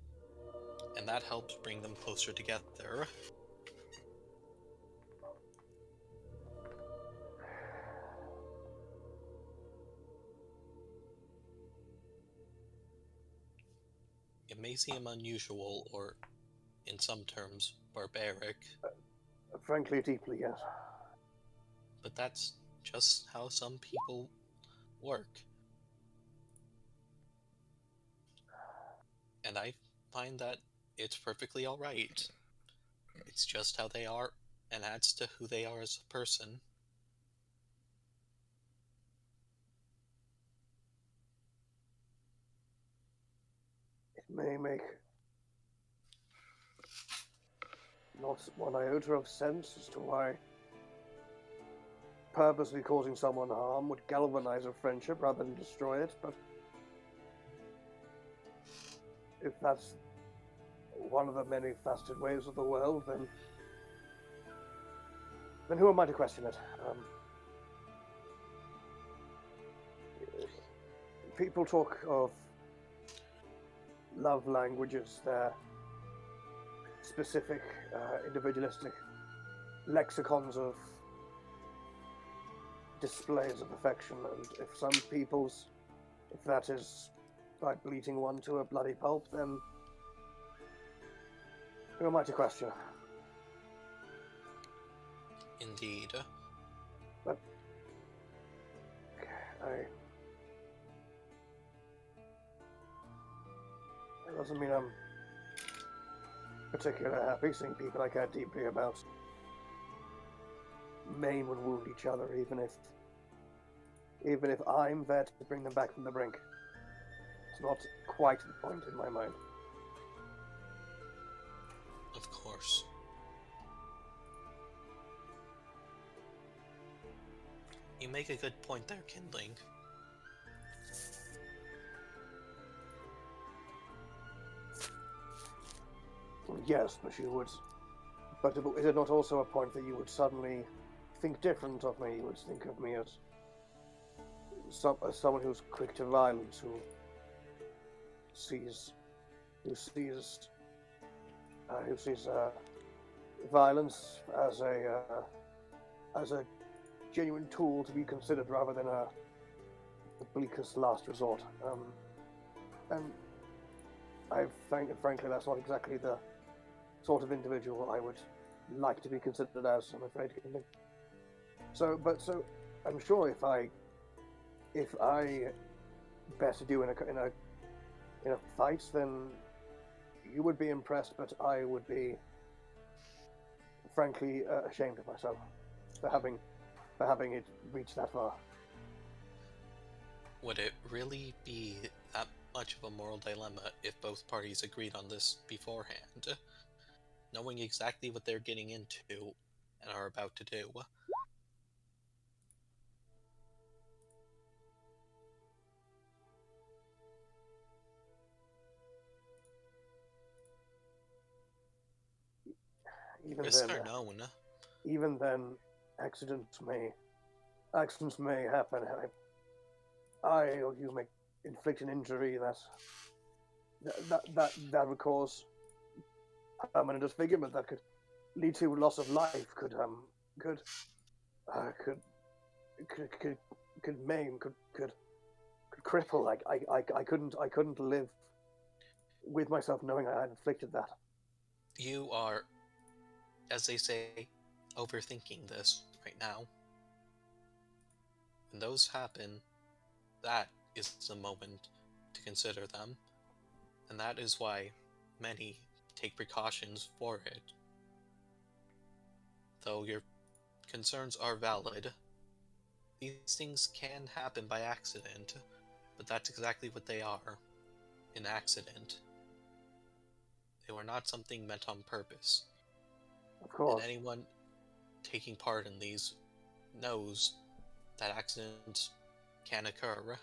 and that helps bring them closer together. It may seem unusual, or in some terms, barbaric, Frankly, deeply, yes. but that's just how some people work. And I find that it's perfectly alright. It's just how they are, and adds to who they are as a person. It may make not one iota of sense as to why purposely causing someone harm would galvanize a friendship rather than destroy it, but if that's one of the many faceted ways of the world, then who am I to question it? People talk of love languages, their specific, individualistic lexicons of displays of affection, and if that is by bleating one to a bloody pulp, then who am I to question? Indeed. But that doesn't mean I'm particularly happy seeing people I care deeply about maim and wound each other, even if I'm there to bring them back from the brink. It's not quite the point in my mind. Of course. You make a good point there, Kindling. Yes, but you would. But is it not also a point that you would suddenly think different of me? You would think of me as someone who's quick to violence, who sees violence as a genuine tool to be considered rather than the bleakest last resort. And frankly, that's not exactly the sort of individual I would like to be considered as, I'm afraid. So I'm sure if I bested you in a fight, then you would be impressed, but I would be frankly ashamed of myself for having it reach that far. Would it really be that much of a moral dilemma if both parties agreed on this beforehand, knowing exactly what they're getting into and are about to do. Risks are known. Even then, accidents may happen. I or you may inflict an injury that would cause permanent disfigurement, that could lead to loss of life, could maim, could cripple. I couldn't live with myself knowing I had inflicted that. You are, as they say, overthinking this right now. When those happen, that is the moment to consider them, and that is why many take precautions for it. Though your concerns are valid, these things can happen by accident, but that's exactly what they are, an accident. They were not something meant on purpose. Of course. And anyone taking part in these knows that accidents can occur.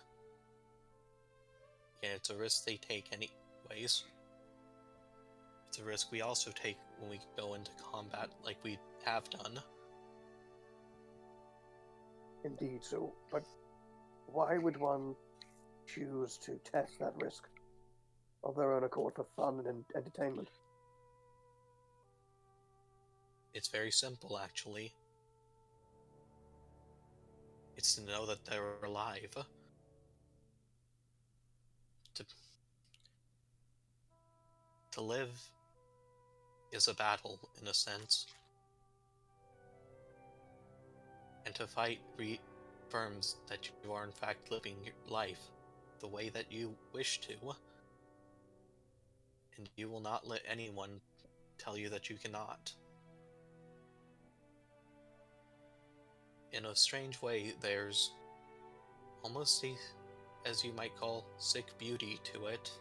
Yeah, it's a risk they take anyways. It's a risk we also take when we go into combat like we have done. Indeed, so, but why would one choose to test that risk of their own accord for fun and entertainment? It's very simple, actually. It's to know that they're alive. To live is a battle, in a sense. And to fight reaffirms that you are in fact living your life the way that you wish to. And you will not let anyone tell you that you cannot. In a strange way, there's almost a, as you might call, sick beauty to it.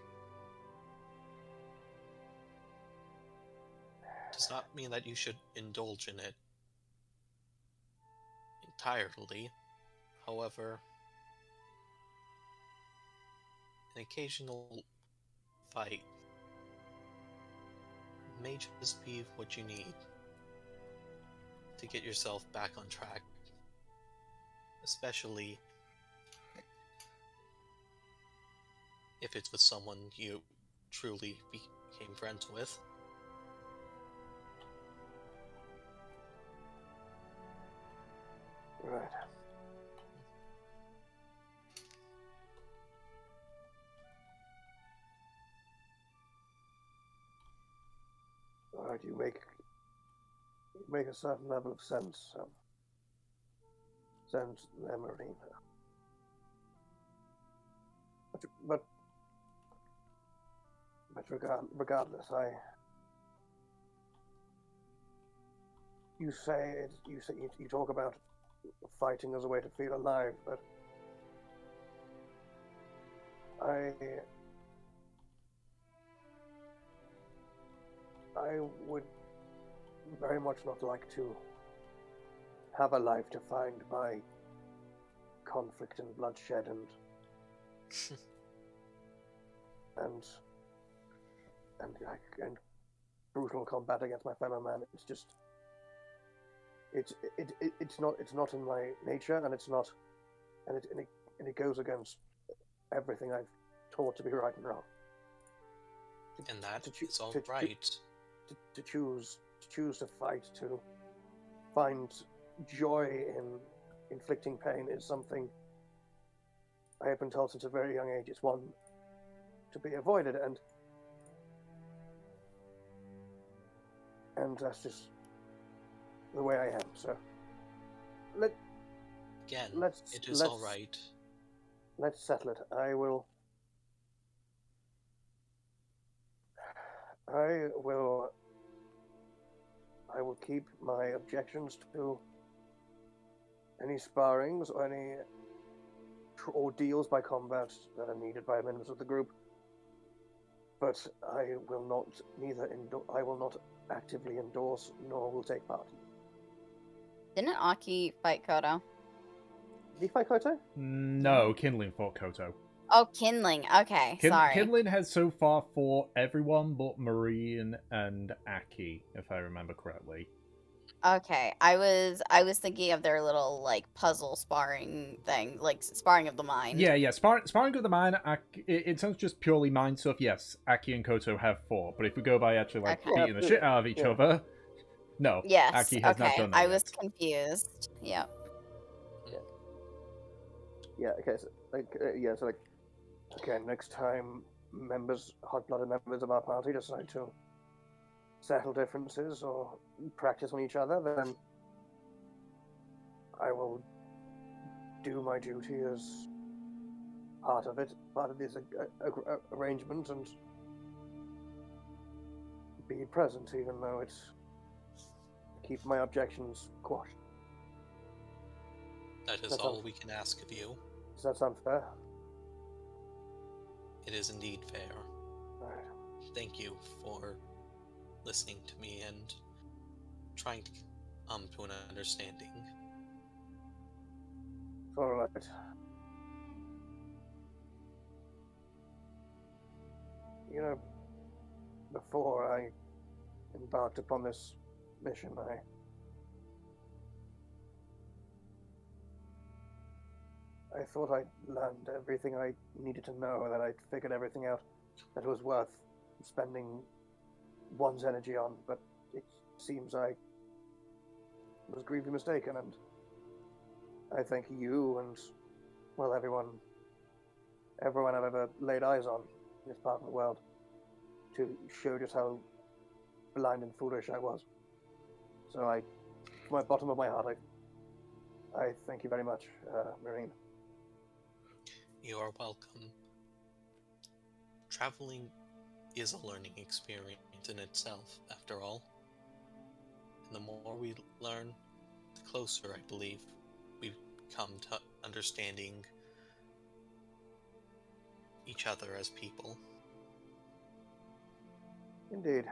Does not mean that you should indulge in it entirely. However, an occasional fight may just be what you need to get yourself back on track. Especially if it's with someone you truly became friends with. Right. Alright, you make a certain level of sense there, Marina. But regardless, you talk about fighting as a way to feel alive, but I would very much not like to have a life defined by conflict and bloodshed and brutal combat against my fellow man. It's just it's not in my nature, and it goes against everything I've taught to be right and wrong. And that is all right. To choose to fight, to find joy in inflicting pain is something I have been told since a very young age. It's one to be avoided, and that's just the way I am. So it is all right. Let's settle it. I will keep my objections to any sparrings or any ordeals by combat that are needed by members of the group. But I will not actively endorse nor will take part. Didn't Aki fight Kodo? Did he fight Koto? No, Kindling fought Koto. Oh, Kindling. Okay, sorry. Kindling has so far fought everyone but Marine and Aki, if I remember correctly. Okay, I was thinking of their little like puzzle sparring thing, like sparring of the mind. Yeah. Sparring of the mind, in terms of just purely mind stuff, yes, Aki and Koto have fought. But if we go by actually like Okay. beating the shit out of each other, no. Yes. Aki has not Okay, done that I yet. was confused. Yeah. Yeah. Okay. So okay. Next time, hot-blooded members of our party decide to settle differences or practice on each other, then I will do my duty as part of this arrangement, and be present, even though it's keep my objections quashed. That is all we can ask of you. Does that sound fair? It is indeed fair. Alright. Thank you for listening to me and trying to come to an understanding. Alright. You know, before I embarked upon this mission, I thought I'd learned everything I needed to know, that I'd figured everything out that was worth spending one's energy on, but it seems I was gravely mistaken, and I thank you and, well, everyone I've ever laid eyes on in this part of the world to show just how blind and foolish I was. So from the bottom of my heart, I thank you very much, Marine. You are welcome. Traveling is a learning experience in itself, after all. And the more we learn, the closer, I believe, we come to understanding each other as people. Indeed.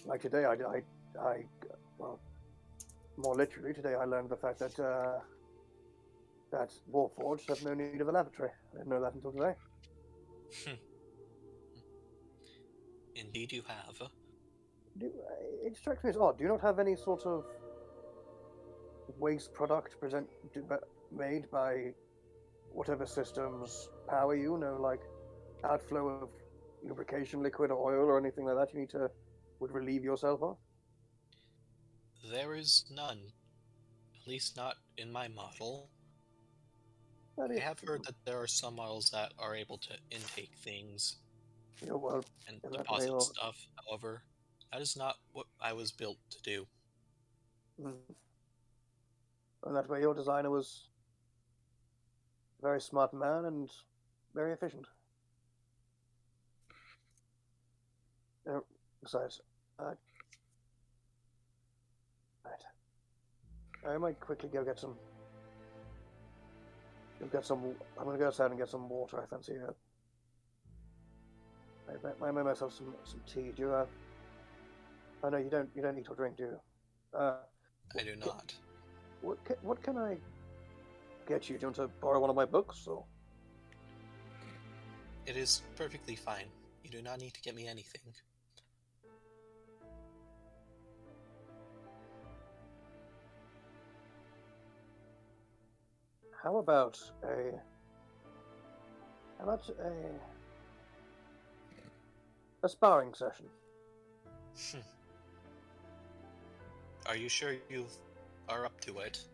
Like today, well, more literally, today I learned the fact that that Warforged have no need of a lavatory. I didn't know that until today. Indeed you have. It strikes me as odd. Do you not have any sort of waste product made by whatever systems power you? No, like outflow of lubrication liquid or oil or anything like that you would relieve yourself of? There is none. At least not in my model. I have heard that there are some models that are able to intake things and deposit stuff. However, that is not what I was built to do. And that way your designer was a very smart man and very efficient. Besides, right. I might quickly go get some. I'm gonna go outside and get some water. I fancy it. I made myself some tea. Do you have? Oh no, you don't eat or drink, do you? I do not. What can I get you? Do you want to borrow one of my books, or? It is perfectly fine. You do not need to get me anything. How about a sparring session? Are you sure you are up to it?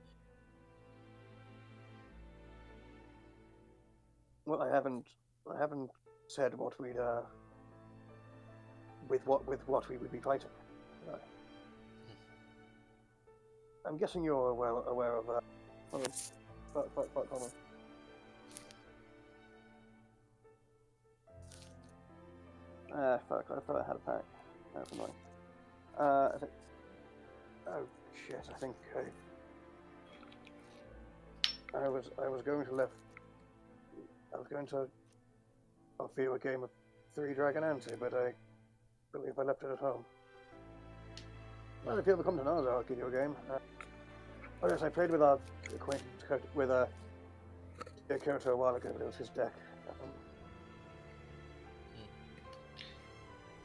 Well, I haven't said what we'd with what we would be fighting. I'm guessing you're well aware of that. Hold on. Fuck, I thought I had a pack. That's annoying. Oh shit, I think I was going to offer you a game of Three Dragon Ante, but I believe I left it at home. Well, if you ever come to Naza, I'll give you a game. Oh yes, I played with our acquaintance with Kyoto a while ago, but it was his deck.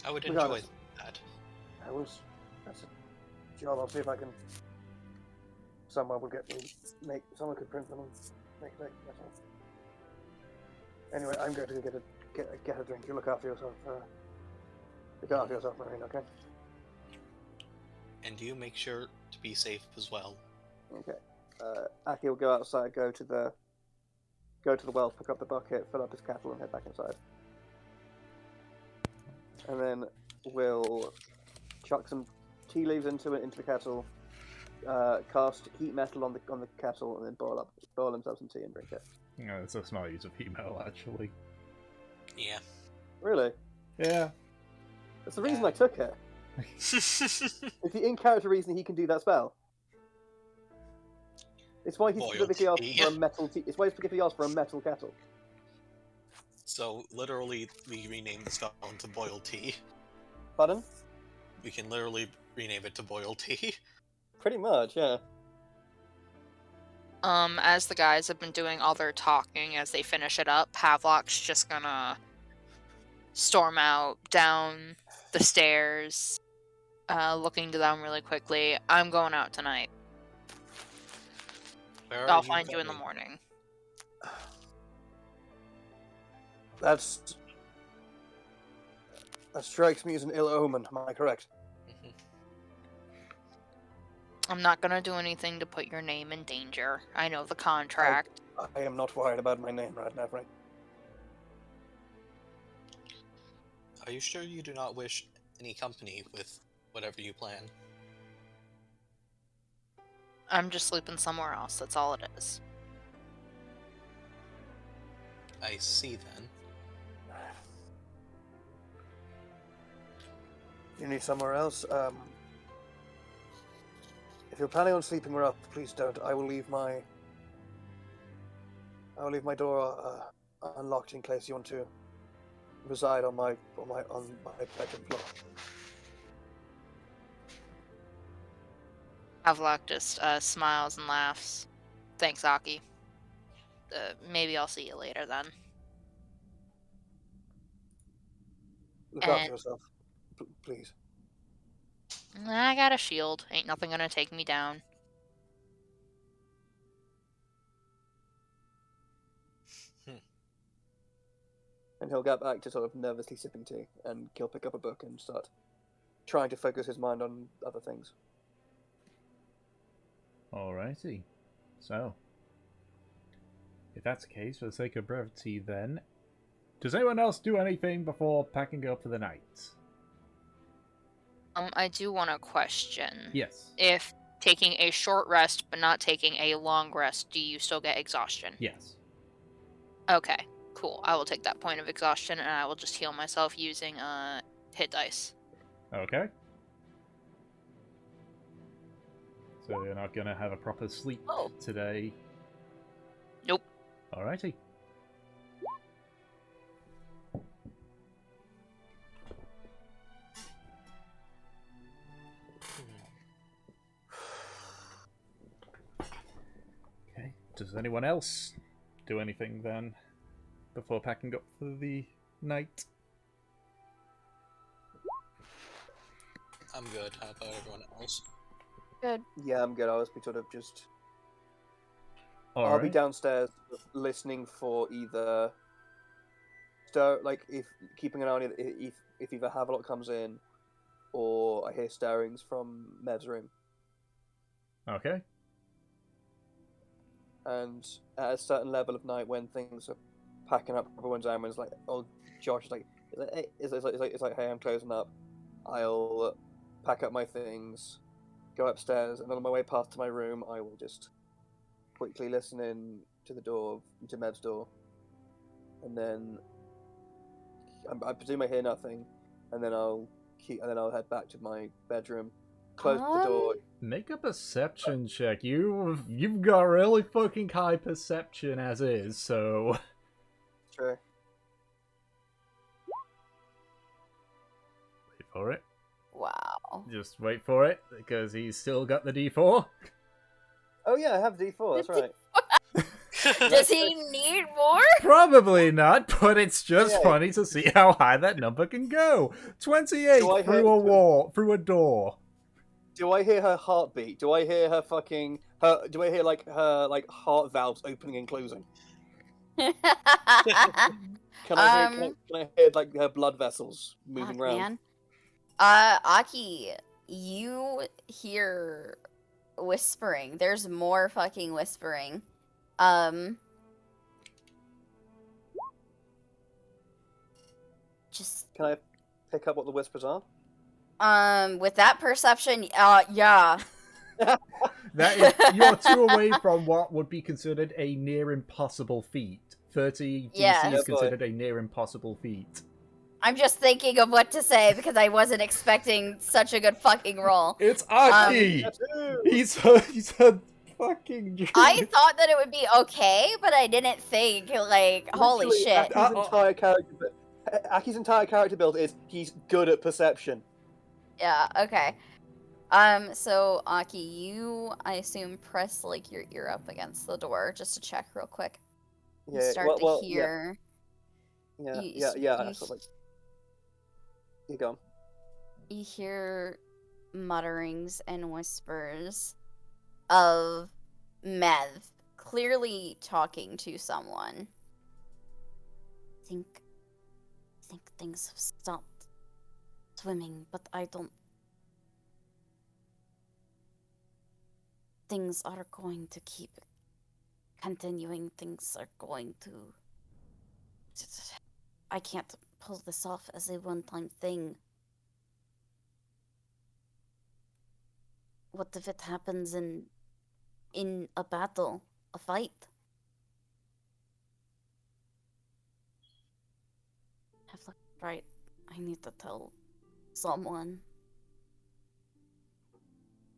I would Regardless. enjoy that. That's a job. I'll see if I can. Someone could print them and make that's all. Anyway, I'm going to get a drink. You look after yourself. Look after yourself, Marine. Okay. And you make sure to be safe as well. Okay. Aki will go outside, go to the well, pick up the bucket, fill up his kettle, and head back inside. And then we'll chuck some tea leaves into the kettle, cast heat metal on the kettle, and then boil himself some tea and drink it. Yeah, it's a smart use of heat metal, actually. Yeah. Really? Yeah. That's the reason I took it. It's the in-character reason he can do that spell. It's why he specifically asked for a metal tea. It's why he specifically asked for a metal kettle. So, literally, we rename the spell into boiled tea. Pardon? We can literally rename it to boiled tea. Pretty much, yeah. As the guys have been doing all their talking as they finish it up, Havelock's just gonna storm out down the stairs, looking to them really quickly. I'm going out tonight. I'll find you in the morning. That strikes me as an ill omen. Am I correct? I'm not gonna do anything to put your name in danger. I know the contract. I am not worried about my name right now, Frank. Are you sure you do not wish any company with whatever you plan? I'm just sleeping somewhere else, that's all it is. I see then. You need somewhere else? If you're planning on sleeping rough, please don't. I will leave my door unlocked in case you want to reside on my bedroom floor. Havelock just smiles and laughs. Thanks, Aki. Maybe I'll see you later then. Look after yourself, please. I got a shield. Ain't nothing gonna take me down. And he'll get back to sort of nervously sipping tea, and he'll pick up a book and start trying to focus his mind on other things. Alrighty. So, if that's the case, for the sake of brevity then, does anyone else do anything before packing up for the night? I do want to question. Yes. If taking a short rest but not taking a long rest, do you still get exhaustion? Yes. Okay, cool. I will take that point of exhaustion and I will just heal myself using hit dice. Okay. So you're not gonna have a proper sleep today? Nope. Alrighty. Okay. Does anyone else do anything then before packing up for the night? I'm good. How about everyone else? Good. Yeah, I'm good. I'll just be sort of just... All I'll be right. downstairs listening for either... like, if keeping an eye on it, if either Havelock comes in, or I hear stirrings from Mev's room. Okay. And at a certain level of night, when things are packing up, everyone's armor is like, oh, Josh is like, it's like, hey, I'm closing up. I'll pack up my things, go upstairs, and on my way past to my room, I will just quickly listen in to the door, to Mev's door, and then I presume I hear nothing, and then I'll head back to my bedroom, close the door. Make a perception check. You've got really fucking high perception as is, so... True. Wait for it. Wow. Just wait for it, because he's still got the D4. Oh yeah, I have D4. That's right. Does he need more? Probably not, but it's just Okay. funny to see how high that number can go. 28 Do I through hear- a wall, through a door. Do I hear her heartbeat? Do I hear her Do I hear like her heart valves opening and closing? Can I hear like her blood vessels moving Fuck, around? man. Aki, you hear whispering. There's more fucking whispering. Just Can I pick up what the whispers are? with that perception, yeah. That is, you're 2 away from what would be considered a near impossible feat. 30 DC Yeah. is considered a near impossible feat. I'm just thinking of what to say because I wasn't expecting such a good fucking roll. It's Aki! He's a fucking... I thought that it would be okay, but I didn't think, like, holy Literally, shit. Aki's entire character build is he's good at perception. Yeah, okay. So, Aki, I assume, press, like, your ear up against the door just to check real quick. You Yeah, start well, to hear... Yeah, You- yeah. you- Sort of like... You go. You hear mutterings and whispers of Mev clearly talking to someone. Think things have stopped swimming, but I don't. Things are going to keep continuing. Things are going to. I can't pull this off as a one-time thing. What if it happens in a battle, a fight? Have looked right. I need to tell someone.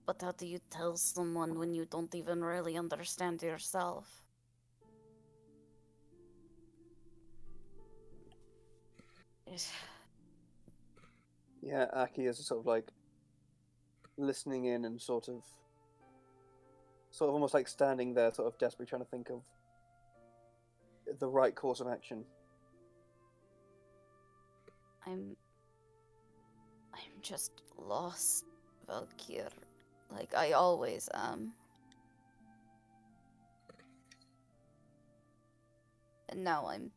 But how do you tell someone when you don't even really understand yourself? Yeah, Aki is sort of like listening in and sort of almost like standing there, sort of desperately trying to think of the right course of action. I'm just lost, Valkyr. Like I always am. And now I'm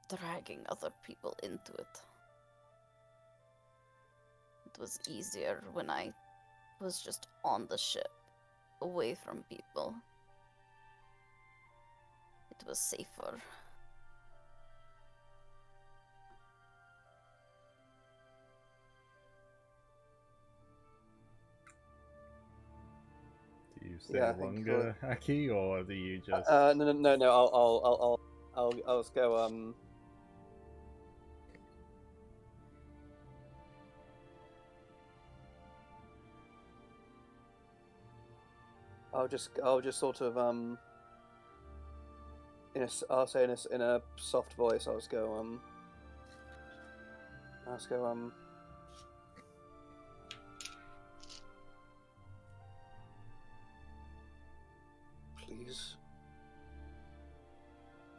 dragging other people into it. It was easier when I was just on the ship, away from people. It was safer. Do you stay Yeah, I think longer, Aki, or do you just... No. I'll just go. I'll just sort of I'll say in a soft voice. I'll just go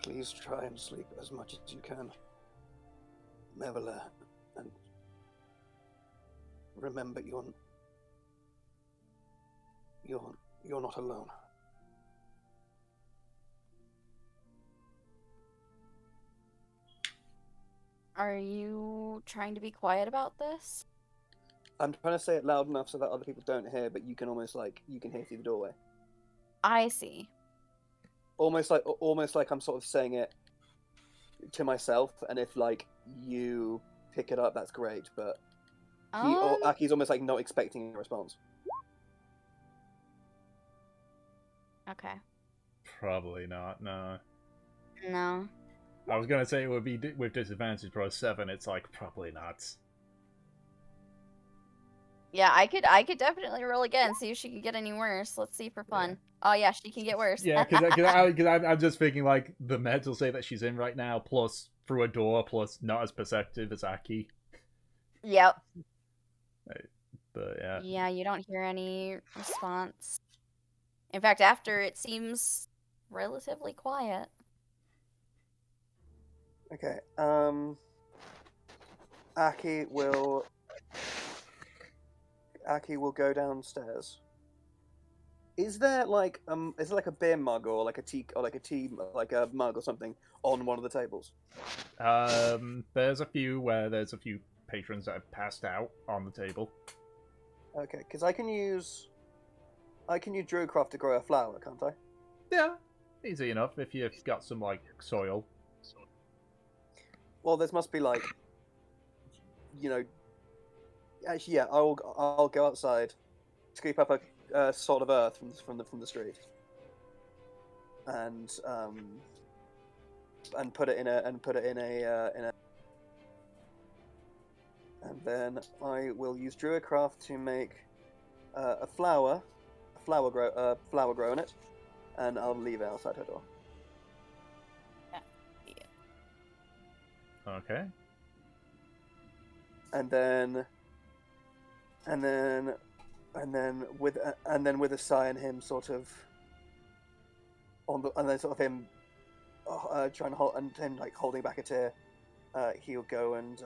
Please try and sleep as much as you can, Mevela, and remember you're not alone. Are you trying to be quiet about this? I'm trying to say it loud enough so that other people don't hear, but you can almost you can hear through the doorway. I see. Almost like I'm sort of saying it to myself, and if you pick it up, that's great. But Aki's almost like not expecting a response. Okay. Probably not, no. No. I was gonna say it would be with disadvantage, but 7, it's like, probably not. Yeah, I could definitely roll again, see if she can get any worse. Let's see for fun. Oh yeah, she can get worse. Yeah, because I'm just thinking like the meds will say that she's in right now, plus through a door, plus not as perceptive as Aki. Yep. But yeah. Yeah, you don't hear any response. In fact, after it seems relatively quiet. Okay. Aki will go downstairs. Is there like a beer mug or like a tea like a mug or something on one of the tables? There's a few patrons that have passed out on the table. Okay, because I can use Druidcraft to grow a flower, can't I? Yeah, easy enough if you've got some like soil. Well, this must be like, actually, yeah. I'll go outside, scoop up a sort of earth from the street, and put it in a and then I will use Druidcraft to make a flower grow in it, and I'll leave it outside her door. Okay. And then with a sigh and him sort of him trying to hold, and him like holding back a tear, he'll go and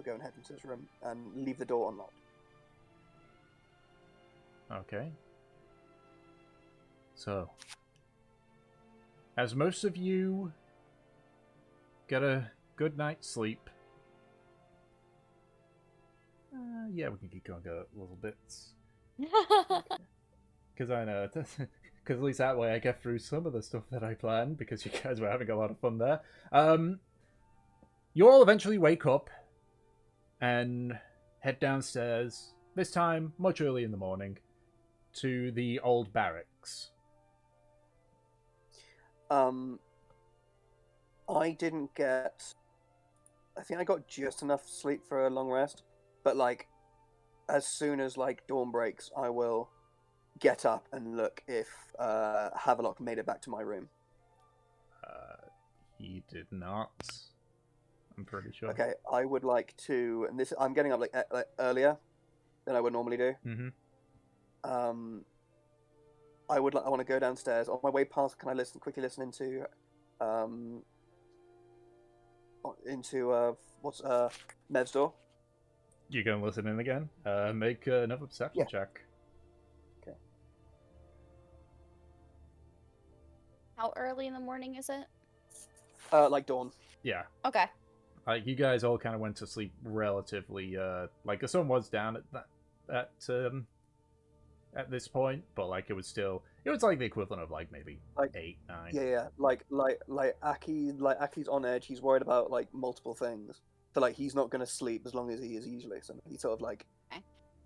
head into his room and leave the door unlocked. Okay. So, as most of you get a good night's sleep. Yeah, we can keep going a little bit. Because I know, because at least that way I get through some of the stuff that I planned, because you guys were having a lot of fun there. You all eventually wake up and head downstairs, this time much early in the morning, to the old barracks. I think I got just enough sleep for a long rest, but like, as soon as like dawn breaks, I will get up and look if Havelock made it back to my room. He did not. I'm pretty sure. Okay, I would like to, and I'm getting up like earlier than I would normally do. Mm-hmm. I want to go downstairs. On my way past, can I quickly listen into what's Nev's door? You're going to listen in again? Make another perception check. Okay. How early in the morning is it? Like dawn. Yeah. Okay. Like, you guys all kind of went to sleep relatively, like, the sun was down at this point, but, like, it was like the equivalent of, like, maybe like 8, 9. Yeah. Like Aki's on edge. He's worried about, like, multiple things. So, like, he's not going to sleep as long as he is usually. So he's sort of, like, Okay.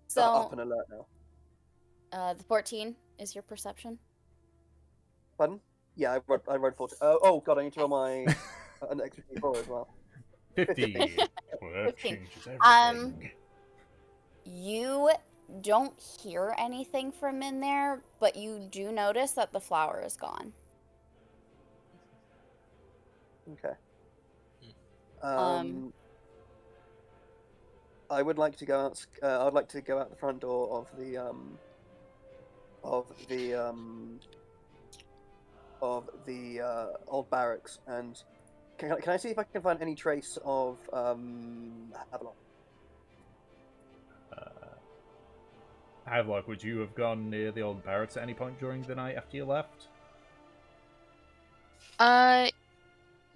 So, up and alert now. The 14 is your perception? Pardon? Yeah, I read 14. Oh, God, I need to roll my an extra D4 as well. 50. Well, that 15. changes everything. You don't hear anything from in there, but you do notice that the flower is gone. Okay. I would like to go out. I'd like to go out the front door of the old barracks, and can I see if I can find any trace of Havelock? Havelock, would you have gone near the old barracks at any point during the night after you left?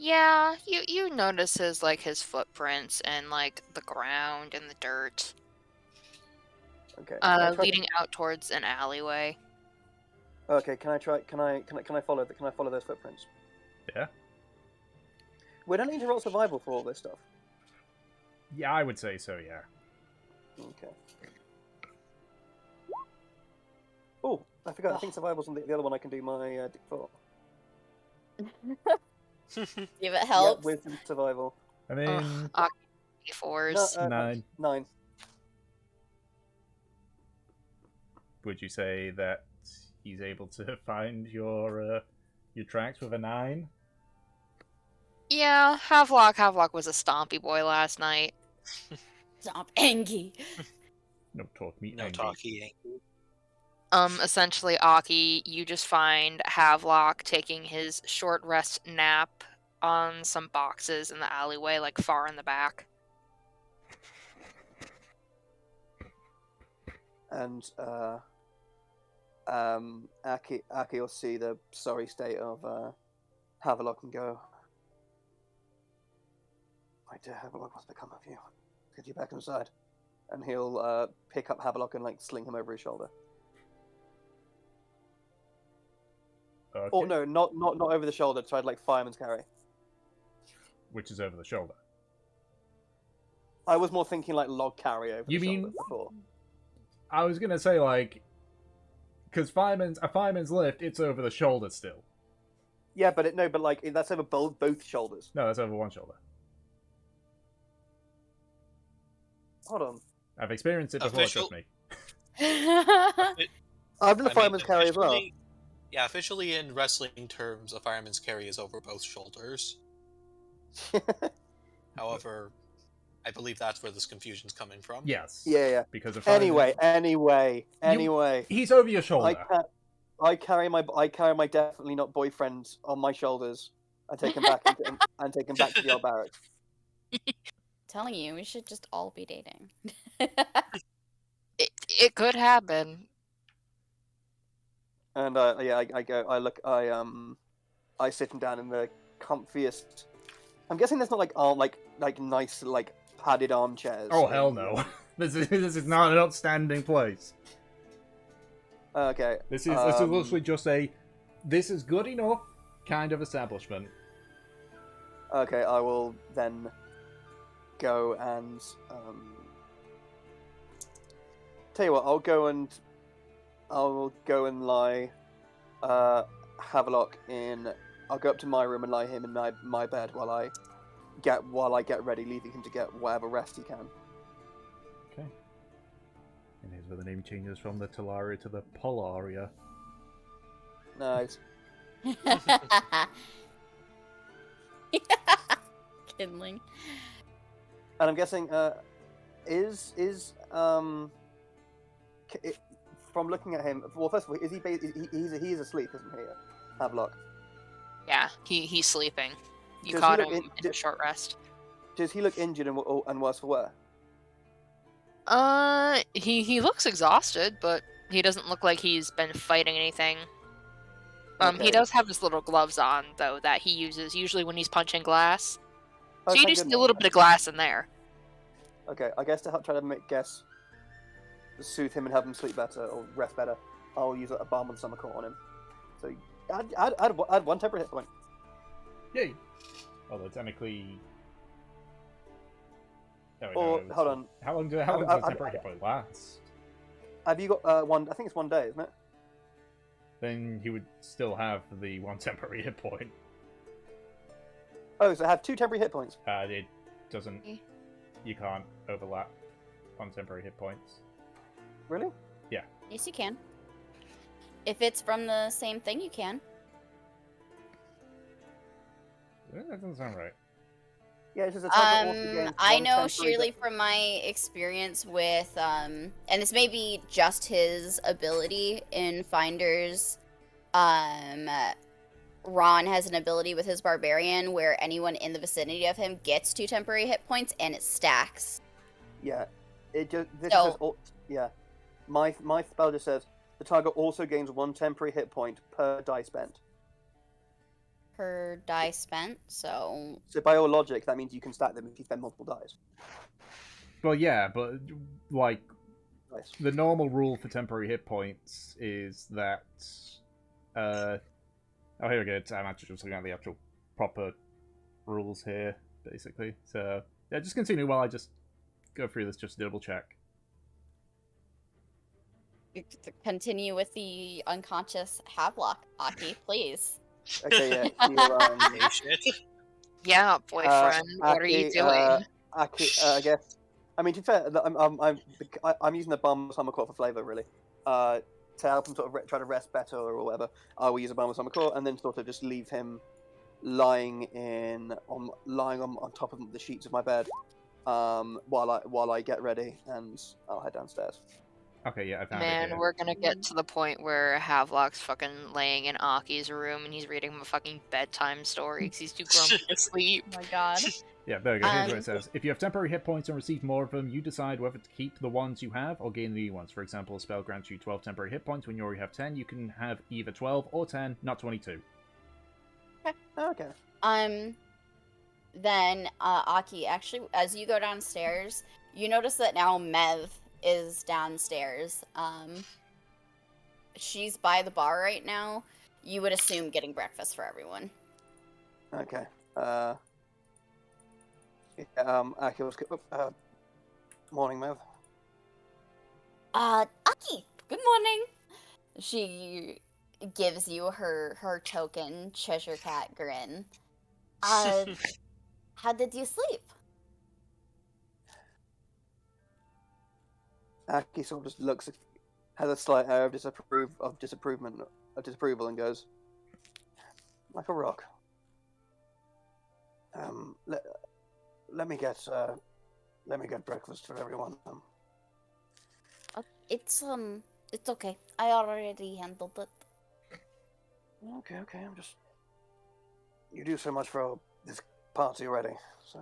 Yeah, you notice his footprints and like the ground and the dirt. Okay. Leading out towards an alleyway. Okay. Can I follow those footprints? Yeah. We don't need to roll survival for all this stuff. Yeah, I would say so, yeah. Okay. Oh, I forgot. I think survival's on the other one. I can do my D4. If it helps. Yeah, wisdom survival. I mean... D4s. 9. would you say that he's able to find your tracks with a 9? Yeah, Havelock was a stompy boy last night. Stop, Angie. No talk me No angry. talkie. Essentially, Aki, you just find Havelock taking his short rest nap on some boxes in the alleyway, like far in the back. And Aki will see the sorry state of Havelock and go, "My dear Havelock, what's become of you? Get you back inside." And he'll pick up Havelock and like sling him over his shoulder. Okay. Oh no, not over the shoulder. Tried like fireman's carry. Which is over the shoulder. I was more thinking like log carry over You the mean- shoulder before. I was gonna say, like, because a fireman's lift, it's over the shoulder still. Yeah, but that's over both shoulders. No, that's over one shoulder. Hold on. I've experienced it before, Official- trust me. I've done the fireman's carry as well. officially- Yeah, officially in wrestling terms, a fireman's carry is over both shoulders. However, I believe that's where this confusion's coming from. Yes. Yeah. Because of Anyway. he's over your shoulder. I carry my definitely not boyfriend on my shoulders and take him back and take him back to the old barracks. Telling you, we should just all be dating. It could happen. And I sit him down in the comfiest. I'm guessing there's not like nice like padded armchairs. Oh hell no! This is not an outstanding place. Okay. This is literally just a this is good enough kind of establishment. Okay, I will then go and tell you what. I'll go and lie Havelock in. I'll go up to my room and lie him in my bed while I get ready, leaving him to get whatever rest he can. Okay. And here's where the name changes from the Telaria to the Polaria. Nice. Kindling. And I'm guessing, from looking at him, well, first of all, he's asleep, isn't he? Havelock. Yeah, he's sleeping. You Does he caught look him in a short rest. Does he look injured and worse for wear? He looks exhausted, but he doesn't look like he's been fighting anything. Okay. He does have his little gloves on, though, that he uses usually when he's punching glass. So you thank do see a goodness. little bit of glass in there. Okay, I guess to help try to soothe him and help him sleep better or rest better, I'll use a balm on summer court on him. So add one temporary hit point. Yay! Although technically. Oh, Or no, hold on, How long does a temporary hit point last? have you got one? I think it's 1 day, isn't it? Then he would still have the one temporary hit point. Oh, so I have 2 temporary hit points. It doesn't. Okay. You can't overlap on temporary hit points. Really? Yes, you can. If it's from the same thing, you can. That doesn't sound right. Yeah, it's just a target also gains I one know temporary surely from my experience with and this may be just his ability in Finders. Ron has an ability with his barbarian where anyone in the vicinity of him gets 2 temporary hit points and it stacks. Yeah, it just So- yeah. My spell just says the target also gains 1 temporary hit point per die spent. Per die spent, so So by your logic, that means you can stack them if you spend multiple dice. Well, yeah, but like Nice. the normal rule for temporary hit points is that. Oh, here we go. I'm actually just looking at the actual proper rules here, basically. So yeah, just continue while I just go through this just to double check. continue with the unconscious Havelock, Aki, please. Okay, yeah. You, Hey, shit. Yeah, boyfriend. What are you Aki, doing? Aki, I guess. I mean, to be fair, I'm using the bomb summer court for flavor, really. to help him sort of try to rest better or whatever, I will use a balsamic core and then sort of just leave him lying on top of the sheets of my bed, while I get ready and I'll head downstairs. Okay, yeah, I found it Man, here. we're gonna get to the point where Havelock's fucking laying in Aki's room and he's reading him a fucking bedtime story because he's too grumpy to sleep. Oh my god. Yeah, there we go. Here's what it says. If you have temporary hit points and receive more of them, you decide whether to keep the ones you have or gain the new ones. For example, a spell grants you 12 temporary hit points when you already have 10. You can have either 12 or 10, not 22. Okay. Then, Aki, actually, as you go downstairs, you notice that now Mev is downstairs. She's by the bar right now. You would assume getting breakfast for everyone. Okay. Akil, morning, Mev. Aki, good morning. She gives you her token Cheshire Cat grin. How did you sleep? Aki sort of just looks, has a slight air of disapproval, and goes, like a rock. Let me get breakfast for everyone. It's okay. I already handled it. Okay. You do so much for this party already, so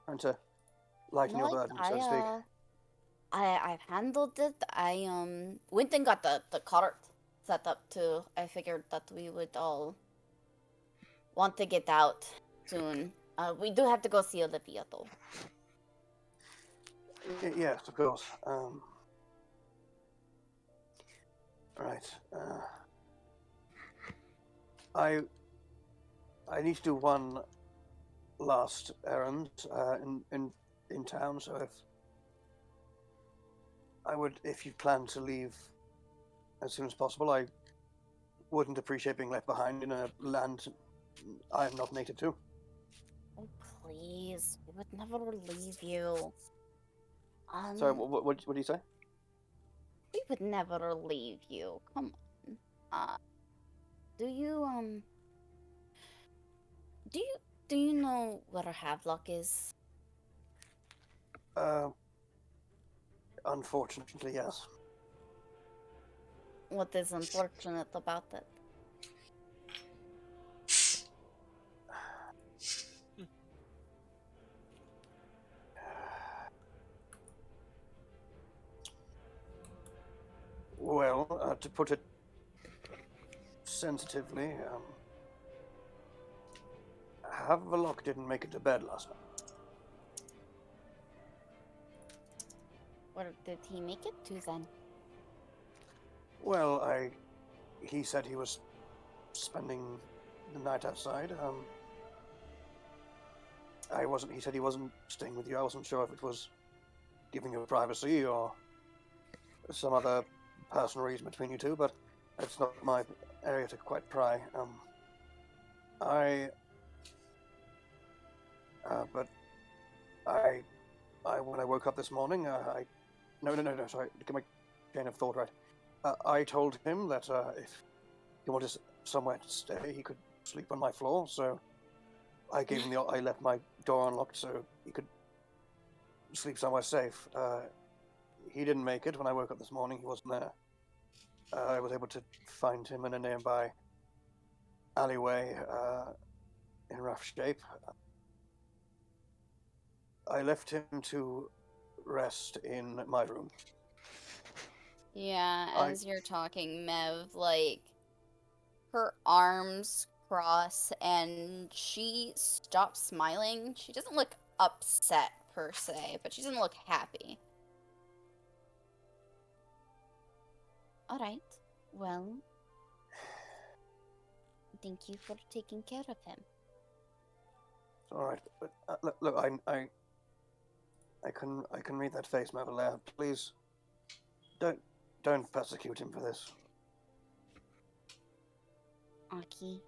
I'm trying to lighten your burden, so to speak. I've handled it. I went and got the cart set up too. I figured that we would all want to get out soon. We do have to go see Olivia though. Yes, of course. Right. I need to do one last errand in town, so if you plan to leave as soon as possible, I wouldn't appreciate being left behind in a land I am not native to. Oh, please. We would never leave you. Sorry, what do you say? We would never leave you. Come on. Do you know where Havelock is? Unfortunately, yes. What is unfortunate about it? Well, to put it sensitively, Havelock didn't make it to bed last night. Where did he make it to then? Well, he said he was spending the night outside. He said he wasn't staying with you. I wasn't sure if it was giving you privacy or some other personal reason between you two, but it's not my area to quite pry. When I woke up this morning, sorry, get my chain of thought right. I told him that if he wanted somewhere to stay, he could sleep on my floor. So I gave him I left my door unlocked so he could sleep somewhere safe. He didn't make it when I woke up this morning. He wasn't there. I was able to find him in a nearby alleyway in rough shape. I left him to rest in my room. Yeah, as you're talking, Mev, her arms cross and she stops smiling. She doesn't look upset per se, but she doesn't look happy. Alright, well, thank you for taking care of him. It's alright, but look, I can read that face, Mavalair. Please, don't persecute him for this. Aki,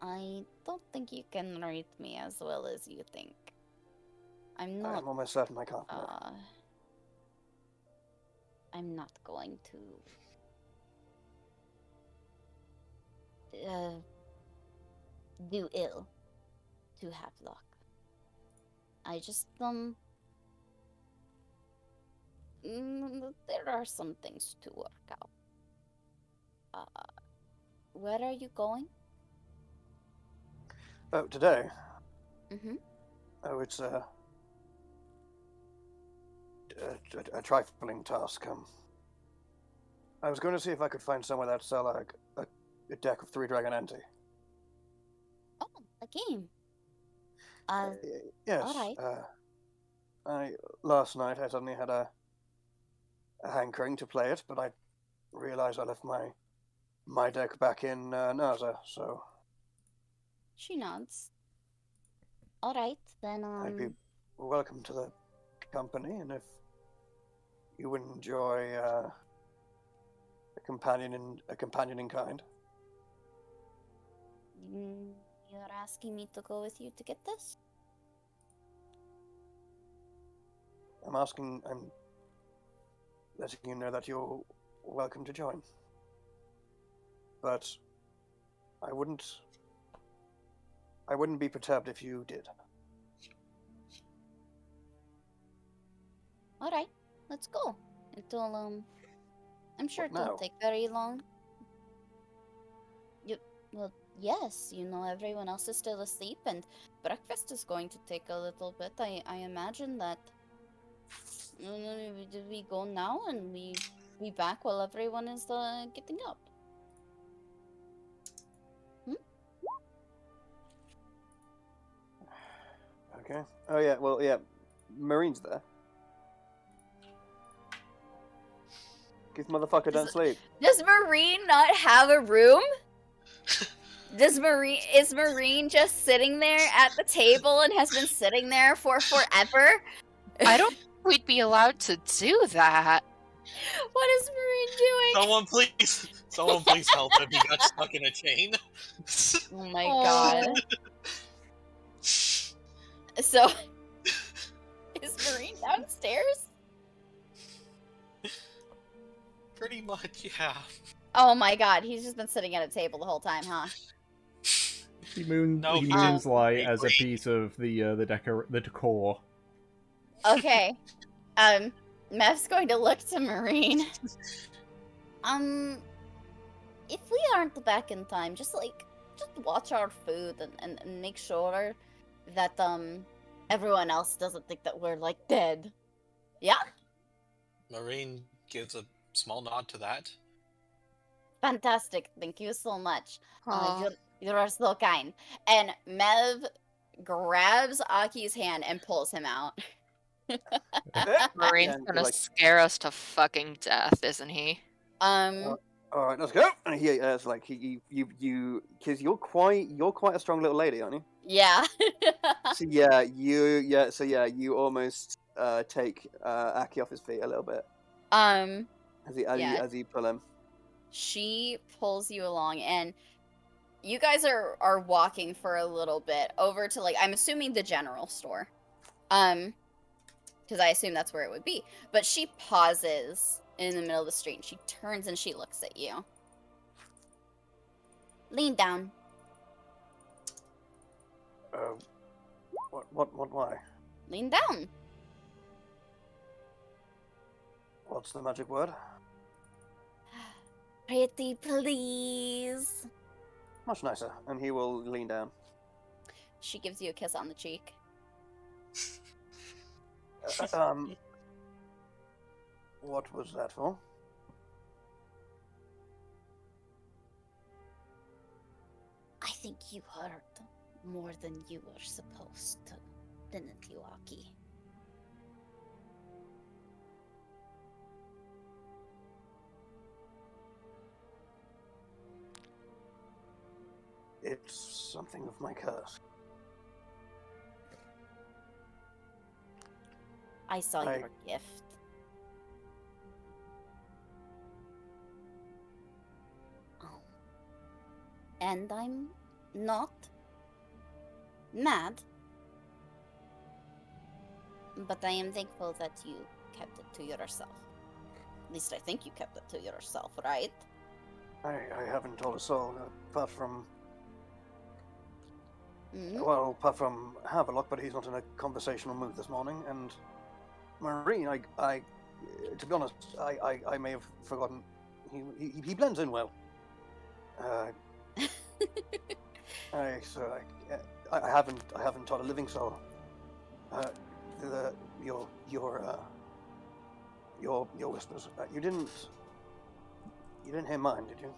I don't think you can read me as well as you think. I'm almost certain I can't. I'm not going to do ill to have luck. I just, there are some things to work out. Where are you going? Oh, today? Mm-hmm. Oh, it's a trifling task. I was going to see if I could find somewhere that'd sell a deck of 3 Dragon Ante. Oh, a game. Yes. alright. Last night I suddenly had a hankering to play it, but I realized I left my deck back in Naza, so She nods. Alright, then, I'd be welcome to the company, and if you would enjoy a companion in kind. You're asking me to go with you to get this? I'm letting you know that you're welcome to join. But I wouldn't be perturbed if you did. Alright, let's go. It'll, I'm sure it What now? won't take very long. Well, yes, everyone else is still asleep, and breakfast is going to take a little bit. I imagine that we go now and we be back while everyone is getting up. Okay. Oh yeah. Well, yeah. Marine's there. This motherfucker don't sleep. Does Marine not have a room? Is Marine just sitting there at the table and has been sitting there for forever? I don't think we'd be allowed to do that. What is Marine doing? Someone please help him. He got stuck in a chain. Oh my god. So, is Marine downstairs? Pretty much, yeah. Oh my god, he's just been sitting at a table the whole time, huh? He moons light as a piece of the decor. Okay. Mev's going to look to Marine. If we aren't back in time, just watch our food and make sure that everyone else doesn't think that we're dead. Yeah? Marine gives a small nod to that. Fantastic. Thank you so much. Aw. You are so kind. And Mev grabs Aki's hand and pulls him out. Marine's And gonna scare us to fucking death, isn't he? All right, let's go. And he because you're quite a strong little lady, aren't you? Yeah. So you almost take Aki off his feet a little bit as you pull him. She pulls you along, and you guys are walking for a little bit over to I'm assuming the general store, because I assume that's where it would be. But she pauses in the middle of the street, and she turns and she looks at you. Lean down. Why? Lean down. What's the magic word? Pretty please. Much nicer. And he will lean down. She gives you a kiss on the cheek. What was that for? I think you heard more than you were supposed to, didn't you, Aki? It's something of my curse. I saw your gift. And I'm not mad, but I am thankful that you kept it to yourself. At least I think you kept it to yourself, right? I haven't told a soul, apart from Mm? apart from Havelock, but he's not in a conversational mood this morning. And Marine, I to be honest, I may have forgotten. He blends in well. I haven't taught a living soul. Your whispers. You didn't hear mine, did you?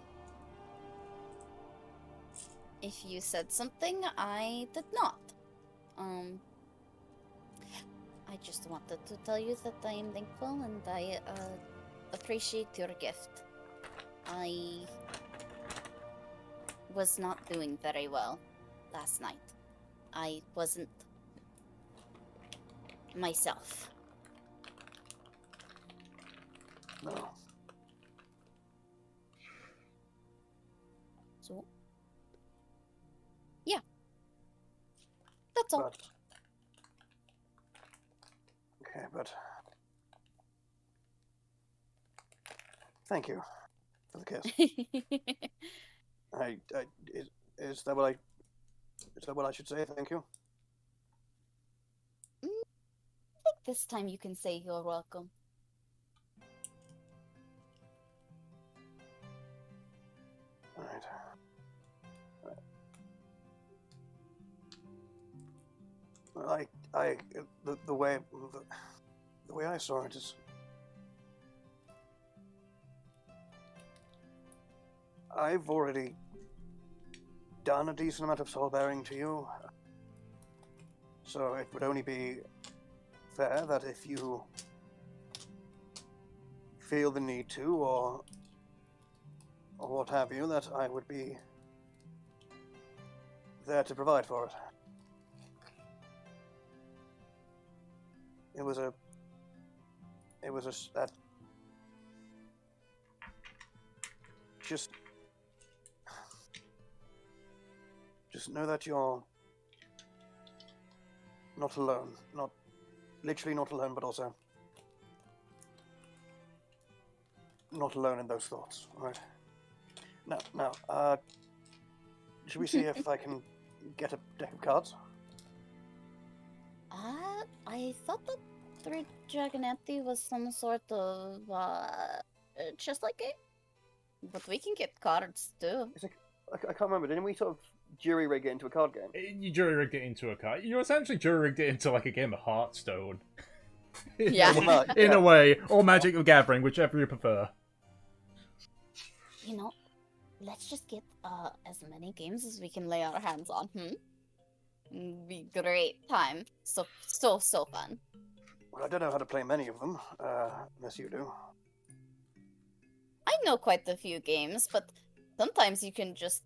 If you said something, I did not. I just wanted to tell you that I am thankful and I appreciate your gift. I was not doing very well last night. I wasn't myself. No. So, yeah. That's all. But okay, but thank you for the kiss. Is that what I should say? Thank you. I think this time you can say you're welcome. All right. The way I saw it is, I've already done a decent amount of soul bearing to you, so it would only be fair that if you feel the need to, or what have you, that I would be there to provide for it. It was that just know that you're not alone. Not literally not alone, but also not alone in those thoughts. All right. Now, should we see if I can get a deck of cards? I thought that Three Dragonetti was some sort of chess like game, but we can get cards too. I can't remember. Didn't we sort of jury rig it into a card game? You jury rigged it into a card. You essentially jury rigged it into like a game of Hearthstone. Yeah. In a way, or Magic the Gathering, whichever you prefer. You know, let's just get as many games as we can lay our hands on. Be great time. So fun. Well, I don't know how to play many of them, unless you do. I know quite a few games, but sometimes you can just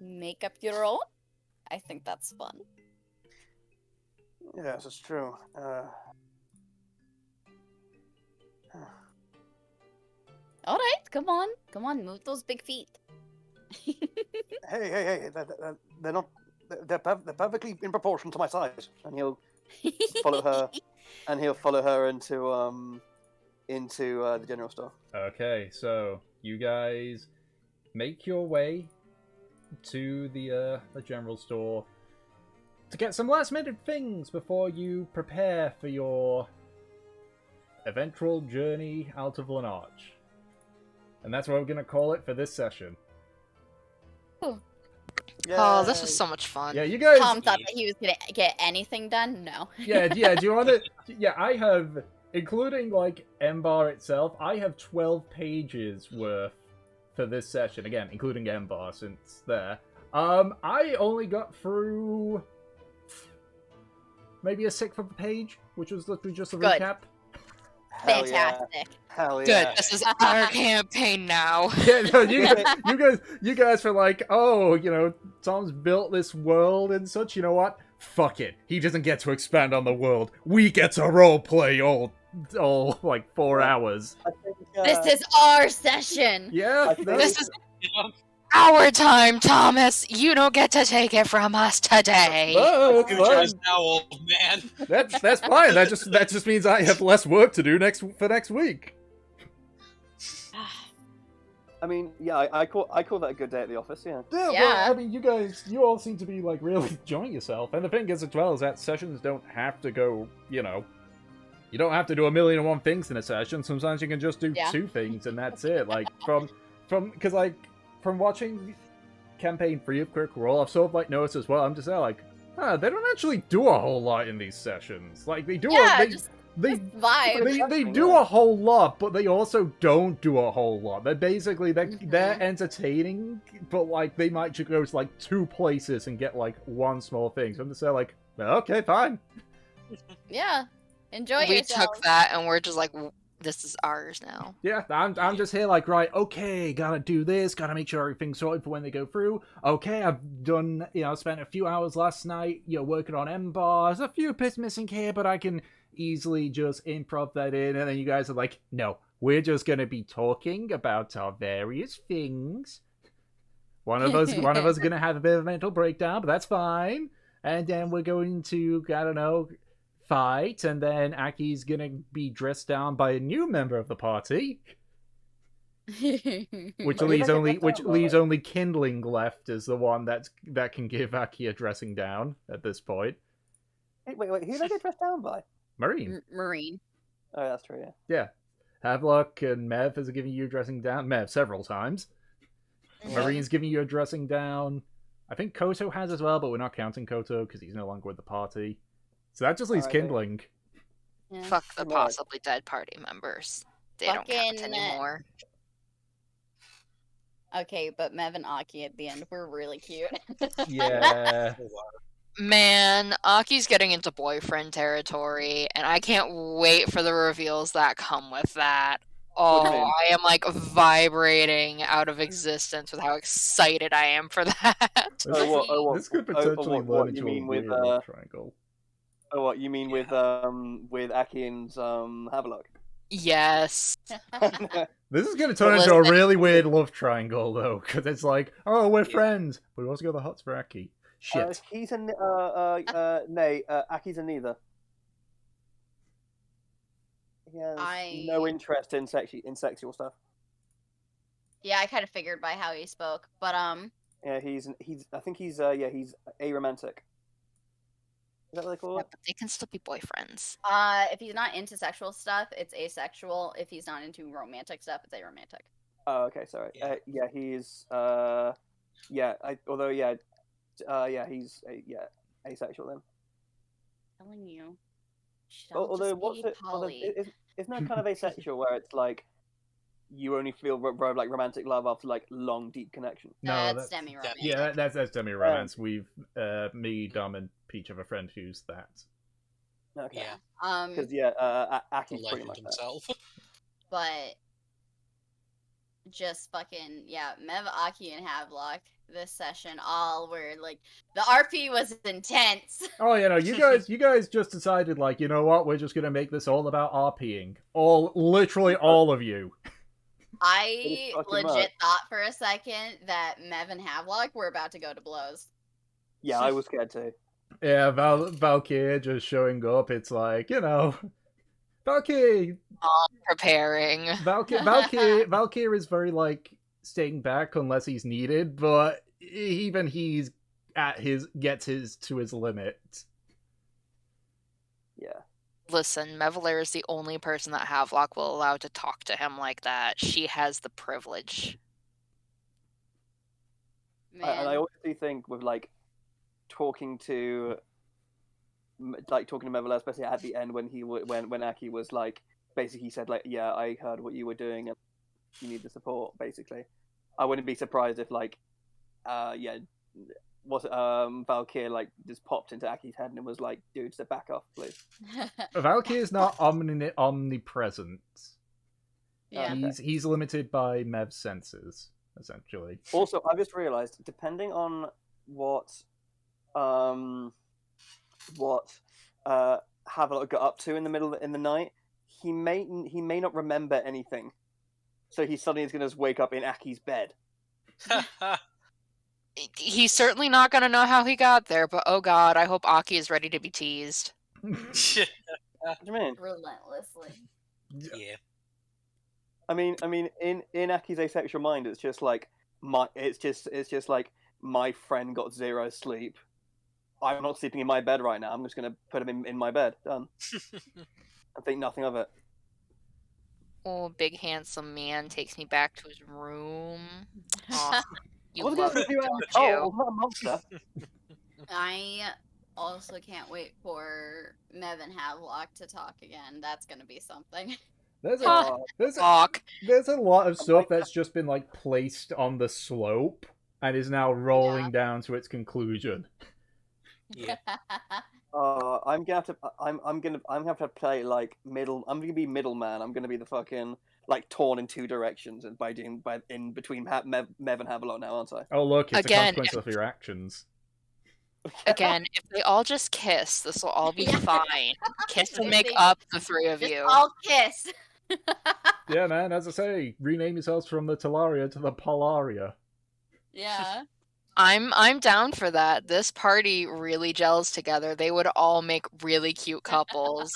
make up your own. I think that's fun. Yes, it's true. All right, come on, move those big feet. Hey! They're not. They're perfectly in proportion to my size. And he'll follow her, into the general store. Okay, so you guys make your way to the general store to get some last-minute things before you prepare for your eventual journey out of Lonarch. And that's what we're going to call it for this session. Oh, this was so much fun. Yeah, you guys... Tom thought that he was gonna get anything done? No. yeah, do you want to... Yeah, I have, including, like, Embar itself, I have 12 pages worth for this session. Again, including Embar, since there. I only got through maybe a sixth of a page, which was literally just a Good. recap. Fantastic. Hell Good. yeah. This is our campaign now. Yeah, no, you guys were like, oh, you know, Tom's built this world and such. You know what? Fuck it. He doesn't get to expand on the world. We get to roleplay all like 4 hours. I think, This is our session. Yeah, This is our time, Thomas. You don't get to take it from us today. Oh, it's Future fine. is now, old man. That's fine. That just means I have less work to do next week. I mean, yeah, I call that a good day at the office. Yeah. Yeah, Yeah. well, I mean, you all seem to be like really enjoying yourself, and the thing is, as well, is that sessions don't have to go. You don't have to do 1,000,001 things in a session. Sometimes you can just do Yeah. 2 things, and that's it. Like because from watching campaign 3 of Critical Role, I've sort of like noticed as well. I'm just there like, they don't actually do a whole lot in these sessions. Like they do they vibe. they do a whole lot, but they also don't do a whole lot. They're basically they're entertaining, but like they might just go to like 2 places and get like 1 small thing. So I'm just there like, okay, fine. Yeah. Enjoy We yourself. took that and we're just like, this is ours now. Yeah, I'm just here like, right, okay, gotta do this, gotta make sure everything's sorted for when they go through. Okay, I've done, spent a few hours last night, working on M-bars, a few bits missing here, but I can easily just improv that in, and then you guys are like, no, we're just gonna be talking about our various things. One of us is gonna have a bit of a mental breakdown, but that's fine. And then we're going to, I don't know, fight, and then Aki's gonna be dressed down by a new member of the party, which leaves only Kindling left as the one that can give Aki a dressing down at this point. Wait, who did I get dressed down by? Marine. Marine. Oh, that's true. Yeah. Yeah. Havelock and Mev has given you a dressing down. Mev several times. Yeah. Marine's giving you a dressing down. I think Koto has as well, but we're not counting Koto because he's no longer with the party. So that just leaves Alright. Kindling. Yeah. Fuck the Right. possibly dead party members. They don't count Fucking- anymore. Okay, but Mev and Aki at the end were really cute. Yeah. Man, Aki's getting into boyfriend territory, and I can't wait for the reveals that come with that. What do you Oh, mean? I am like vibrating out of existence with how excited I am for that. This could potentially what lead you into mean a with, weird love triangle. Oh, what you mean with Aki and Havelock? Yes. This is going to turn into a really weird love triangle, though, because it's like, oh, we're friends, but we also got the hots for Aki. Shit. He's a Aki's a neither. He has no interest in sexual stuff. Yeah, I kind of figured by how he spoke, but Yeah, I think he's aromantic. Is that what they call Yeah, it? but they can still be boyfriends. if he's not into sexual stuff, it's asexual. If he's not into romantic stuff, it's aromantic. Oh, okay, sorry. Yeah. He's he's asexual then. Telling you. Although isn't that kind of asexual where it's like you only feel like romantic love after like long deep connection? No, that's demi-romantic. Yeah, that's demi-romance. We've, me, Dom, and Peach have a friend who's that. Okay. Yeah, Because the Aki's pretty legend much that. himself. But just fucking Mev, Aki, and Havelock this session all were like the RP was intense. Oh, you guys just decided, like, you know what, we're just gonna make this all about RPing. Literally all of you. I fucking legit much. thought for a second that Mev and Havelock were about to go to blows. Yeah, I was scared too. Yeah, Valkyrie just showing up, it's like, Valkyrie! Preparing. Valkyrie is very, like, staying back unless he's needed, but even he's gets to his limit. Yeah. Listen, Mevelair is the only person that Havelock will allow to talk to him like that. She has the privilege. Man. And I always do think with like talking to Mevela, especially at the end when Aki was like, basically he said like, yeah, I heard what you were doing and you need the support. Basically, I wouldn't be surprised if like, Valkyrie like just popped into Aki's head and was like, dude, step back off, please. Valkyrie is not omnipresent. Yeah. He's limited by Mev's senses, essentially. Also, I just realized, depending on what Havelock got up to in the night, he may not remember anything. So he suddenly is going to just wake up in Aki's bed. He's certainly not going to know how he got there, but oh god, I hope Aki is ready to be teased. What do you mean? Relentlessly. Yeah. I mean, in Aki's asexual mind, it's just like it's just like my friend got 0 sleep. I'm not sleeping in my bed right now. I'm just gonna put him in my bed. Done. I think nothing of it. Oh, big handsome man takes me back to his room. Aw, you I was love gonna it, say you don't oh, you? not a monster. I also can't wait for Mev and Havelock to talk again. That's gonna be something. There's Huh. a there's a, Talk. there's a lot of stuff that's just been like placed on the slope and is now rolling down to its conclusion. Yeah. I'm gonna have to. I'm gonna have to play like middle. I'm gonna be middleman. I'm gonna be the fucking like torn in 2 directions, and by in between Mev and Havelock now, aren't I? Oh look, it's Again, a consequence of your actions. Again, if they all just kiss, this will all be Yeah. fine. Kiss and If make they up, the 3 of Just you. all kiss. Yeah, man. As I say, rename yourselves from the Telaria to the Polaria. Yeah. I'm down for that. This party really gels together. They would all make really cute couples.